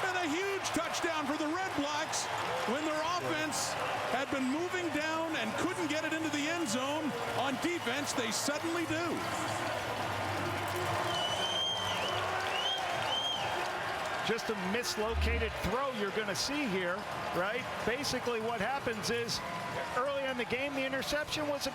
And a huge touchdown for the RedBlacks when their offense had been moving down and couldn't get it into the end zone. On defense, they suddenly do. just a mislocated throw you're going to see here, right? Basically what happens is early in the game, the interception was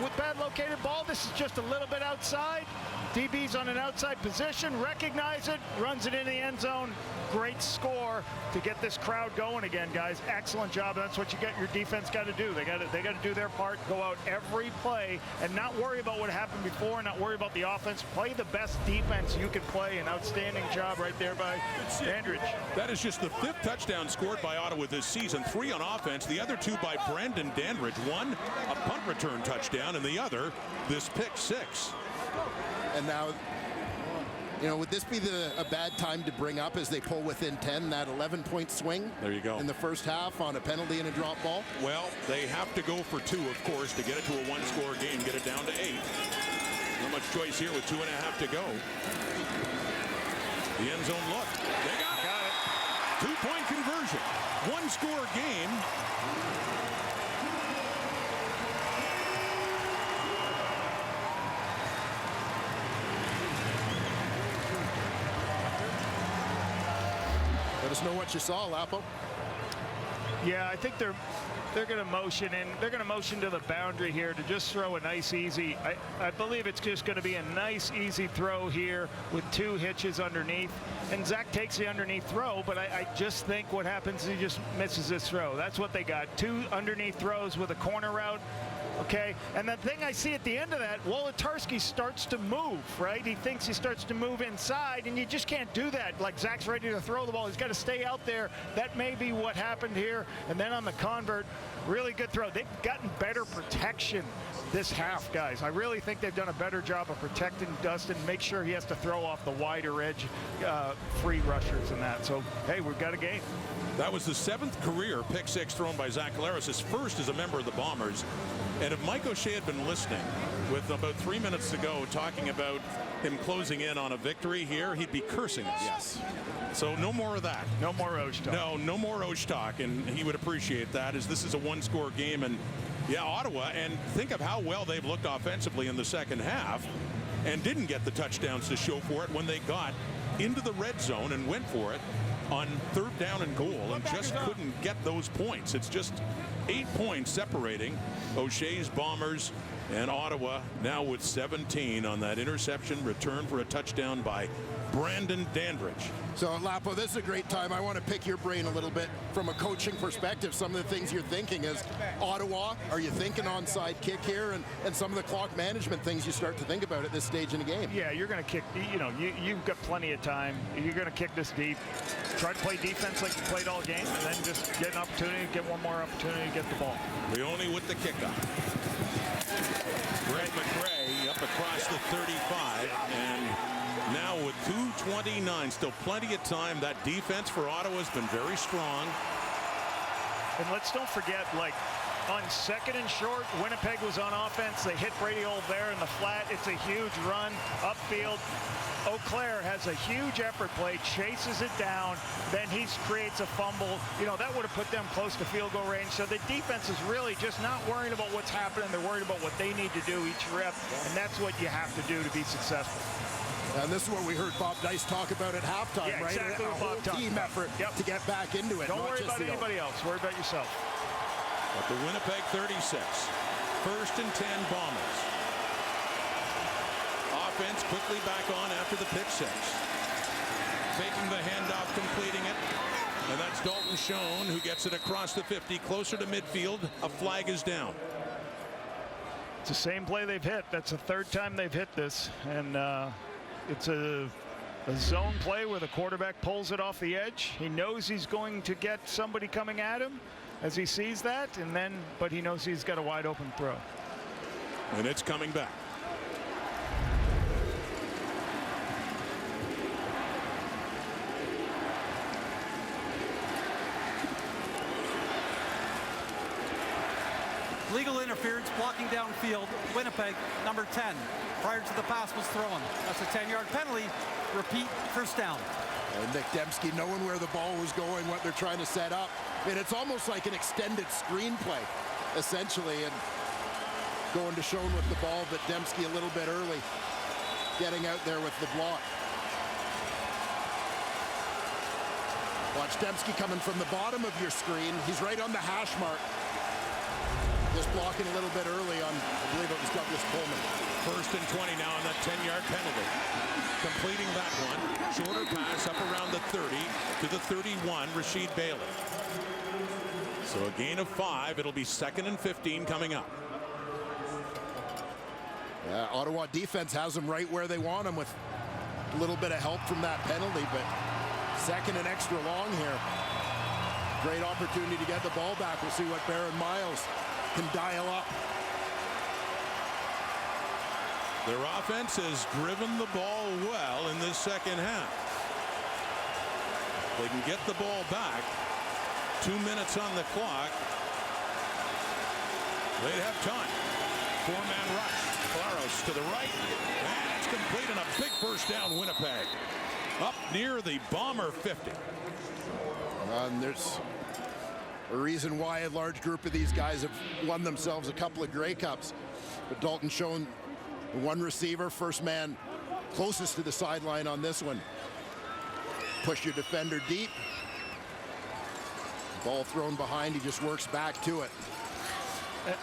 with bad located ball. This is just a little bit outside. DB's on an outside position, recognize it, runs it in the end zone. Great score to get this crowd going again, guys. Excellent job. That's what your defense got to do. They got to do their part, go out every play and not worry about what happened before, not worry about the offense. Play the best defense you can play. An outstanding job right there by Dandridge. That is just the 5th touchdown scored by Ottawa this season. 3 on offense, the other 2 by Brandon Dandridge. 1 a punt return touchdown, and the other this pick 6. And now, would this be a bad time to bring up as they pull within 10, that 11-point swing? There you go. In the first half on a penalty and a drop ball? Well, they have to go for 2, of course, to get it to a 1-score game, get it down to 8. Not much choice here with 2.5 to go. The end zone look. They got it. 2-point conversion. 1-score game. Let us know what you saw, Lapo. Yeah, I think they're going to motion in. They're going to motion to the boundary here to just throw a nice, easy. I believe it's just going to be a nice, easy throw here with 2 hitches underneath. And Zach takes the underneath throw, but I just think what happens is he just misses this throw. That's what they got. 2 underneath throws with a corner route. Okay, and the thing I see at the end of that, Wolotarski starts to move, right? He thinks he starts to move inside, and you just can't do that. Like, Zach's ready to throw the ball. He's got to stay out there. That may be what happened here. And then on the convert, really good throw. They've gotten better protection this half, guys. I really think they've done a better job of protecting Dustin, make sure he has to throw off the wider edge free rushers and that. So, hey, we've got a game. That was the 7th career pick 6 thrown by Zach Collaros, his first as a member of the Bombers. And if Mike O'Shea had been listening with about 3 minutes to go talking about him closing in on a victory here, he'd be cursing us. Yes. So no more of that. No more Osh talk. No more Osh talk, and he would appreciate that, as this is a 1-score game. And yeah, Ottawa, and think of how well they've looked offensively in the second half and didn't get the touchdowns to show for it when they got into the red zone and went for it on 3rd down and goal and just couldn't get those points. It's just 8 points separating O'Shea's Bombers and Ottawa, now with 17 on that interception return for a touchdown by Brandon Dandridge. So, Lapo, this is a great time. I want to pick your brain a little bit from a coaching perspective. Some of the things you're thinking is, Ottawa, are you thinking onside kick here? And some of the clock management things you start to think about at this stage in the game. Yeah, you're going to kick, you've got plenty of time. You're going to kick this deep. Try to play defense like you played all game, and then just get an opportunity, get one more opportunity to get the ball. Leone with the kickoff. Greg McRae up across the 35, and now with 2:29, still plenty of time. That defense for Ottawa has been very strong. And let's don't forget, like, on 2nd and short, Winnipeg was on offense. They hit Brady Olvera in the flat. It's a huge run upfield. Eau Claire has a huge effort play, chases it down, then he creates a fumble. That would have put them close to field goal range. So the defense is really just not worrying about what's happening. They're worried about what they need to do each rep, and that's what you have to do to be successful. And this is what we heard Bob Dice talk about at halftime, yeah, right? Exactly a what whole team effort to get back into it. Don't worry about anybody else. Worry about yourself. At the Winnipeg 36, 1st and 10 Bombers. Offense quickly back on after the pick 6. Taking the handoff, completing it. And that's Dalton Schoen who gets it across the 50, closer to midfield. A flag is down. It's the same play they've hit. That's the 3rd time they've hit this. And it's a zone play where the quarterback pulls it off the edge. He knows he's going to get somebody coming at him as he sees that, but he knows he's got a wide open throw. And it's coming back. Legal interference, blocking downfield. Winnipeg, number 10. Prior to the pass was thrown. That's a 10-yard penalty. Repeat, 1st down. And Nick Dembski knowing where the ball was going, what they're trying to set up. I mean, it's almost like an extended screenplay, essentially. And going to Schoen with the ball, but Dembski a little bit early, getting out there with the block. Watch Dembski coming from the bottom of your screen. He's right on the hash mark. Just blocking a little bit early on, I believe it was Douglas Coleman. 1st and 20 now on that 10-yard penalty. Completing that one. Shorter pass up around the 30 to the 31, Rasheed Bailey. So a gain of 5. It'll be 2nd and 15 coming up. Ottawa defense has them right where they want them with a little bit of help from that penalty, but 2nd and extra long here. Great opportunity to get the ball back. We'll see what Baron Miles can dial up. Their offense has driven the ball well in this second half. They can get the ball back. 2 minutes on the clock. They'd have time. 4-man rush. Claros to the right. And it's complete, and a big first down, Winnipeg. Up near the Bomber 50. And there's a reason why a large group of these guys have won themselves a couple of Grey Cups. But Dalton Schoen, one receiver, first man closest to the sideline on this one. Push your defender deep. Ball thrown behind, he just works back to it.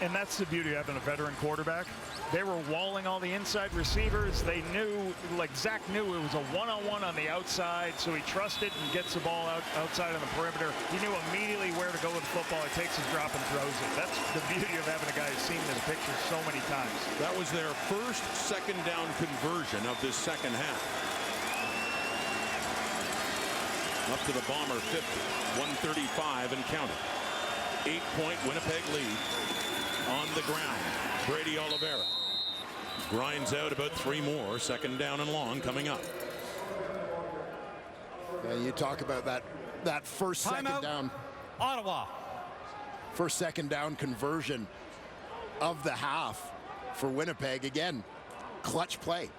And that's the beauty of having a veteran quarterback. They were walling all the inside receivers. They knew, like Zach knew, it was a one-on-one on the outside, so he trusted and gets the ball outside on the perimeter. He knew immediately where to go with the football. He takes his drop and throws it. That's the beauty of having a guy who's seen this picture so many times. That was their first second down conversion of this second half. Up to the Bomber 50, 135 and counting. 8-point Winnipeg lead on the ground. Brady Oliveira grinds out about 3 more. Second down and long coming up. And you talk about that first second down. Ottawa. First second down conversion of the half for Winnipeg. Again, clutch play,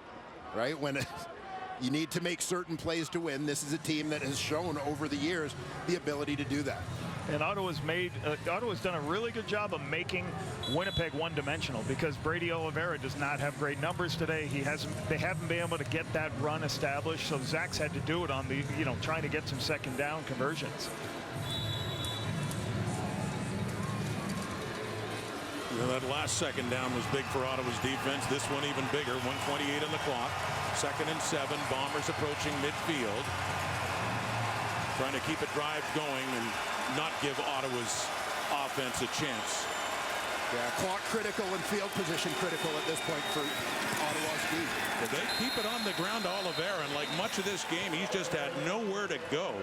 right? When you need to make certain plays to win. This is a team that has shown over the years the ability to do that. And Ottawa's done a really good job of making Winnipeg one-dimensional, because Brady Oliveira does not have great numbers today. They haven't been able to get that run established, so Zach's had to do it on the, trying to get some second down conversions. That last second down was big for Ottawa's defense. This one even bigger. 1:28 on the clock. 2nd and 7. Bombers approaching midfield. Trying to keep a drive going and not give Ottawa's offense a chance. Yeah, clock critical and field position critical at this point for Ottawa's D. But they keep it on the ground to Oliveira, and like much of this game, he's just had nowhere to go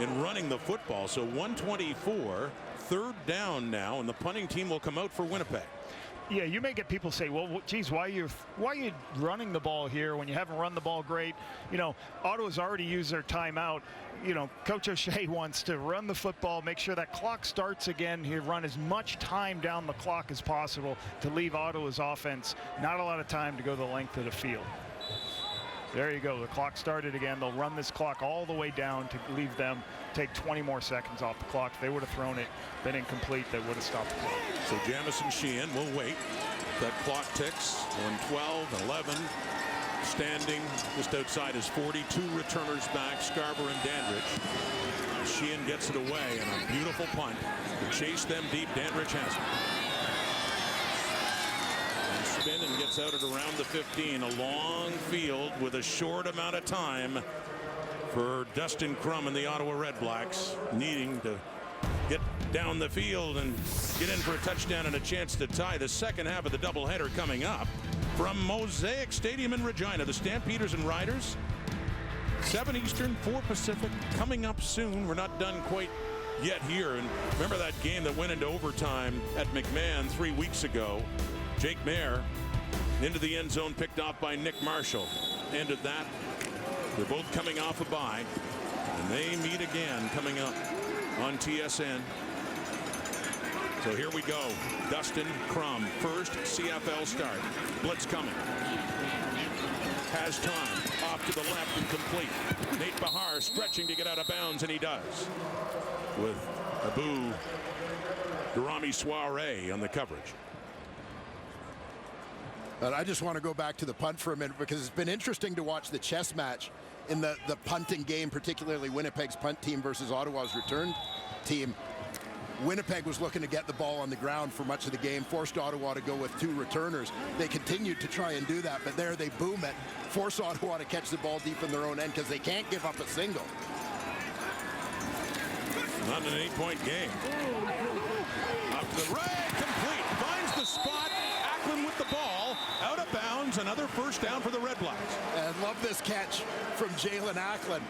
in running the football. So 124, 3rd down now, and the punting team will come out for Winnipeg. Yeah, you may get people say, well, geez, why are you running the ball here when you haven't run the ball great? Ottawa's already used their timeout. Coach O'Shea wants to run the football, make sure that clock starts again. He'll run as much time down the clock as possible to leave Ottawa's offense not a lot of time to go the length of the field. There you go. The clock started again. They'll run this clock all the way down to leave them take 20 more seconds off the clock. If they would have thrown it, been incomplete, they would have stopped the clock. So Jamison Sheehan will wait. That clock ticks on 12, 11. Standing just outside his 40. 2 returners back, Scarborough and Dandridge. Sheehan gets it away, and a beautiful punt to chase them deep. Dandridge has it. Spin and gets out at around the 15. A long field with a short amount of time for Dustin Crum and the Ottawa RedBlacks, needing to get down the field and get in for a touchdown and a chance to tie. The second half of the doubleheader coming up from Mosaic Stadium in Regina. The Stampeders and Riders, 7 Eastern, 4 Pacific, coming up soon. We're not done quite yet here. And remember that game that went into overtime at McMahon 3 weeks ago? Jake Mayer into the end zone, picked off by Nick Marshall. Ended that. They're both coming off a bye, and they meet again coming up on TSN. So here we go. Dustin Crum, first CFL start. Blitz coming. Has time. Off to the left and complete. Nate Bahar stretching to get out of bounds, and he does. With Abu Durrani Soiree on the coverage. But I just want to go back to the punt for a minute because it's been interesting to watch the chess match in the punting game, particularly Winnipeg's punt team versus Ottawa's return team. Winnipeg was looking to get the ball on the ground for much of the game, forced Ottawa to go with 2 returners. They continued to try and do that, but there they boom it, force Ottawa to catch the ball deep in their own end because they can't give up a single. Not an 8-point game. Up the right, complete, finds the spot. Ackland with the ball, out of bounds, another first down for the RedBlacks. And love this catch from Jalen Ackland.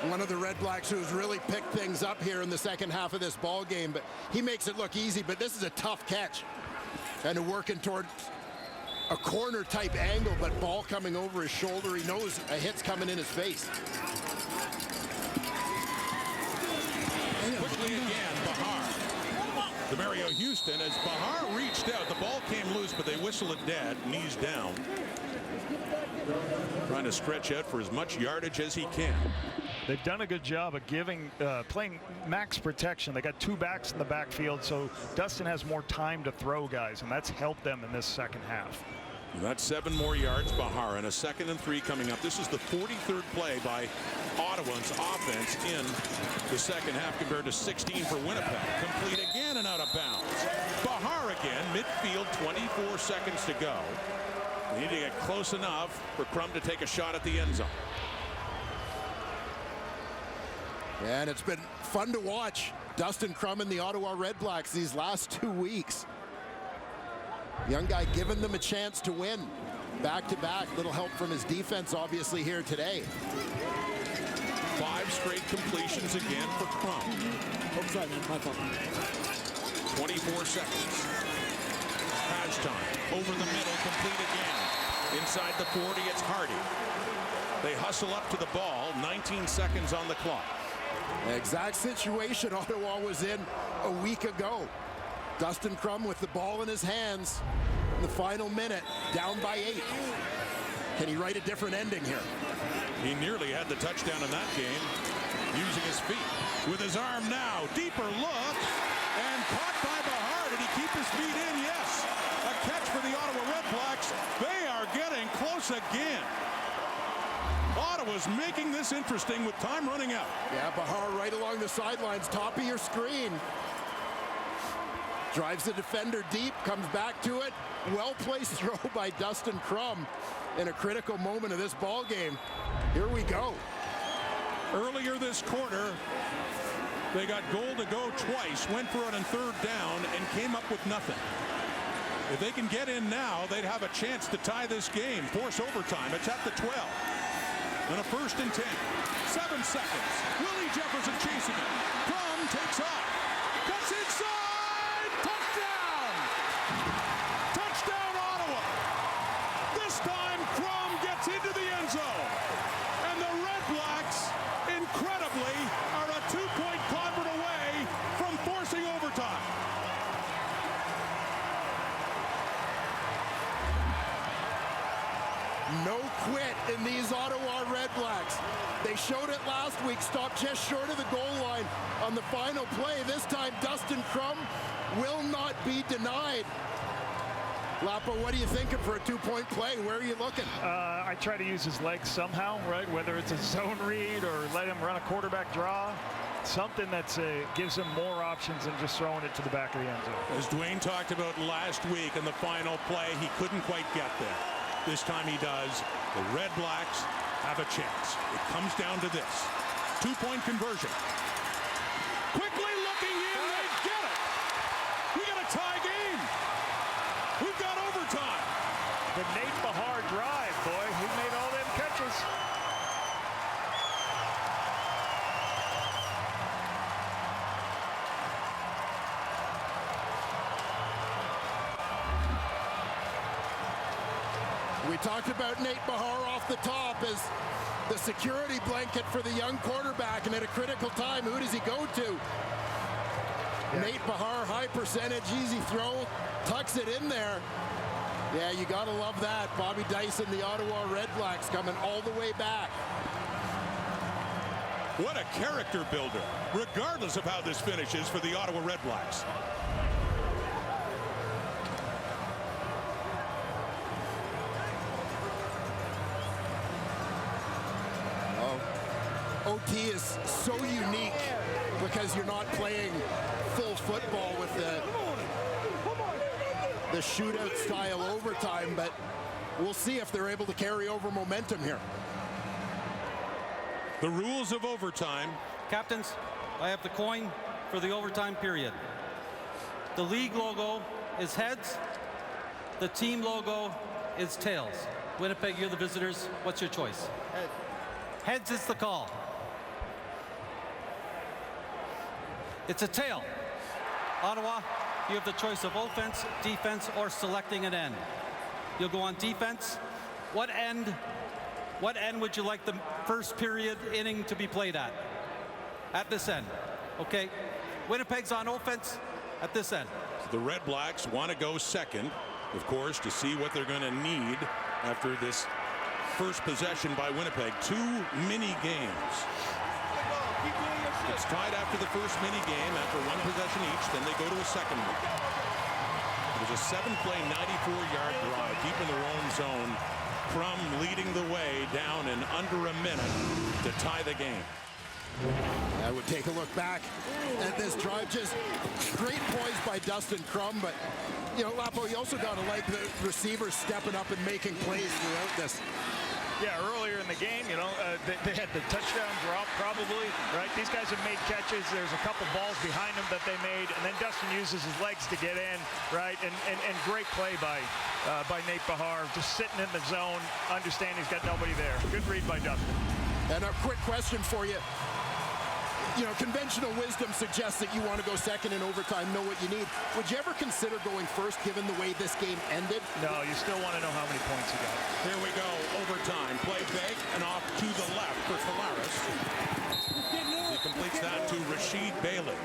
One of the RedBlacks who's really picked things up here in the second half of this ball game, but he makes it look easy, but this is a tough catch. Kind of working towards a corner type angle, but ball coming over his shoulder. He knows a hit's coming in his face. Quickly again, Bahar. Mario Houston, as Bahar reached out, the ball came loose, but they whistle it dead, knees down. Trying to stretch out for as much yardage as he can. They've done a good job of playing max protection. They got 2 backs in the backfield, so Dustin has more time to throw guys, and that's helped them in this second half. That's 7 more yards, Bahar, and a 2nd and 3 coming up. This is the 43rd play by Ottawa's offense in the second half compared to 16 for Winnipeg. Complete again and out of bounds. Bahar again, midfield, 24 seconds to go. They need to get close enough for Crum to take a shot at the end zone. And it's been fun to watch Dustin Crum and the Ottawa RedBlacks these last 2 weeks. Young guy giving them a chance to win. Back-to-back, little help from his defense obviously here today. 5 straight completions again for Crum. Oops, sorry, man, my fault. 24 seconds. Has time. Over the middle, complete again. Inside the 40, it's Hardy. They hustle up to the ball, 19 seconds on the clock. Exact situation Ottawa was in a week ago. Dustin Crum with the ball in his hands in the final minute, down by 8. Can he write a different ending here? He nearly had the touchdown in that game, using his feet. With his arm now, deeper look, and caught by Bahar. Did he keep his feet in? Yes. A catch for the Ottawa RedBlacks. They are getting close again. Ottawa's making this interesting with time running out. Yeah, Bahar right along the sidelines, top of your screen. Drives the defender deep, comes back to it. Well-placed throw by Dustin Crum in a critical moment of this ball game. Here we go. Earlier this quarter, they got goal to go twice, went for it on 3rd down, and came up with nothing. If they can get in now, they'd have a chance to tie this game, force overtime. It's at the 12. And a 1st and 10. 7 seconds. Willie Jefferson chasing it. Crum takes off. Cuts inside. Touchdown! Touchdown, Ottawa! This time, Crum gets into the end zone. And the RedBlacks, incredibly, are a 2-point convert away from forcing overtime. No quit in these Ottawa RedBlacks. They showed it last week, stopped just short of the goal line on the final play. This time, Dustin Crum will not be denied. Lapa, what are you thinking for a 2-point play? Where are you looking? I try to use his legs somehow, right? Whether it's a zone read or let him run a quarterback draw. Something that gives him more options than just throwing it to the back of the end zone. As Dwayne talked about last week in the final play, he couldn't quite get there. This time he does. The RedBlacks have a chance. It comes down to this. 2-point conversion. Quickly looking in, they get it. We got a tie game. We've got overtime. The Nate Bahar drive, boy. He made all them catches. We talked about Nate Bahar off the top as the security blanket for the young quarterback, and at a critical time, who does he go to? Yeah. Nate Bahar, high percentage, easy throw, tucks it in there. Yeah, you gotta love that. Bobby Dyson, the Ottawa RedBlacks, coming all the way back. What a character builder, regardless of how this finishes for the Ottawa RedBlacks. OT is so unique because you're not playing full football with the shootout style overtime, but we'll see if they're able to carry over momentum here. The rules of overtime. Captains, I have the coin for the overtime period. The league logo is heads. The team logo is tails. Winnipeg, you're the visitors. What's your choice? Heads is the call. It's a tail. Ottawa, you have the choice of offense, defense, or selecting an end. You'll go on defense. What end would you like the first period inning to be played at? At this end. Okay. Winnipeg's on offense at this end. The Red Blacks want to go second, of course, to see what they're going to need after this first possession by Winnipeg. 2 mini games. It's tied after the first mini game after 1 possession each. Then they go to a second one. It was a 7-play, 94-yard drive deep in their own zone. Crum leading the way down in under a minute to tie the game. I would take a look back at this drive. Just great poise by Dustin Crum, but you know, Lapo, you also got to like the receivers stepping up and making plays throughout this. Yeah, earlier in the game, you know, they had the touchdown drop probably, right? These guys have made catches. There's a couple balls behind them that they made, and then Dustin uses his legs to get in, right? And great play by Nate Behar, just sitting in the zone, understanding he's got nobody there. Good read by Dustin. And a quick question for you. You know, conventional wisdom suggests that you want to go second in overtime, know what you need. Would you ever consider going first given the way this game ended? No, you still want to know how many points you got. Here we go, overtime. Play fake and off to the left for Tavares. He completes that to Rashid Bailey.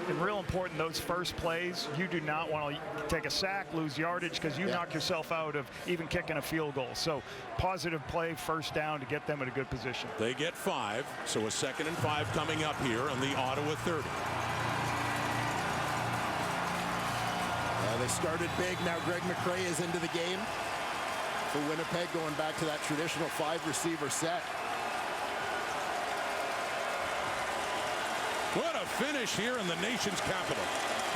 And real important, those first plays, you do not want to take a sack, lose yardage, because you knock yourself out of even kicking a field goal. So positive play, first down to get them in a good position. They get 5, so a 2nd and 5 coming up here on the Ottawa 30. They started big. Now Greg McRae is into the game for Winnipeg, going back to that traditional 5-receiver set. What a finish here in the nation's capital.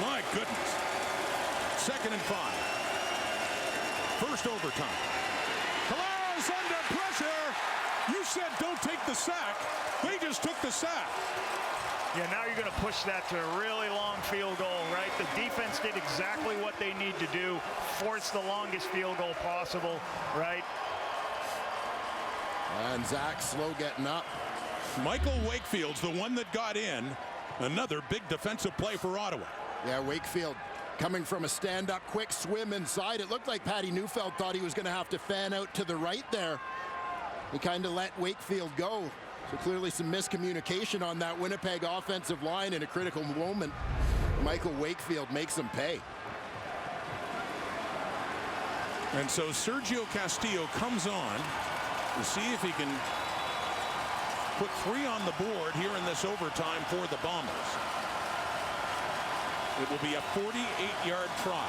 My goodness. 2nd and 5. First overtime. Tavares under pressure. You said don't take the sack. They just took the sack. Yeah, now you're going to push that to a really long field goal, right? The defense did exactly what they need to do. Force the longest field goal possible, right? And Zach slow getting up. Michael Wakefield's the one that got in. Another big defensive play for Ottawa. Yeah, Wakefield coming from a stand-up, quick swim inside. It looked like Patty Neufeld thought he was going to have to fan out to the right there. He kind of let Wakefield go. So clearly some miscommunication on that Winnipeg offensive line in a critical moment. Michael Wakefield makes them pay. And so Sergio Castillo comes on to see if he can put 3 on the board here in this overtime for the Bombers. It will be a 48-yard try.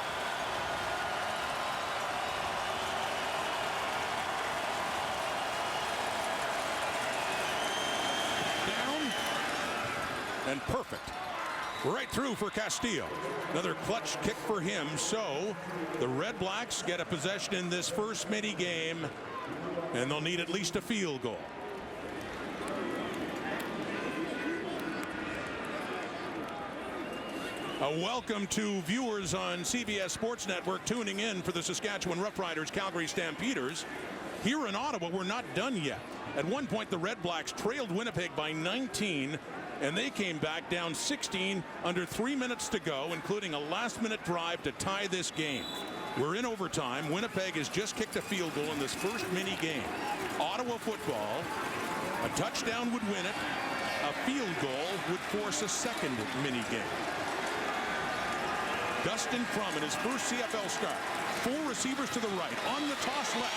Down and perfect. Right through for Castillo. Another clutch kick for him. So the Red Blacks get a possession in this first mini game, and they'll need at least a field goal. A welcome to viewers on CBS Sports Network tuning in for the Saskatchewan Roughriders Calgary Stampeders. Here in Ottawa, we're not done yet. At one point, the Red Blacks trailed Winnipeg by 19, and they came back down 16 under 3 minutes to go, including a last-minute drive to tie this game. We're in overtime. Winnipeg has just kicked a field goal in this first mini game. Ottawa football, a touchdown would win it. A field goal would force a second mini game. Dustin Crum in his first CFL start. 4 receivers to the right. On the toss left.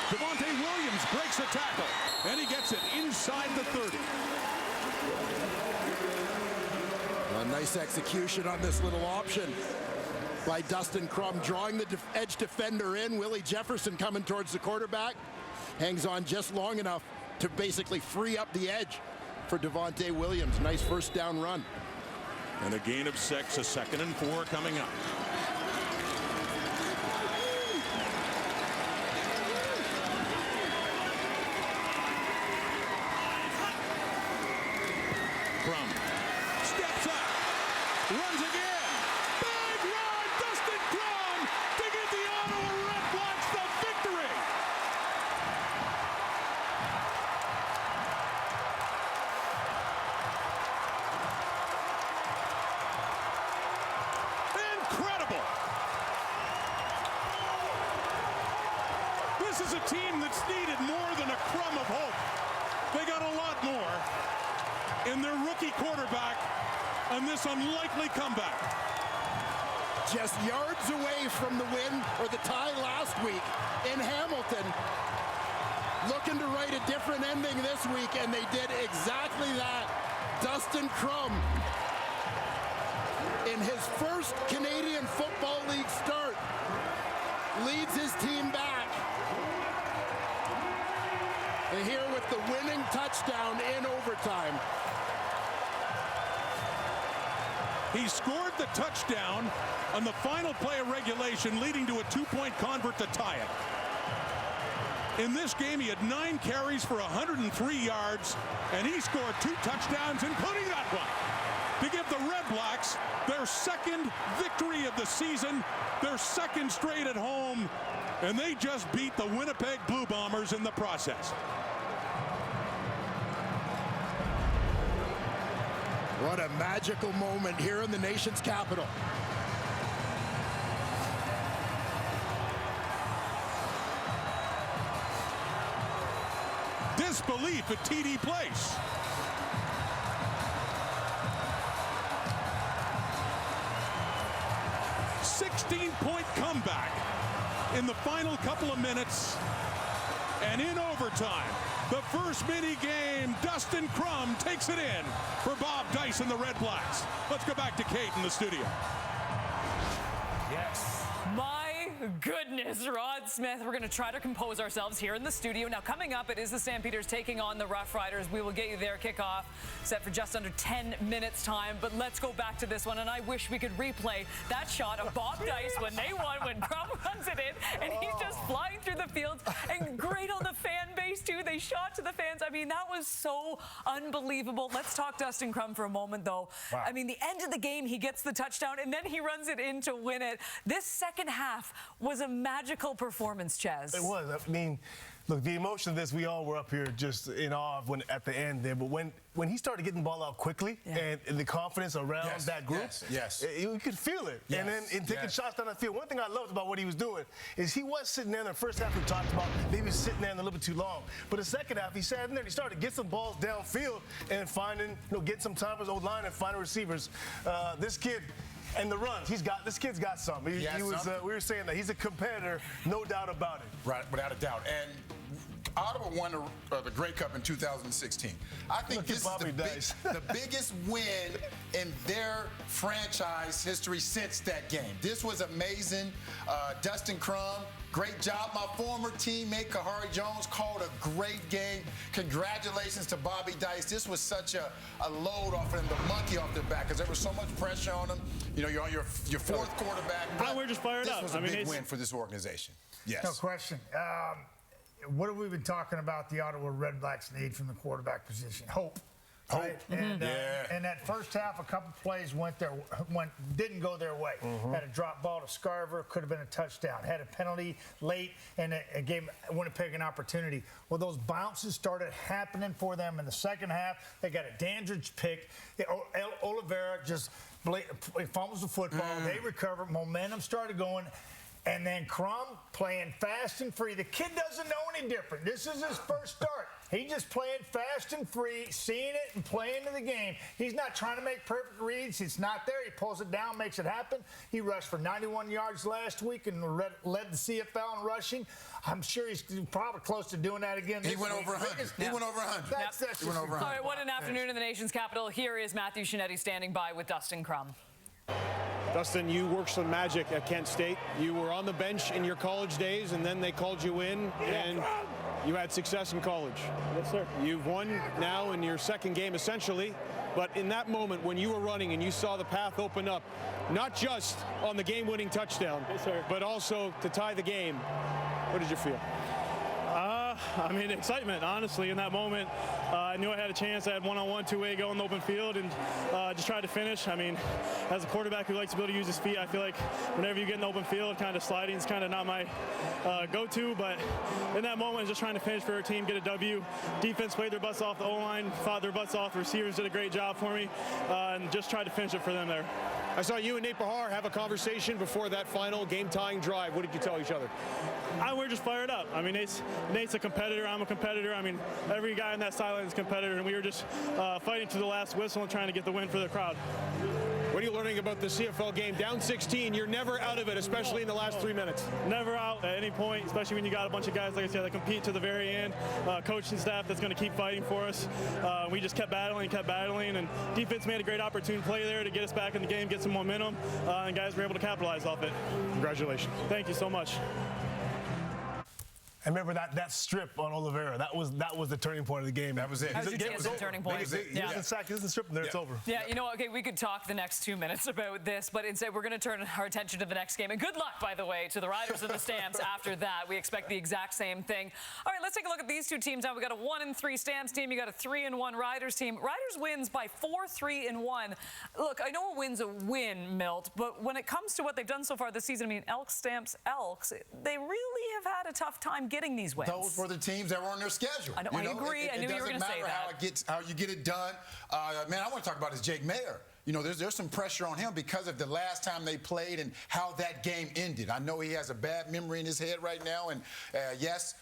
Devontae Williams breaks a tackle. And he gets it inside the 30. A nice execution on this little option by Dustin Crum, drawing the edge defender in. Willie Jefferson coming towards the quarterback. Hangs on just long enough to basically free up the edge for Devontae Williams. Nice first down run. And a gain of 6, a 2nd and 4 coming up. Crum steps up, runs again. Big run, Dustin Crum to give the Ottawa RedBlacks the victory. Incredible. This is a team that's needed more than a crumb of hope. They got a lot more in their rookie quarterback on this unlikely comeback. Just yards away from the win or the tie last week in Hamilton. Looking to write a different ending this week, and they did exactly that. Dustin Crum, in his first Canadian Football League start, leads his team back. And here with the winning touchdown in overtime. He scored the touchdown on the final play of regulation, leading to a 2-point convert to tie it. In this game, he had 9 carries for 103 yards, and he scored 2 touchdowns, including that one, to give the RedBlacks their 2nd victory of the season, their 2nd straight at home, and they just beat the Winnipeg Blue Bombers in the process. What a magical moment here in the nation's capital. Disbelief at TD Place. A 16-point comeback in the final couple of minutes, and in overtime. The first mini game, Dustin Crum takes it in for Bob Dice and the RedBlacks. Let's go back to Kate in the studio. Yes. My goodness, Rod Smith. We're going to try to compose ourselves here in the studio. Now, coming up, it is the Stampeders taking on the Rough Riders. We will get you their kickoff set for just under 10 minutes time. But let's go back to this one, and I wish we could replay that shot of Bob Dice when they won, when Crum runs it in, and he's just flying through the fields. And great on the fan base, too. They shot to the fans. I mean, that was so unbelievable. Let's talk Dustin Crum for a moment, though. Wow. I mean, the end of the game, he gets the touchdown, and then he runs it in to win it. This second half was a magical performance, Chaz. It was. I mean, look, the emotion of this, we all were up here just in awe when at the end there. But when he started getting the ball out quickly and the confidence around that group, you could feel it. And then taking shots down the field. One thing I loved about what he was doing is he was sitting there in the first half we talked about, maybe sitting there a little bit too long. But the second half, he sat in there and he started to get some balls downfield and finding, getting some time for his old line and finding receivers. This kid. And the runs, this kid's got something. He was. We were saying that he's a competitor, no doubt about it. Right, without a doubt. And Ottawa won the Grey Cup in 2016. I think this is the biggest win in their franchise history since that game. This was amazing. Dustin Crum, great job. My former teammate, Kahari Jones, called a great game. Congratulations to Bobby Dice. This was such a load off them, the monkey off their back, because there was so much pressure on them. You're on your 4th quarterback. We're just fired up. This was a big win for this organization. Yes. No question. What have we been talking about the Ottawa RedBlacks need from the quarterback position? Hope. Right? And that first half, a couple plays didn't go their way. Had a drop ball to Scarver, could have been a touchdown. Had a penalty late, and it gave Winnipeg an opportunity. Well, those bounces started happening for them in the second half. They got a Dandridge pick. Oliveira just fumbles the football. They recover. Momentum started going. And then Crum playing fast and free. The kid doesn't know any different. This is his first start. He's just playing fast and free, seeing it and playing to the game. He's not trying to make perfect reads. It's not there. He pulls it down, makes it happen. He rushed for 91 yards last week and led the CFL in rushing. I'm sure he's probably close to doing that again. He went over 100. He went over 100. He went over 100. All right, what an afternoon in the nation's capital. Here is Matthew Shinetti standing by with Dustin Crum. Dustin, you worked some magic at Kent State. You were on the bench in your college days, and then they called you in, and You had success in college. Yes, sir. You've won now in your second game, essentially. But in that moment when you were running and you saw the path open up, not just on the game-winning touchdown, yes, sir, but also to tie the game, what did you feel? I mean, excitement, honestly, in that moment. I knew I had a chance. I had one-on-one, two-way go in the open field and just tried to finish. I mean, as a quarterback who likes to be able to use his feet, I feel like whenever you get in the open field, kind of sliding is kind of not my go-to. But in that moment, I was just trying to finish for our team, get a W. Defense played their butts off. The O-line fought their butts off. The receivers did a great job for me and just tried to finish it for them there. I saw you and Nate Behar have a conversation before that final game-tying drive. What did you tell each other? We're just fired up. I mean, Nate's a competitor. I'm a competitor. I mean, every guy in that sideline is a competitor, and we were just fighting to the last whistle and trying to get the win for the crowd. What are you learning about the CFL game? Down 16, you're never out of it, especially in the last 3 minutes. Never out at any point, especially when you got a bunch of guys, like I said, that compete to the very end. Coaching staff that's going to keep fighting for us. We just kept battling, and defense made a great opportune play there to get us back in the game, get some momentum, and guys were able to capitalize off it. Congratulations. Thank you so much. I remember that strip on Oliveira. That was the turning point of the game. That was it. It was a turning point. He doesn't sack, he doesn't strip, and then it's over. Yeah, you know what? Okay, we could talk the next 2 minutes about this, but instead we're going to turn our attention to the next game. And good luck, by the way, to the Riders in the stands after that. We expect the exact same thing. All right, let's take a look at these two teams now. We got a 1-3 Stamps team. You got a 3-1 Riders team. Riders wins by 4-3-1. Look, I know a win's a win, Milt, but when it comes to what they've done so far this season, I mean, Elks, Stamps, Elks, they really have had a tough time getting these wins. Those were the teams that were on their schedule. I agree. I knew you were going to say that. It doesn't matter how you get it done. Man, I want to talk about is Jake Mayer. You know, there's some pressure on him because of the last time they played and how that game ended. I know he has a bad memory in his head right now, and yes,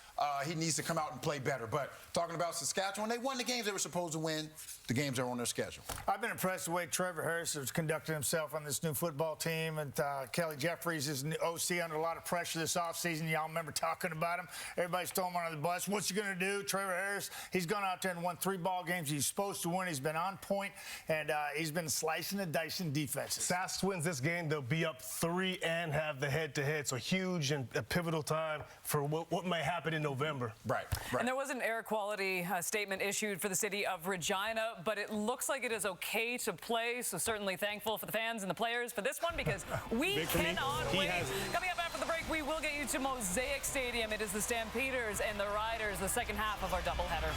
he needs to come out and play better. But talking about Saskatchewan, they won the games they were supposed to win. The games are on their schedule. I've been impressed with the way Trevor Harris has conducted himself on this new football team. And Kelly Jeffries is an OC under a lot of pressure this offseason. Y'all remember talking about him. Everybody's throwing him under the bus. What's he going to do? Trevor Harris, he's gone out there and won 3 ball games he's supposed to win. He's been on point, and he's been slicing and dicing defenses. Sask wins this game, they'll be up 3 and have the head-to-head. So huge and a pivotal time for what might happen in November. Right. And there was an air quality statement issued for the city of Regina, but it looks like it is okay to play, so certainly thankful for the fans and the players for this one because we cannot wait. Coming up after the break, we will get you to Mosaic Stadium. It is the Stampeders and the Riders, the second half of our doubleheader.